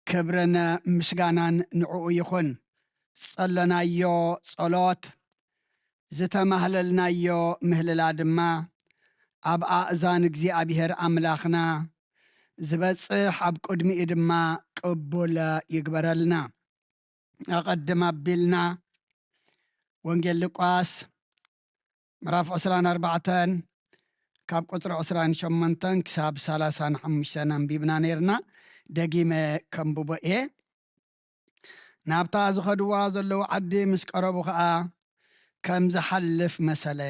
ክብርን ምስጋናን ንዕኡ ይኹን። ዝጸለናዮ ጸሎት ዝተማህለልናዮ ምህልላ ድማ ኣብ ኣእዛን እግዚኣብሔር ኣምላኽና ዝበጽሕ ኣብ ቅድሚኡ ድማ ቅቡል ይግበረልና። ኣቐድም ኣቢልና ወንጌል ሉቃስ ምዕራፍ 24 ካብ ቁፅሪ 28 ክሳብ 35 ኣንቢብና ነርና። ደጊመ ከንብቦ እየ። ናብታ ዝኸድዋ ዘለዉ ዓዲ ምስ ቀረቡ ከዓ ከም ዝሓልፍ መሰለ።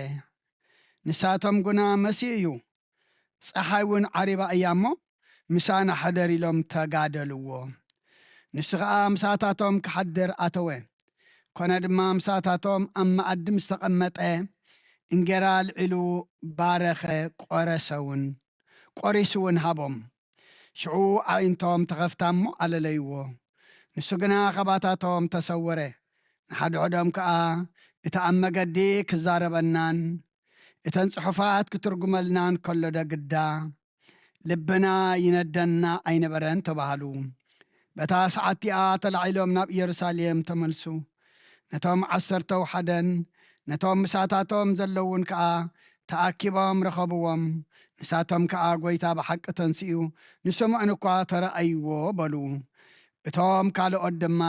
ንሳቶም ጉና መሲሕ እዩ፣ ፀሓይ እውን ዓሪባ እያ እሞ ምሳና ሓደር ኢሎም ተጋደልዎ። ንሱ ከዓ ምሳታቶም ክሓድር ኣተወ። ኮነ ድማ ምሳታቶም ኣብ መኣዲ ምስ ተቐመጠ እንጀራ ልዒሉ ባረኸ፣ ቆሪሱ እውን ሃቦም። ሽዑ ኣዒንቶም ተኸፍታ እሞ ኣለለይዎ። ንሱ ግና ኸባታቶም ተሰወረ። ንሓድሕዶም ከዓ እቲ ኣብ መገዲ ክዛረበናን እተን ጽሑፋት ክትርጉመልናን ከሎ ደግዳ ልብና ይነደና ኣይነበረን ተባሃሉ። በታ ሰዓት እቲኣ ተላዒሎም ናብ ኢየሩሳሌም ተመልሱ። ነቶም 11 ነቶም ምሳታቶም ዘለውን ከዓ ተኣኪቦም ረኸብዎም። ንሳቶም ከዓ ጐይታ ብሓቂ ተንስኡ ንሰምዑን እኳ ተረኣይዎ በሉ። እቶም ካልኦት ድማ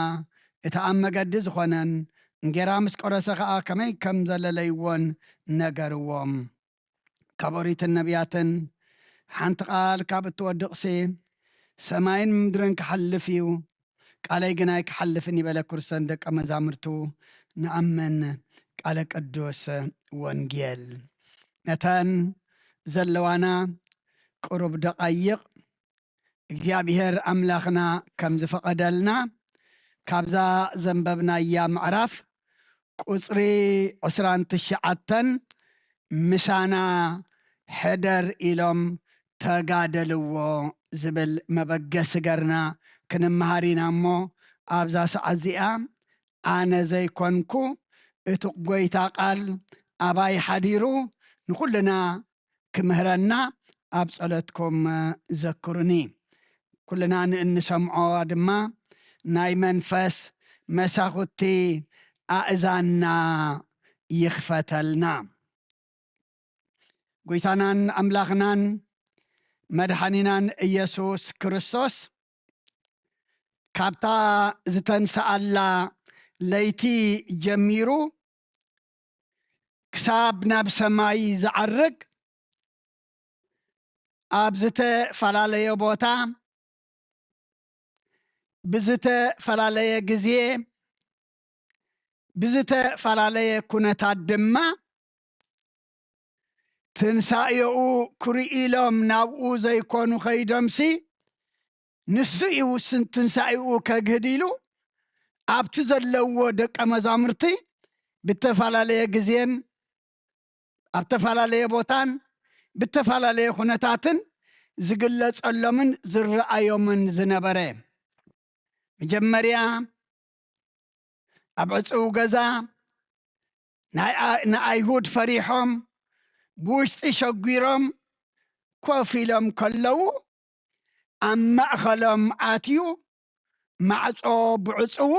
እቲ ኣብ መገዲ ዝኾነን እንጀራ ምስ ቆረሰ ከዓ ከመይ ከም ዘለለይዎን ነገርዎም። ካብ ኦሪትን ነቢያትን ሓንቲ ቃል ካብ እትወድቕሲ ሰማይን ምድርን ክሓልፍ እዩ፣ ቃለይ ግና ክሓልፍን ይበለ ክርስቶስ ደቀ መዛሙርቱ ንኣምን ቃለ ቅዱስ ወንጌል። ነተን ዘለዋና ቁሩብ ደቃይቕ እግዚኣብሔር ኣምላኽና ከም ዝፈቐደልና ካብዛ ዘንበብናያ ምዕራፍ ቁፅሪ 29 ምሳና ሕደር ኢሎም ተጋደልዎ ዝብል መበገሲ ገርና ክንመሃሪና እሞ ኣብዛ ሰዓት እዚኣ ኣነ ዘይኮንኩ እቲ ጐይታ ቃል ኣባይ ሓዲሩ ንኹልና ክምህረና ኣብ ጸሎትኩም ዘክሩኒ። ኩልና ንእንሰምዖ ድማ ናይ መንፈስ መሳኹቲ ኣእዛና ይኽፈተልና። ጐይታናን ኣምላኽናን መድሓኒናን ኢየሱስ ክርስቶስ ካብታ ዝተንሰኣላ ለይቲ ጀሚሩ ክሳብ ናብ ሰማይ ዝዓርግ ኣብ ዝተፈላለየ ቦታ ብዝተፈላለየ ግዜ ብዝተፈላለየ ኩነታት ድማ ትንሳኤኡ ክርእኢሎም ናብኡ ዘይኮኑ ኸይዶምሲ ንሱ እዩ ትንሳኤኡ ከግህድ ኢሉ ኣብቲ ዘለዎ ደቀ መዛሙርቲ ብተፈላለየ ግዜን ኣብ ተፈላለየ ቦታን ብተፈላለየ ኩነታትን ዝግለጸሎምን ዝረኣዮምን ዝነበረ መጀመርያ ኣብ ዕፅው ገዛ ንኣይሁድ ፈሪሖም ብውሽጢ ሸጒሮም ኮፍ ኢሎም ከለዉ ኣብ ማእኸሎም ኣትዩ ማዕጾ ብዕፅው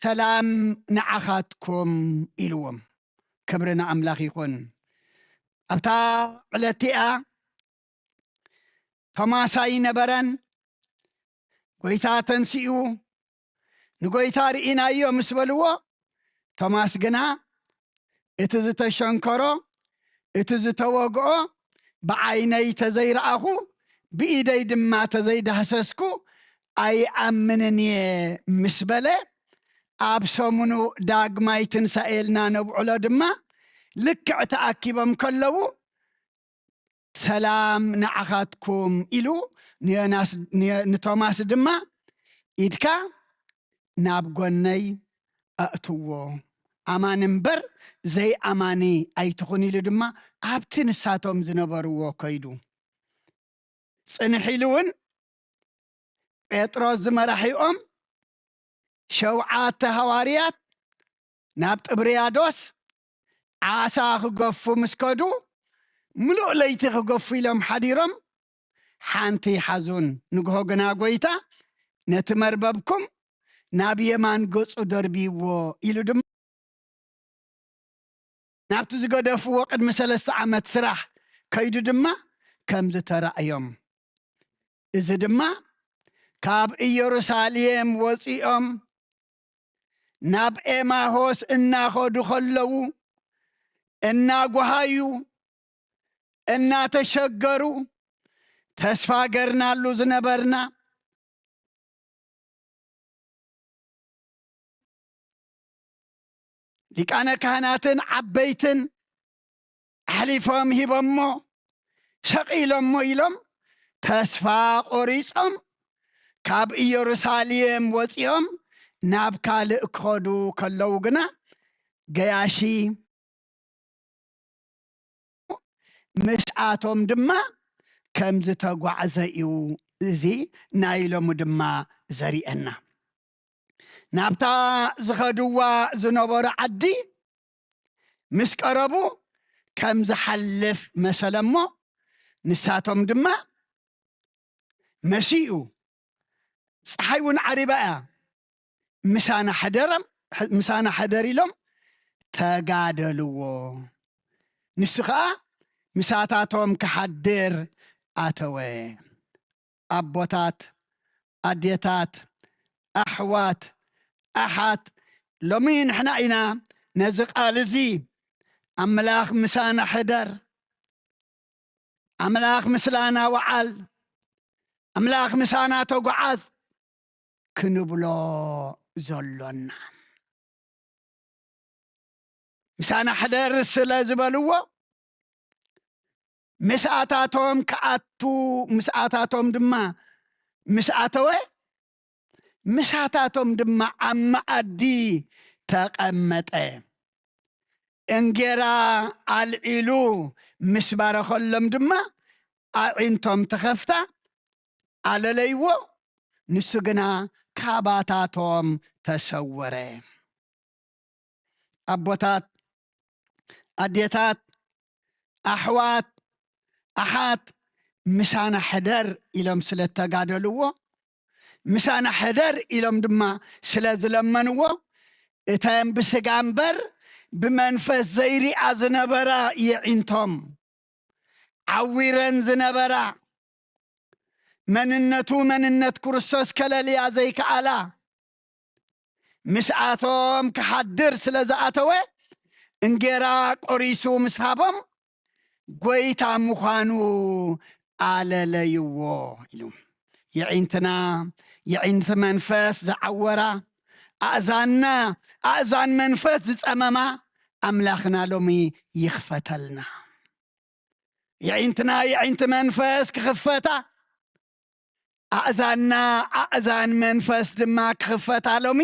ሰላም ንዓኻትኩም ኢልዎም። ክብሪ ንኣምላኽ ይኹን። ኣብታ ዕለት እያ ቶማሳይ ነበረን። ጐይታ ተንሲኡ ንጐይታ ርኢናዮ ምስ በልዎ ቶማስ ግና እቲ ዝተሸንከሮ እቲ ዝተወግኦ ብዓይነይ ተዘይረአኹ ብኢደይ ድማ ተዘይዳህሰስኩ ኣይኣምንን እየ ምስ በለ ኣብ ሰሙኑ ዳግማይ ትንሣኤልና ነብዕሎ ድማ ልክዕ ተኣኪቦም ከለዉ ሰላም ንዓኻትኩም ኢሉ ንቶማስ ድማ ኢድካ ናብ ጎነይ ኣእትዎ ኣማን እምበር ዘይኣማኒ ኣይትኹን ኢሉ ድማ ኣብቲ ንሳቶም ዝነበርዎ ከይዱ ጽንሕ ኢሉ እውን ጴጥሮስ ዝመራሒኦም 7 ሃዋርያት ናብ ጥብርያዶስ ዓሳ ክገፉ ምስ ከዱ ምሉእ ለይቲ ክገፉ ኢሎም ሓዲሮም ሓንቲ ሓዙን ንግሆ ግና ጐይታ ነቲ መርበብኩም ናብ የማን ገጹ ደርቢዎ ኢሉ ድማ ናብቲ ዝገደፍዎ ቅድሚ 3 ዓመት ስራሕ ከይዱ ድማ ከም ዝተረእዮም እዚ ድማ ካብ ኢየሩሳሌም ወፂኦም ናብ ኤማሆስ እናኸዱ ከለዉ እናጓሃዩ እናተሸገሩ ተስፋ ገርናሉ ዝነበርና ሊቃነ ካህናትን ዓበይትን ኣሕሊፎም ሂቦሞ ሸቂሎሞ ኢሎም ተስፋ ቆሪጾም ካብ ኢየሩሳሌም ወፂኦም ናብ ካልእ ክኸዱ ከለዉ ግና ገያሺ ምስኣቶም ድማ ከም ዝተጓዕዘ እዩ እዚ ናይ ሎሙ ድማ ዘሪአና ናብታ ዝኸድዋ ዝነበሩ ዓዲ ምስ ቀረቡ ከም ዝሓልፍ መሰለሞ ንሳቶም ድማ መሲኡ ፀሓይ እውን ዓሪባ እያ ምሳና ሓደር ኢሎም ተጋደልዎ ንሱ ከዓ ምሳታቶም ክሓድር ኣተወ ኣቦታት ኣዴታት ኣሕዋት ኣሓት ሎሚ ንሕና ኢና ነዚ ቃል እዚ ኣምላኽ ምሳና ሕደር ኣምላኽ ምስላና ወዓል ኣምላኽ ምሳና ተጓዓዝ ክንብሎ ዘሎና ምሳና ሕደር ስለ ዝበልዎ ምስኣታቶም ክኣቱ ምስኣታቶም ድማ ምስኣተወ ምሳታቶም ድማ ኣብ መኣዲ ተቐመጠ እንጌራ ኣልዒሉ ምስ ባረኸሎም ድማ ኣዒንቶም ተኸፍታ ኣለለይዎ ንሱ ግና ካባታቶም ተሰወረ ኣቦታት ኣዴታት ኣሕዋት ኣሓት ምሳና ሕደር ኢሎም ስለ ተጋደልዎ ምሳና ሕደር ኢሎም ድማ ስለ ዝለመንዎ እተን ብስጋ እምበር ብመንፈስ ዘይሪኣ ዝነበራ የዒንቶም ዓዊረን ዝነበራ መንነት ክርስቶስ ከለልያ ዘይከኣላ ምስኣቶም ክሓድር ስለ ዝኣተወ እንጌራ ቆሪሱ ምስ ሃቦም ጐይታ ምዃኑ ኣለለይዎ ኢሉ የዒንትና የዒንቲ መንፈስ ዝዓወራ ኣእዛንና ኣእዛን መንፈስ ዝፀመማ ኣምላኽና ሎሚ ይኽፈተልና የዒንትና የዒንቲ መንፈስ ክኽፈታ ኣእዛንና ኣእዛን መንፈስ ድማ ክኽፈታ ሎሚ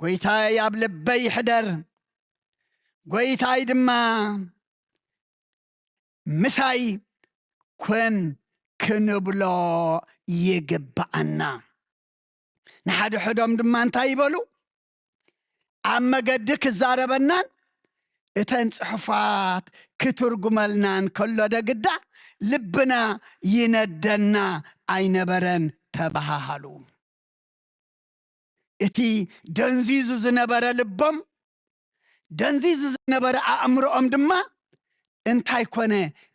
ጐይታይ ኣብ ልበይ ይሕደር ጐይታይ ድማ ምሳይ ኩን ክንብሎ ይግባአና ንሓደ ሕዶም ድማ እንታይ ይበሉ ኣብ መገዲ ክዛረበናን እተን ጽሑፋት ክትርጉመልናን ከሎ ደግዳ ልብና ይነደና ኣይነበረን ተባሃሃሉ እቲ ደንዚዙ ዝነበረ ልቦም ደንዚዙ ዝነበረ ኣእምሮኦም ድማ እንታይ ኮነ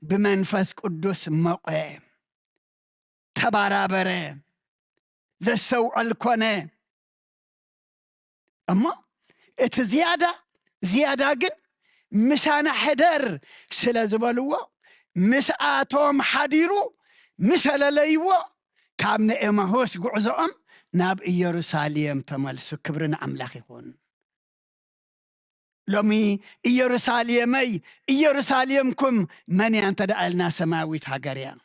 ብመንፈስ ቅዱስ መቆ ተባራበረ ዘሰውዕል ኮነ እሞ زيادة جن مسانا حدر سلازبالوا مسآتهم حديرو مسألة ليوا كابن إماهوس قعزهم ناب يروساليم تملسو كبرنا أملاخ يكون لومي يروساليمكم من ينتدألنا سماويت هاقريا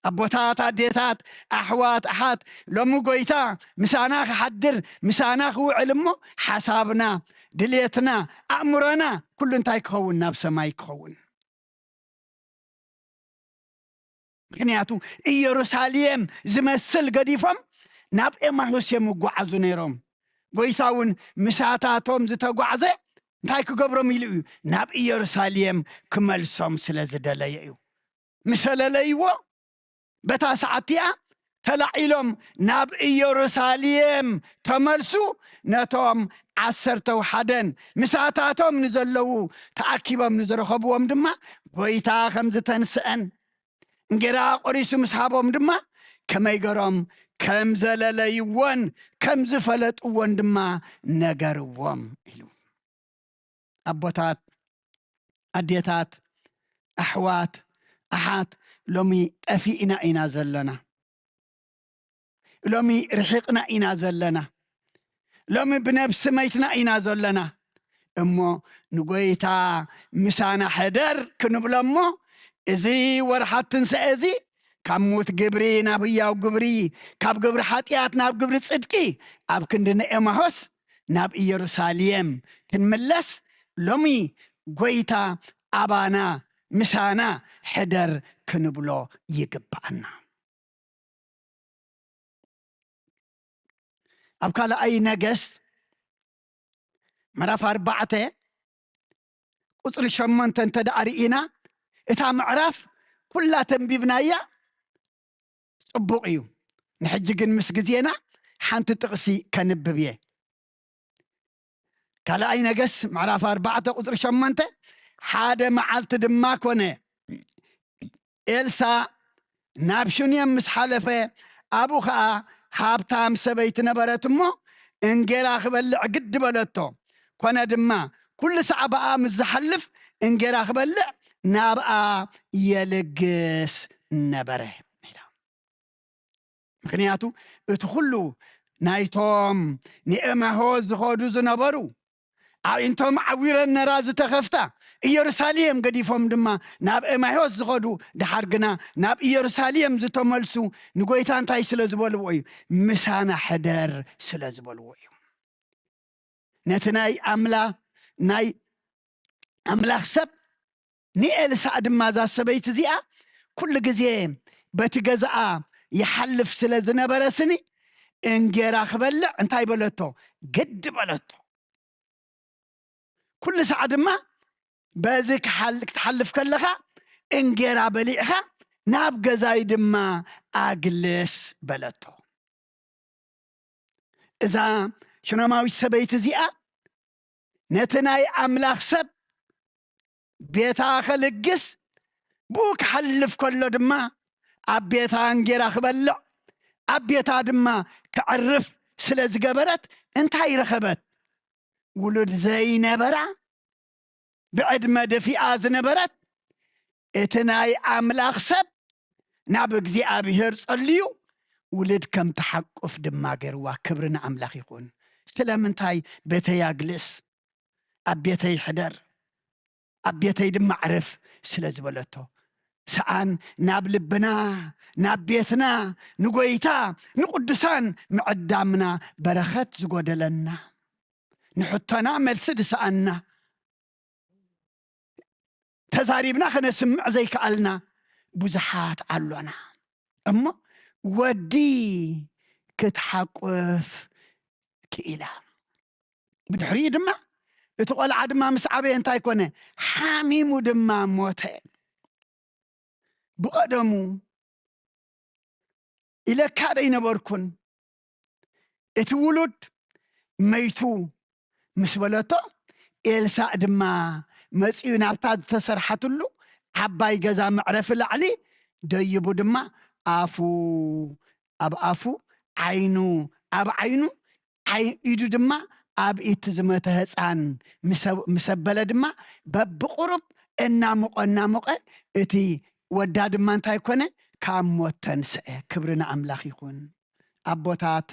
أبوتات عديتات أحوات أحات لومو قويتا مساناخ حدر مساناخ وعلمو حسابنا دليتنا أمرنا كل انتاي كخون ناب سماي كخون ምክንያቱ ኢየሩሳሌም ዝመስል ገዲፎም ናብ ኤማሁስ የምጓዓዙ ነይሮም ጎይታውን ምሳታቶም ዝተጓዓዘ እንታይ ክገብሮም ኢሉ እዩ ናብ ኢየሩሳሌም ክመልሶም ስለ ዝደለየ እዩ ምሰለለይዎ በታ ሰዓትያ ተላዒሎም ናብ ኢየሩሳሌም ተመልሱ ነቶም 11 ምሳታቶም ንዘለዉ ተኣኪቦም ንዝረኸብዎም ድማ ጎይታ ከም ዝተንስአን እንጌራ ቆሪሱ ምስሓቦም ድማ ከመይገሮም ከም ዘለለይዎን ከም ዝፈለጥዎን ድማ ነገርዎም ኢሉ ኣቦታት ኣዴታት ኣሕዋት ኣሓት ሎሚ ጠፊእና ኢና ዘለና ሎሚ ርሒቕና ኢና ዘለና ሎሚ ብነብሲ መይትና ኢና ዘለና እሞ ንጎይታ ምሳና ሕደር ክንብሎ እሞ እዚ ወርሓት ትንሣኤ እዚ ካብ ሞት ግብሪ ናብ ሕያው ግብሪ ካብ ግብሪ ሓጢኣት ናብ ግብሪ ጽድቂ ኣብ ክንዲ ኤማሆስ ናብ ኢየሩሳሌም ክንምለስ ሎሚ ጎይታ ኣባና ምሳና ሕደር ክንብሎ ይግባአና ኣብ ካልኣይ ነገሥት ምዕራፍ 4 ቁፅሪ 8 እንተዳእሪኢና እታ ምዕራፍ ኩላ ተንቢብናያ ጽቡቕ እዩ ንሕጂ ግን ምስ ግዜና ሓንቲ ጥቕሲ ከንብብ እየ ካልኣይ ነገሥት ምዕራፍ 4 ቁፅሪ 8 ሓደ መዓልቲ ድማ ኮነ ኤልሳ ናብ ሹንየም ምስ ሓለፈ ኣቡ ከዓ ሃብታም ሰበይቲ ነበረት እሞ እንጌራ ክበልዕ ግድ በለቶ ኮነ ድማ ኩሉ ሰዓ በኣ ምስ ዝሓልፍ እንጌራ ክበልዕ ናብኣ የልግስ ነበረ ምክንያቱ እቲ ኩሉ ናይቶም ንኤማሆስ ዝኸዱ ዝነበሩ ኣንቶም ዓዊረን ነራ ዝተኸፍታ ኢየሩሳሌም ገዲፎም ድማ ናብ ኤማሆስ ዝኸዱ ድሓር ግና ናብ ኢየሩሳሌም ዝተመልሱ ንጎይታ እንታይ ስለ ዝበልዎ እዩ ምሳና ሕደር ስለ ዝበልዎ እዩ ነቲ ናይ ኣምላኽ ሰብ ንኤልሳዕ ድማ እዛ ሰበይቲ እዚኣ ኩሉ ግዜ በቲ ገዛኣ ይሓልፍ ስለ ዝነበረ ስኒ እንጌራ ክበልዕ እንታይ በለቶ ግድ በለቶ ኩሉ ሰዓ ድማ በዚ ክትሓልፍ ከለኻ እንጌራ በሊዕኻ ናብ ገዛይ ድማ ኣግልስ በለቶ እዛ ሹነማዊት ሰበይቲ እዚኣ ነቲ ናይ ኣምላኽ ሰብ ቤታ ኸልግስ ብኡ ክሓልፍ ከሎ ድማ ኣብ ቤታ እንጌራ ክበልዕ ኣብ ቤታ ድማ ክዕርፍ ስለ ዝገበረት እንታይ ረኸበት ውሉድ ዘይነበራ ብዕድመ ደፊኣ ዝነበረት እቲ ናይ ኣምላኽ ሰብ ናብ እግዚኣብሔር ጸልዩ ውሉድ ከም ተሓቁፍ ድማ ገይርዋ ክብሪ ንኣምላኽ ይኹን ስለምንታይ ቤተይ ኣግልስ ኣብ ቤተይ ሕደር ኣብ ቤተይ ድማ ዕርፍ ስለ ዝበለቶ ሰኣን ናብ ልብና ናብ ቤትና ንጎይታ ንቅዱሳን ምዕዳምና በረኸት ዝጎደለና ንሕቶና መልሲ ድሰኣና ተዛሪብና ከነስምዕ ዘይከኣልና ብዙሓት ኣሎና እሞ ወዲ ክትሓቁፍ ክኢላ ብድሕሪኡ ድማ እቲ ቆልዓ ድማ ምስ ዓበየ እንታይ ኮነ ሓሚሙ ድማ ሞተ ብቐደሙ ኢለካ ደይነበርኩን እቲ ውሉድ መይቱ ምስ በለቶ ኤልሳዕ ድማ መፂኡ ናብታ ዝተሰርሓትሉ ዓባይ ገዛ መዕረፊ ላዕሊ ደይቡ ድማ ኣፉ ኣብ ኣፉ ዓይኑ ኣብ ዓይኑ ኢዱ ድማ አብኢት ዝመተ ህፃን ምሰበለ ድማ በብቁሩብ እናሞቀ እቲ ወዳ ድማ እንታይ ኮነ ካብ ሞት ተንስአ። ክብርና አምላኽ ይኹን። አቦታት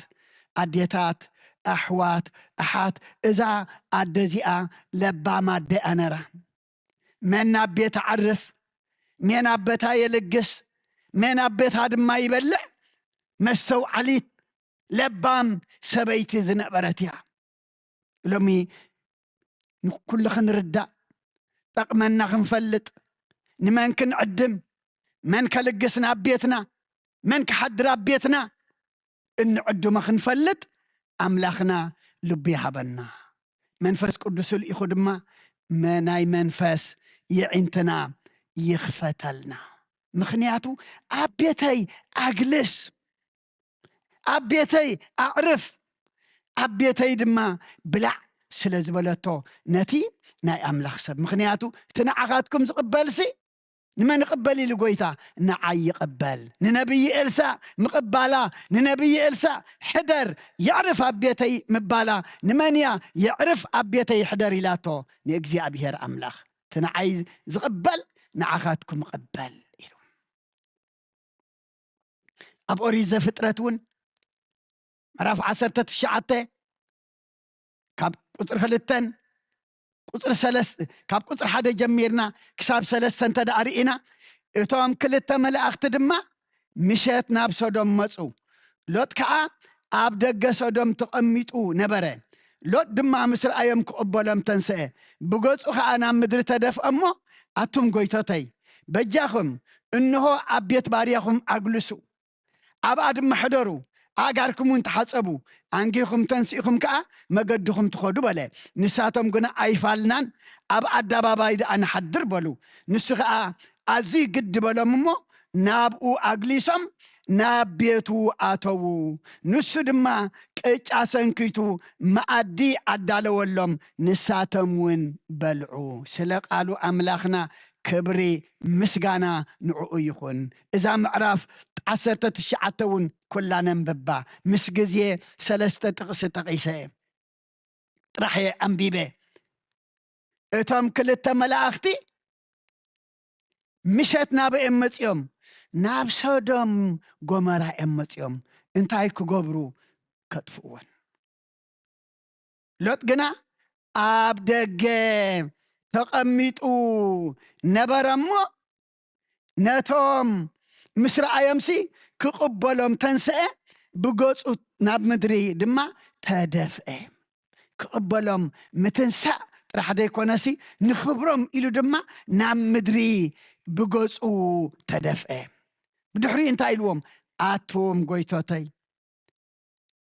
አዴታት አሕዋት አሓት እዛ አደዚኣ ለባማ አደኣ ነራ መን ኣብ ቤት ዓርፍ መን ኣብ ቤታ የልግስ መን ኣብ ቤታ ድማ ይበልዕ መስተውዓሊት ለባም ሰበይቲ ዝነበረት እያ። ሎሚ ንኩሉ ክንርዳእ ጠቕመና ክንፈልጥ ንመን ክንዕድም መን ከልግስና ኣብ ቤትና መን ክሓድር ኣብ ቤትና እንዕድሞ ክንፈልጥ ኣምላኽና ልቢ ይሃበና። መንፈስ ቅዱስ ልኢኹ ድማ ናይ መንፈስ ይዕንትና ይኽፈተልና። ምክንያቱ ኣብ ቤተይ ኣግልስ ኣብ ቤተይ ኣዕርፍ ኣብ ቤተይ ድማ ብላዕ ስለ ዝበለቶ ነቲ ናይ ኣምላኽ ሰብ ምክንያቱ እቲ ንዓኻትኩም ዝቕበልሲ ንመን ይቕበል ኢሉ ጎይታ ንዓይ ይቕበል። ንነቢይ ኤልሳዕ ምቕባላ ንነቢይ ኤልሳዕ ሕደር ይዕርፍ ኣብ ቤተይ ምባላ ንመን እያ ይዕርፍ ኣብ ቤተይ ሕደር ኢላቶ ንእግዚአብሔር ኣምላኽ እቲ ንዓይ ዝቕበል ንዓኻትኩም ይቕበል ኢሉ። ኣብ ኦሪት ዘፍጥረት እውን ምዕራፍ 19 ካብ ቁፅሪ 2 ቁፅሪ 3 ካብ ቁፅሪ 1 ጀሚርና ክሳብ 3 እንተዳሪእና እቶም ክልተ መላእኽቲ ድማ ምሸት ናብ ሶዶም መፁ። ሎጥ ከዓ ኣብ ደገ ሶዶም ተቐሚጡ ነበረ። ሎጥ ድማ ምስ ረኣዮም ክቕበሎም ተንስአ። ብገፁ ከዓ ናብ ምድሪ ተደፍአ እሞ ኣቱም ጎይቶተይ በጃኹም እንሆ ኣብ ቤት ባርያኹም ኣግልሱ ኣብኣ ድማ ሕደሩ ኣጋርኩም እውን ተሓፀቡ አንጊኹም ተንስኢኹም ከዓ መገድኹም ትኸዱ በለ። ንሳቶም ግና ኣይፋልናን ኣብ ኣደባባይ ደኣ ንሓድር በሉ። ንሱ ከዓ ኣዝዩ ግድ በሎም እሞ ናብኡ ኣግሊሶም ናብ ቤቱ ኣተዉ። ንሱ ድማ ቅጫ ሰንኪቱ መኣዲ ኣዳለወሎም ንሳቶም እውን በልዑ። ስለ ቃሉ ኣምላኽና ክብሪ ምስጋና ንዕኡ ይኹን። እዛ ምዕራፍ 19 እውን ኩላ ነንብባ ምስ ግዜ 3 ጥቕሲ ጠቒሰ ጥራሕ ኣንቢበ። እቶም ክልተ መላእኽቲ ምሸት ናበኦም መፂኦም ናብ ሶዶም ጎመራ እዮም መፂኦም እንታይ ክገብሩ ከጥፍእዎን። ሎጥ ግና ኣብ ደገ ተቐሚጡ ነበረ እሞ ነቶም ምስ ረኣዮምሲ ክቕበሎም ተንስአ። ብገፁ ናብ ምድሪ ድማ ተደፍአ። ክቕበሎም ምትንሳእ ጥራሕ ደይኮነሲ ንኽብሮም ኢሉ ድማ ናብ ምድሪ ብገፁ ተደፍአ። ብድሕሪ እንታይ ኢልዎም ኣትዎም ጎይቶተይ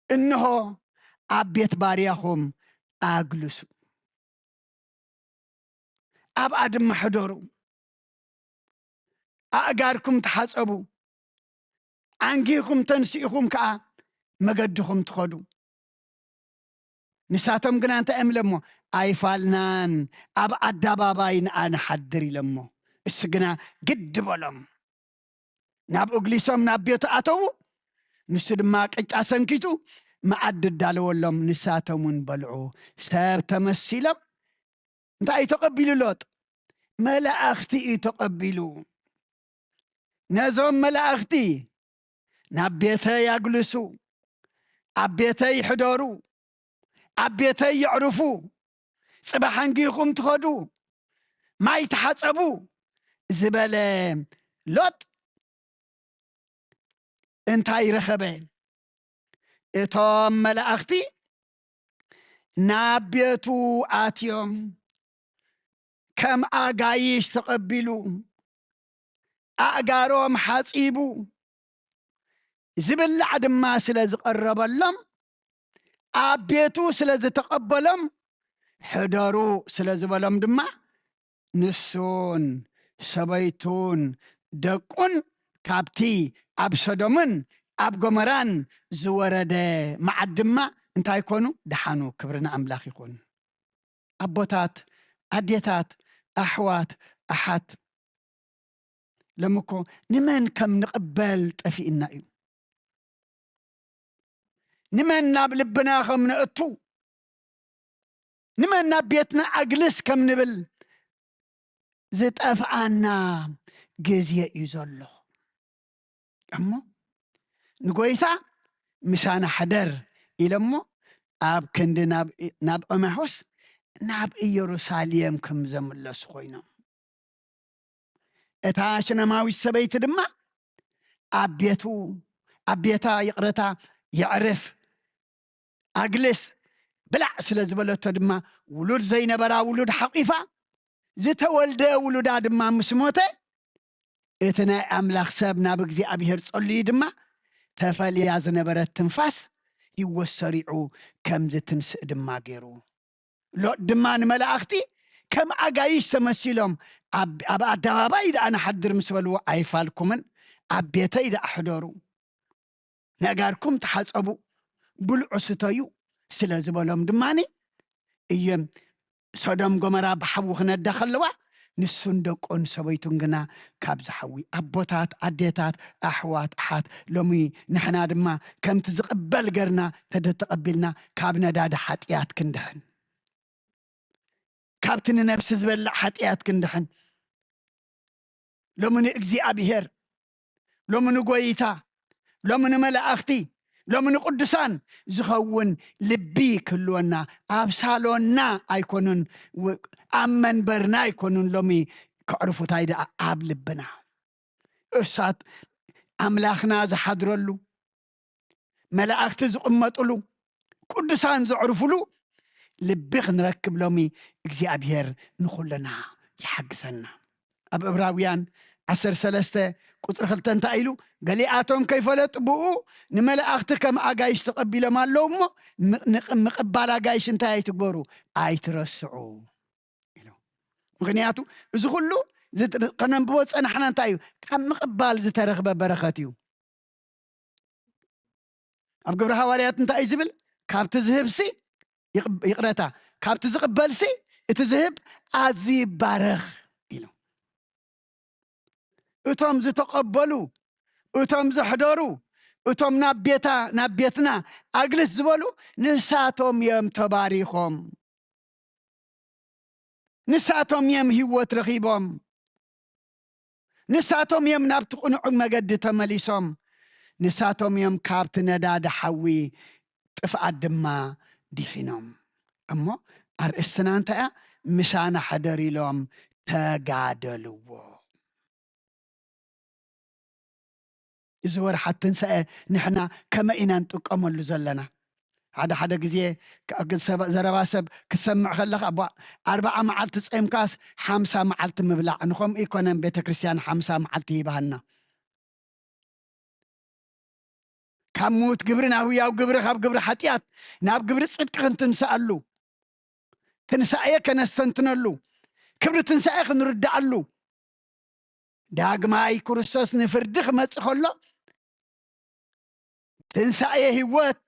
እንሆ ኣብ ቤት ባርያኹም ኣግልሱ ኣብኣ ድማ ሕደሩ ኣእጋርኩም ተሓፀቡ አንጊኹም ተንስኢኹም ከዓ መገድኹም ትኸዱ። ንሳቶም ግና እንታይ እምለሞ ኣይፋልናን ኣብ ኣደባባይ ንኣ ንሓድር ኢለሞ። እሱ ግና ግድ በሎም ናብ እግሊሶም ናብ ቤቱ ኣተዉ። ንሱ ድማ ቅጫ ሰንኪቱ መዓዲ ዳለወሎም ንሳቶም እውን በልዑ። ሰብ ተመሲሎም እንታይ ተቐቢሉ ሎጥ መላእኽቲ እዩ ተቐቢሉ። ነዞም መላእኽቲ ናብ ቤተይ ያግልሱ ኣብ ቤተይ ይሕደሩ ኣብ ቤተይ ይዕርፉ ጽባሕ አንጊኹም ትኸዱ ማይ ተሓፀቡ ዝበለ ሎጥ እንታይ ረኸበ? እቶም መላእኽቲ ናብ ቤቱ ኣትዮም ከም ኣጋይሽ ተቐቢሉ ኣእጋሮም ሓፂቡ ዝብላዕ ድማ ስለ ዝቐረበሎም ኣብ ቤቱ ስለ ዝተቐበሎም ሕደሩ ስለ ዝበሎም ድማ ንሱን ሰበይቱን ደቁን ካብቲ ኣብ ሶዶምን ኣብ ጎመራን ዝወረደ መዓት ድማ እንታይ ኮኑ ደሓኑ። ክብርና ኣምላኽ ይኹን። ኣቦታት ኣዴታት ኣሕዋት ኣሓት ለምኮ ንመን ከም ንቕበል ጠፊእና እዩ። ንመን ናብ ልብና ከም ንእቱ نمنا بيتنا أجلس كم نبل زت أفعنا جزية يزله أمو نقويتا مسانا حدر إلمو أب كند ناب أمحوس ناب يروساليم كم زملس خوينا اتاشنا ماوي السبيت دما أبيتا يقرتا يعرف أجلس بلع سلزبلته دما ولود زينبرا ولود حقيفة زتولد ولود دما مسموته اتنا أملاخ سبنا بجزي أبيهر تصلي دما تفالي زنبرت تنفاس يوسريعو كم زتنس دما غيرو لو دمان ملاختي كم عقايش تمثيلهم أبا دابا إذا أنا حدر مسولو أيفالكمن أبيتا إذا أحضروا نقاركم تحاسبوا بلعستيو سلازبالهم دماني إيام صدام قمرا بحوخنا الدخلوا نسندق أن سويتونغنا كابز حوي أبوتات عديتات أحوات أحات لومي نحنا دما كم تزقبل قرنا تقبلنا كابنا داد حاتيات كندحن كابتن نفس زبل حاتيات كندحن لومن اكزي أبيهر لومن قويتا لومن ملأختي لومن قدسان زخون لبي كلونا أبسالونا أيكونن أمن برنا يكونن لومي كعرفوا تايدا أب لبنا أسات أملاخنا زحضرلو ملأخت زقمتلو قدسان زعرفلو لبيخ نركب لومي اكزي أبيهر نخلنا يحقسنا أب إبراويان 10:3 قطر خلتن تايلو قالي آتون كيف لا تبقوا نملأخت كم أجايش تقبل ما لهم مقبل أجايش انتهي تكبروا أي ترسعوا مغنياتو إذا كله زت قنن بوت أنا حنا تايو كم مقبل زت رغبة بركاتيو أبقى برهواريات انتهي زبل كاب تذهب سي يقرأتا كاب تزقبل سي تذهب أزي بارخ أتم زتقبلوا أتم زحضروا أتم نبيتنا أجلس زبلوا نساتهم يم تباريخهم نساتهم يم هيوت رخيبهم نساتهم يم نبتقنع مجد تمليسهم نساتهم يم كابت نداد حوي تفعد ما ديحينهم أما أرئسنا أنت مشان حدري لهم تقادلوا زور حتى نسأ نحنا كما إنا نتقام اللي زلنا هذا جزية زرباسب كسمع خلق أبو 4 معلت تسقيم كاس 5 معلت مبلع نخم إيكونا بيت كريستيان 5 معلت يبهنا كموت قبرنا ويا وقبر خاب قبر حتيات ناب قبر صدق خن تنسألو تنسأيه كنستنتنلو كبر تنسأيه خنرد علو داقما أي كرسوس نفردخ ما تخلو تنسأيه هوات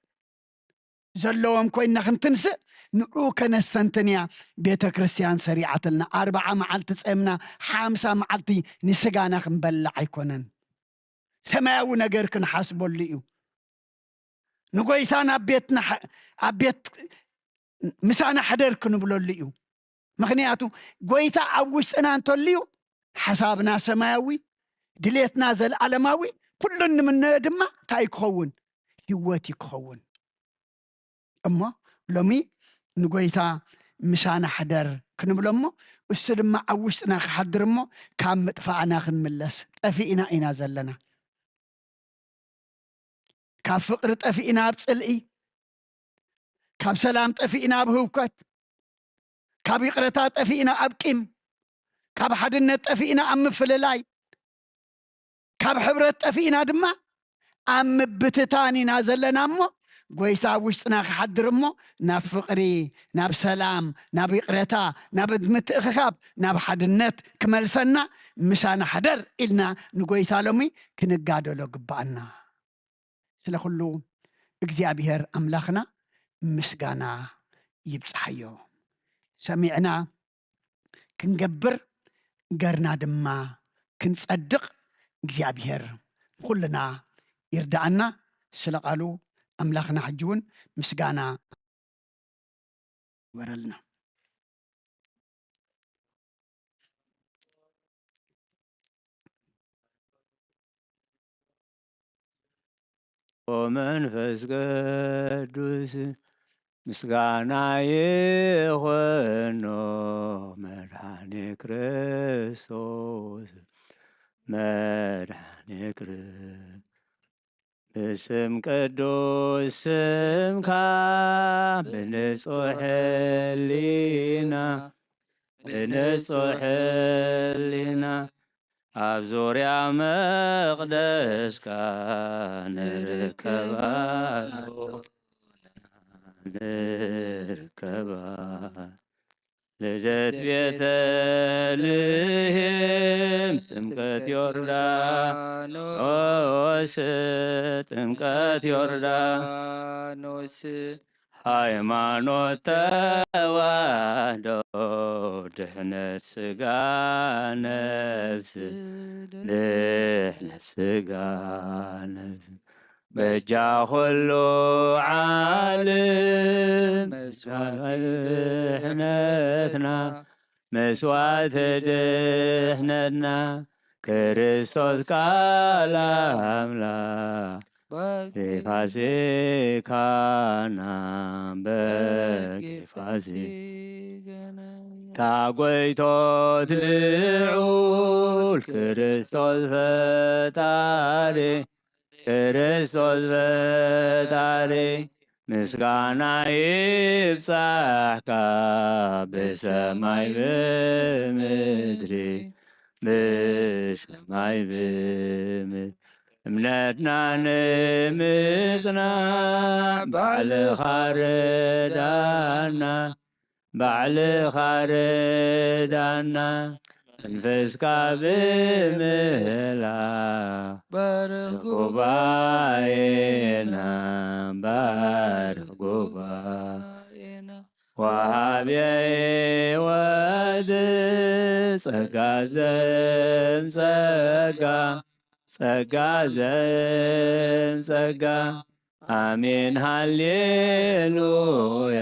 زلوهم كوينا خن تنسأ نعو كنستنتنيا بيت كريستيان سريعة لنا 4 معلت تسقيمنا 5 معلتي نسقانا خنبلع يكونن سماو نقر كنحاسبو الليو نقويتان أبيت مسانا حدر كنبلو الليو مغنياتو قويتا أوش أنا أنتو الليو حسابنا سماوي دليتنا زل علماوي كلن من دما تاي كخون هواتي كخون أما لومي نقويتا مسانا حدر كنبلو أمو السلم أوش أنا حدر أمو كام متفعنا خنملس أفئنا إنا زلنا كاب فقر طفئنا بصلئي كاب سلام طفئنا بهوكت كاب يقرتا طفئنا أبقيم كاب حدنت طفئنا أم فللاي كاب حبرت طفئنا دما أم بتتاني نازلنا أمو قويتا وشتنا حدر أمو ناب فقري ناب سلام ناب يقرتا ناب متأخخاب ناب حدنت كمال سنة مشانا حدر إلنا نقويتا لومي كنقادو لو قبعنا ስለኩሉ እግዚአብሔር አምላኽና ምስጋና ይብጽሐዮ ሰሚዕና ክንገብር ገርና ድማ ክንጸድቕ እግዚአብሔር ኩልና ይርዳአና ስለቃሉ አምላኽና ሕጂ እውን ምስጋና ይበረልና ወመንፈስ ቅዱስ ምስጋና ይሁኖ መድኃኔ ክርስቶስ መድኃኔ ክርስቶስ በስም ቅዱስ ስምካ በንጹሕ ሕሊና ኣብ ዙርያ መቅደስካ ንርከባሉ ልደት ቤተልሔም ጥምቀት ዮርዳኖስ ሃይማኖት ተዋህዶ ድሕነት ስጋ ነፍስ በጃ ኩሉ ዓለም መስዋዕት ድሕነትና ክርስቶስ ቃል አምላክ ፋሲካና ታጐይቶት ልዑል ክርስቶስ ፈጣሪ ምስጋና ይብጻሕካ በሰማይ በምድሪ እምነትና ንምጽናዕ ባዕልኻ ርዳና መንፈስካ ብምህላው ባርኽ ጉባኤና ወሃብየ ሕይወት ጸጋ ዘምጸጋ አሜን ሃሌሉያ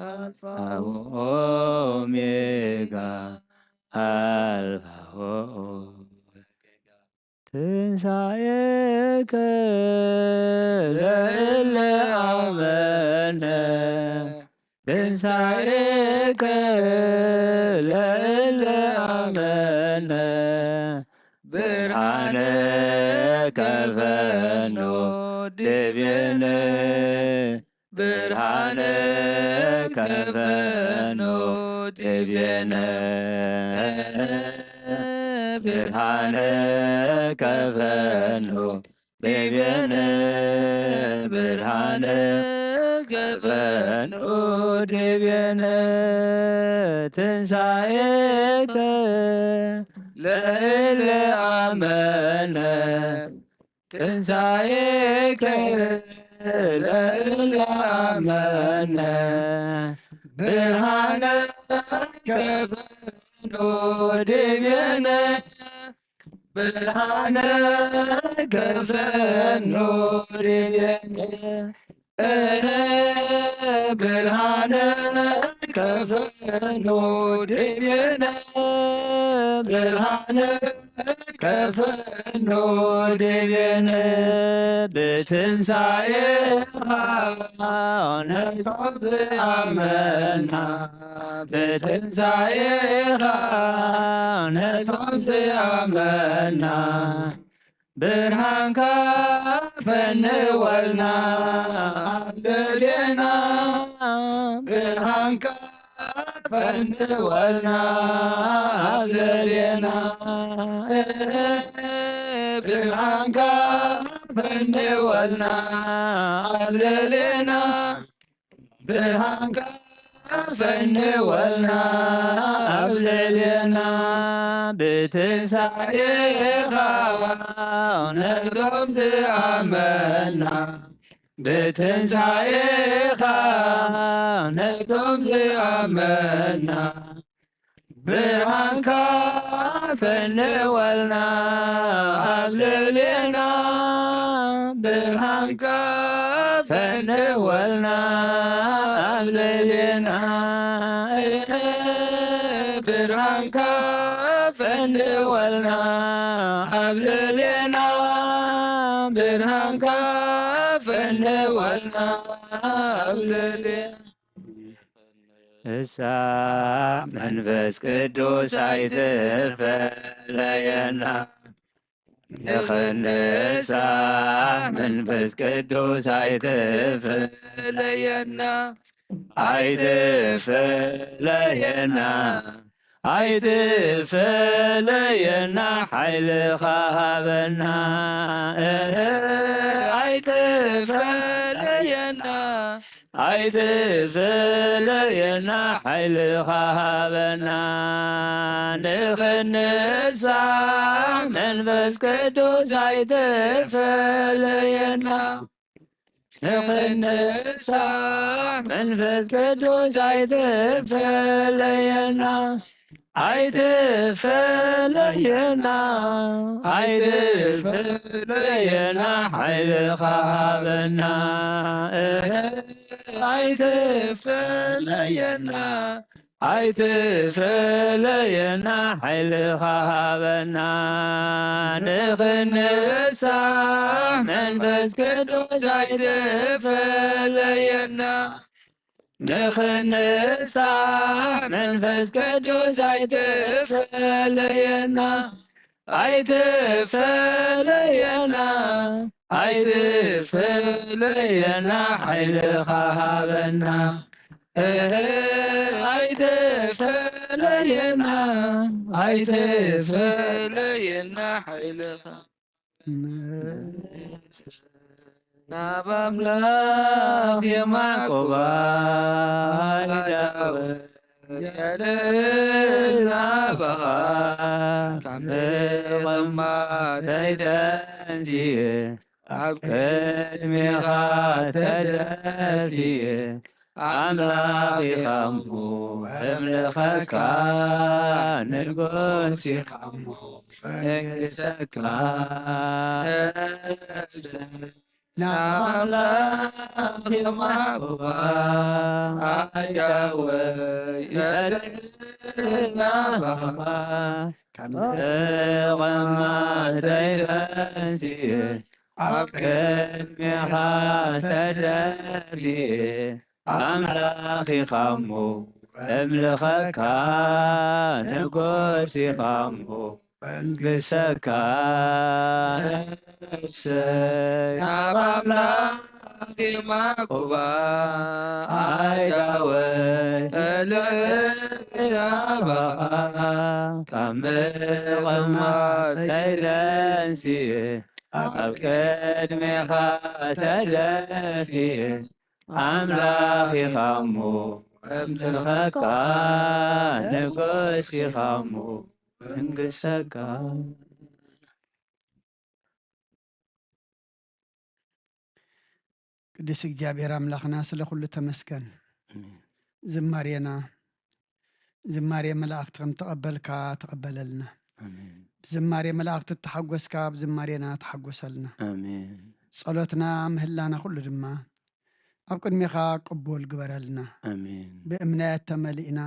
አልፋ ወኦሜጋ ትንሣኤከ ለእለ አመነ ብርሃነ ከፈኖ ድቤነ ትንሣኤከ ለእለ አመነ ብርሃነ ከፈኖ ድቤነ በትንሣኤኻ ነጾም ተአመና ብርሃንካ ፈንወልና አብለሌና ብርሃንካ ፈንወልና አብለሌና ብርሃንካ ፈንወልና አብለሌና ብርሃንካ ፈንወልና አብለሌና በትንሣኤኻ ነጾም ተአመና ብርሃንካ ፈንወልና አብለሌና ብርሃንካ ፈንወልና አብለሌና ብርሃንካ ፈንወልና አብለሌና ብርሃንካ እሳ መንፈስ ቅዱስ አይትፈለየና ንኽንሳ መንፈስ ቅዱስ አይትፈለየና አይትፈለየና አይትፈለየና ኃይልኻ ሃበና አይትፈለየና አይትፈለየና ኃይልኻ ሃበና ንኽንሳ መንፈስ ቅዱስ አይትፈለየና ንኽንሳ መንፈስ ቅዱስ አይትፈለየና አይትፈለየና አይትፈለየና ኃይልኻ ሃበና አይትፈለየና አይትፈለየና ኃይልኻ ሃበና ንኽንሳ መንፈስ ቅዱስ አይትፈለየና ንኽንሳ መንፈስ ቅዱስ አይትፈለየና አይትፈለየና አይትፈለየና ኃይልኻ ሃበና አይትፈለየና አይትፈለየና ኃይልኻ ናብ አምላክ የማቆባ ዳወ የልና በኻ ካምቕማ ተይተንቲየ ኣብ ቅድሜኻ ተደፊየ አምላኽ ኢኻሞ እምልኸካ ንጉስ ኢኻሞ ንግሰካ ናምላኽ የማቁባ ኣያወይ የልና በኻ ከምቕማ ተይተንቲየ ኣብ ቅድሜኻ ተደፊየ አምላኽ ኢኻሞ እምልኸካ ንጉስ ኢኻሞ መንግሥትካ ነፍሰይ ናብ አምላኽ የማቁባ ኣይዳወይ እልልና በኻ ካብ ምቕማጥ ተይተንሲየ ኣብ ቅድሜኻ ተደፊየ አምላኽ ኢኻሞ እምልኸካ ንጉስ ኢኻሞ መንግሥትካ ቅዱስ እግዚአብሔር አምላኽና ስለ ኩሉ ተመስገን። ዝማሬና ዝማሬ መላእክት ከም ተቐበልካ ተቐበለልና። ዝማሬ መላእክት ተሓጐስካ ብዝማሬና ተሓጐሰልና። ጸሎትና ምህላና ኩሉ ድማ ኣብ ቅድሜኻ ቅቡል ግበረልና። ብእምነት ተመሊእና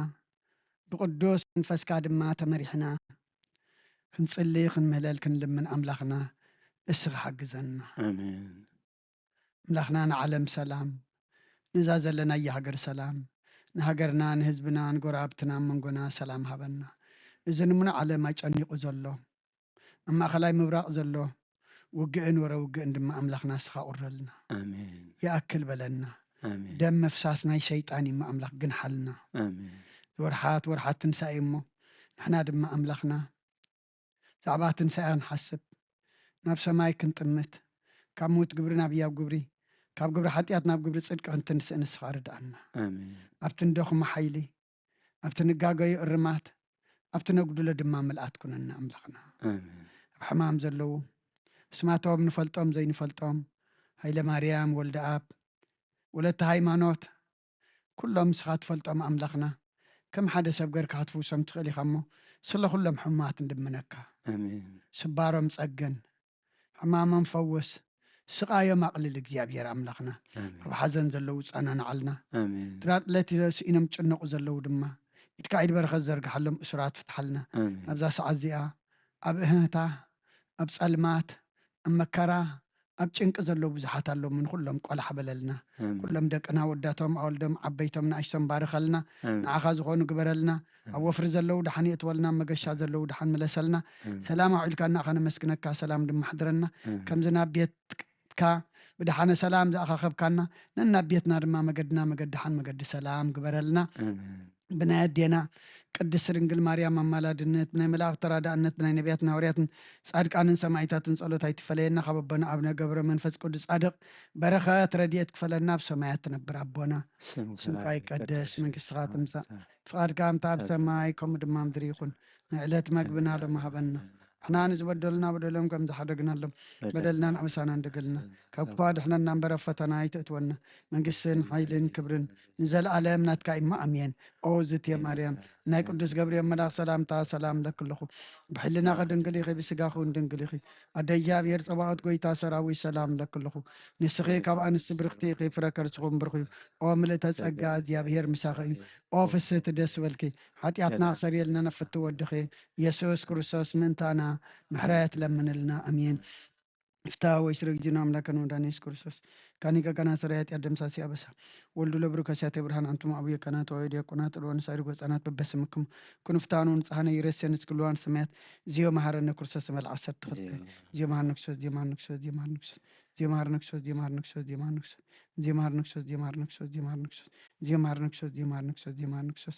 ብቅዱስ መንፈስካ ድማ ተመሪሕና ክንጽሊ ክንምህለል ክንልምን ኣምላኽና እስኻ ሓግዘና። ኣምላኽና ንዓለም ሰላም ንዛ ዘለና የሃገር ሰላም ንሃገርና ንህዝብና ንጎራብትና መንጎና ሰላም ሃበና። እዚ ንሙና ዓለም ኣይጨኒቑ ዘሎ ኣብ ማእኸላይ ምብራቕ ዘሎ ውግእን ወረ ውግእን ድማ ኣምላኽና እስኻ ቁረልና ይኣክል በለና። ደም መፍሳስ ናይ ሸይጣን እሞ ኣምላኽ ግን ሓልና ወርሓት ትንሳኤ እሞ ንሕና ድማ ኣምላኽና ዛዕባ ትንሳኤ ክንሓስብ ናብ ሰማይ ክንጥምት ካብ ሞት ግብሪ ናብ ያብ ግብሪ ካብ ግብሪ ሓጢኣት ናብ ግብሪ ጽድቂ ክንትንስእ ንስኻ ርዳእና። ኣብቲ እንደኹማ ሓይሊ ኣብቲ ንጋገዩ እርማት ኣብቲ ነጉድሎ ድማ ምልኣት ኩነና ኣምላኽና። ኣብ ሕማም ዘለዉ ስማቶም ንፈልጦም ዘይንፈልጦም ሃይለ ማርያም ወልደ ኣብ ወለተ ሃይማኖት ኩሎም ንስኻ ትፈልጦም ኣምላኽና ከም ሓደ ሰብ ገርካ ክትፍውሶም ትኽእል ኢኻ እሞ ስለ ኩሎም ሕማት እንድምነካ ስባሮም ጸገን ሕማሞም ፈውስ ስቃዮም ኣቕልል እግዚኣብሔር ኣምላኽና። ኣብ ሓዘን ዘለዉ ጸናንዓልና ትራጥለት ስኢኖም ጭነቑ ዘለዉ ድማ ኢትካ ኢድ በረኸት ዘርግሓሎም እሱራት ፍትሓልና። ኣብዛ ሰዓት እዚኣ ኣብ እህታ ኣብ ጸልማት ኣብ መከራ ኣብ ጭንቂ ዘለዉ ብዙሓት ኣለዉ ምን ኩሎም ቆልዓ በለልና ኩሎም ደቅና ወዳቶም ኣወልዶም ዓበይቶም ንኣሽቶም ባርኸልና ንዓኻ ዝኾኑ ግበረልና ኣብ ወፍሪ ዘለዉ ድሓን የእትወልና መገሻ ዘለዉ ድሓን መለሰልና ሰላም ኣውዒልካ እናኻ ነመስግነካ ሰላም ድማ ሕድረና ከምዚ ናብ ቤትካ ብድሓነ ሰላም ዝኣኻኸብካና ነናብ ቤትና ድማ መገድና መገዲ ድሓን መገዲ ሰላም ግበረልና ብናይ ኣዴና ቅድስት ድንግል ማርያም ኣማላድነት ብናይ መላእኽቲ ተራዳእነት ብናይ ነቢያትን ሃዋርያትን ጻድቃንን ሰማዕታትን ጸሎት ኣይትፈለየና ካብ ኣቦና ኣብነ ገብረ መንፈስ ቅዱስ ጻድቕ በረኸት ረድኤት ክፈለና ኣብ ሰማያት ትነብር ኣቦና ስምካ ይቀደስ መንግስትኻ ትምጻእ ፍቓድካ እምታ ኣብ ሰማይ ከምኡ ድማ ምድሪ ይኹን ንዕለት መግብና ሎማ ሃበና ሕና ንዝበደሉና በደሎም ከም ዝሓደግናሎም በደልና ንኣምሳና እንደገልና ካብ ክፉ ድሕነና እምበር ኣብ ፈተና ኣይተእትወና መንግስትን ሓይልን ክብርን ንዘለኣለም ናትካ ኢማ ኣሜን ኦ ዝትየ ማርያም ናይ ቅዱስ ገብርኤል መልኣኽ ሰላምታ ሰላም ለክለኹ ብሕልና ድንግል ኢኺ ብስጋኹ ድንግል ኢኺ ኣደ እግዚኣብሔር ፀባዖት ጎይታ ሰራዊት ሰላም ለክለኹ ንስኺ ካብ ኣንስቲ ብርክቲ ኢኺ ፍረ ከርስኹም ብርኺ እዩ ኦ ምልእተ ፀጋ እግዚኣብሔር ምሳኺ እዩ ኦ ፍስቲ ደስ በልኪ ሓጢኣትና ክሰርየልና ነፍቲ ወድኺ ኢየሱስ ክርስቶስ ምእንታና ምሕረት ለምንልና ኣሜን ፍታ ወይ ስረ ጊዜና ኣምላክን ወዳን ኢየሱስ ክርስቶስ ካኒቀ ቀና ሰራያት ያደምሳሲ አበሳ ወልዱ ለብሩ ከሲያተ ብርሃን አንቱም አብየ ቀናት ወይ ዲያቆናት ለወን ሳይሩ ገጻናት በበስምክም ኩንፍታኑ ንጻህነ ይረሰን ስክሉዋን ሰማያት ዚዮ መሐረነ ክርስቶስ መልዓ ሰት ተኸልከ ዚዮ መሐር ንክሶስ ዚዮ መሐር ንክሶስ ዚዮ መሐር ንክሶስ ዚዮ መሐር ንክሶስ ዚዮ መሐር ንክሶስ ዚዮ መሐር ንክሶስ ዚዮ መሐር ንክሶስ ዚዮ መሐር ንክሶስ ዚዮ መሐር ንክሶስ ዚዮ መሐር ንክሶስ ዚዮ መሐር ንክሶስ ዚዮ መሐር ንክሶስ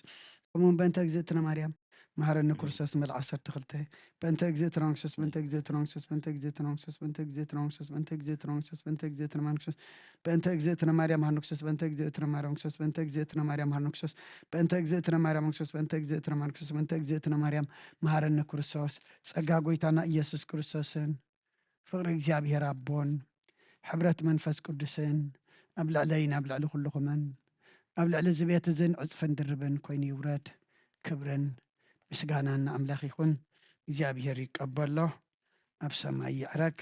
ከመን በእንተ እግዝእትነ ማርያም መሐረነ ክርስቶስ መልዓ ሰት ተኸልተ በእንተ እግዝእትነ ክርስቶስ በእንተ እግዝእትነ ክርስቶስ በእንተ እግዝእትነ ክርስቶስ በእንተ እግዝእትነ ክርስቶስ በእንተ እግዝእትነ ክርስቶስ በእንተ እግዝእትነ ክርስቶስ በእንተ እግዝእትነ ማርያም ሃንክሶስ በእንተ እግዝእትነ ማርያም ክርስቶስ በእንተ እግዝእትነ ማርያም ሃንክሶስ በእንተ እግዝእትነ ማርያም ክርስቶስ በእንተ እግዝእትነ ማርያም ክርስቶስ በእንተ እግዝእትነ ማርያም መሐረነ ክርስቶስ ጸጋ ጎይታና ኢየሱስ ክርስቶስን ፍቅሪ እግዚአብሔር አቦን ሕብረት መንፈስ ቅዱስን ኣብ ልዕለይን ኣብ ልዕሊ ኩልኹምን ኣብ ልዕሊ ዝቤት እዝን ዕፅፍን ድርብን ኮይኑ ይውረድ ክብርን ምስጋናና ኣምላኽ ይኹን እግዚአብሔር ይቀበሎ ኣብ ሰማይ ይዕረግ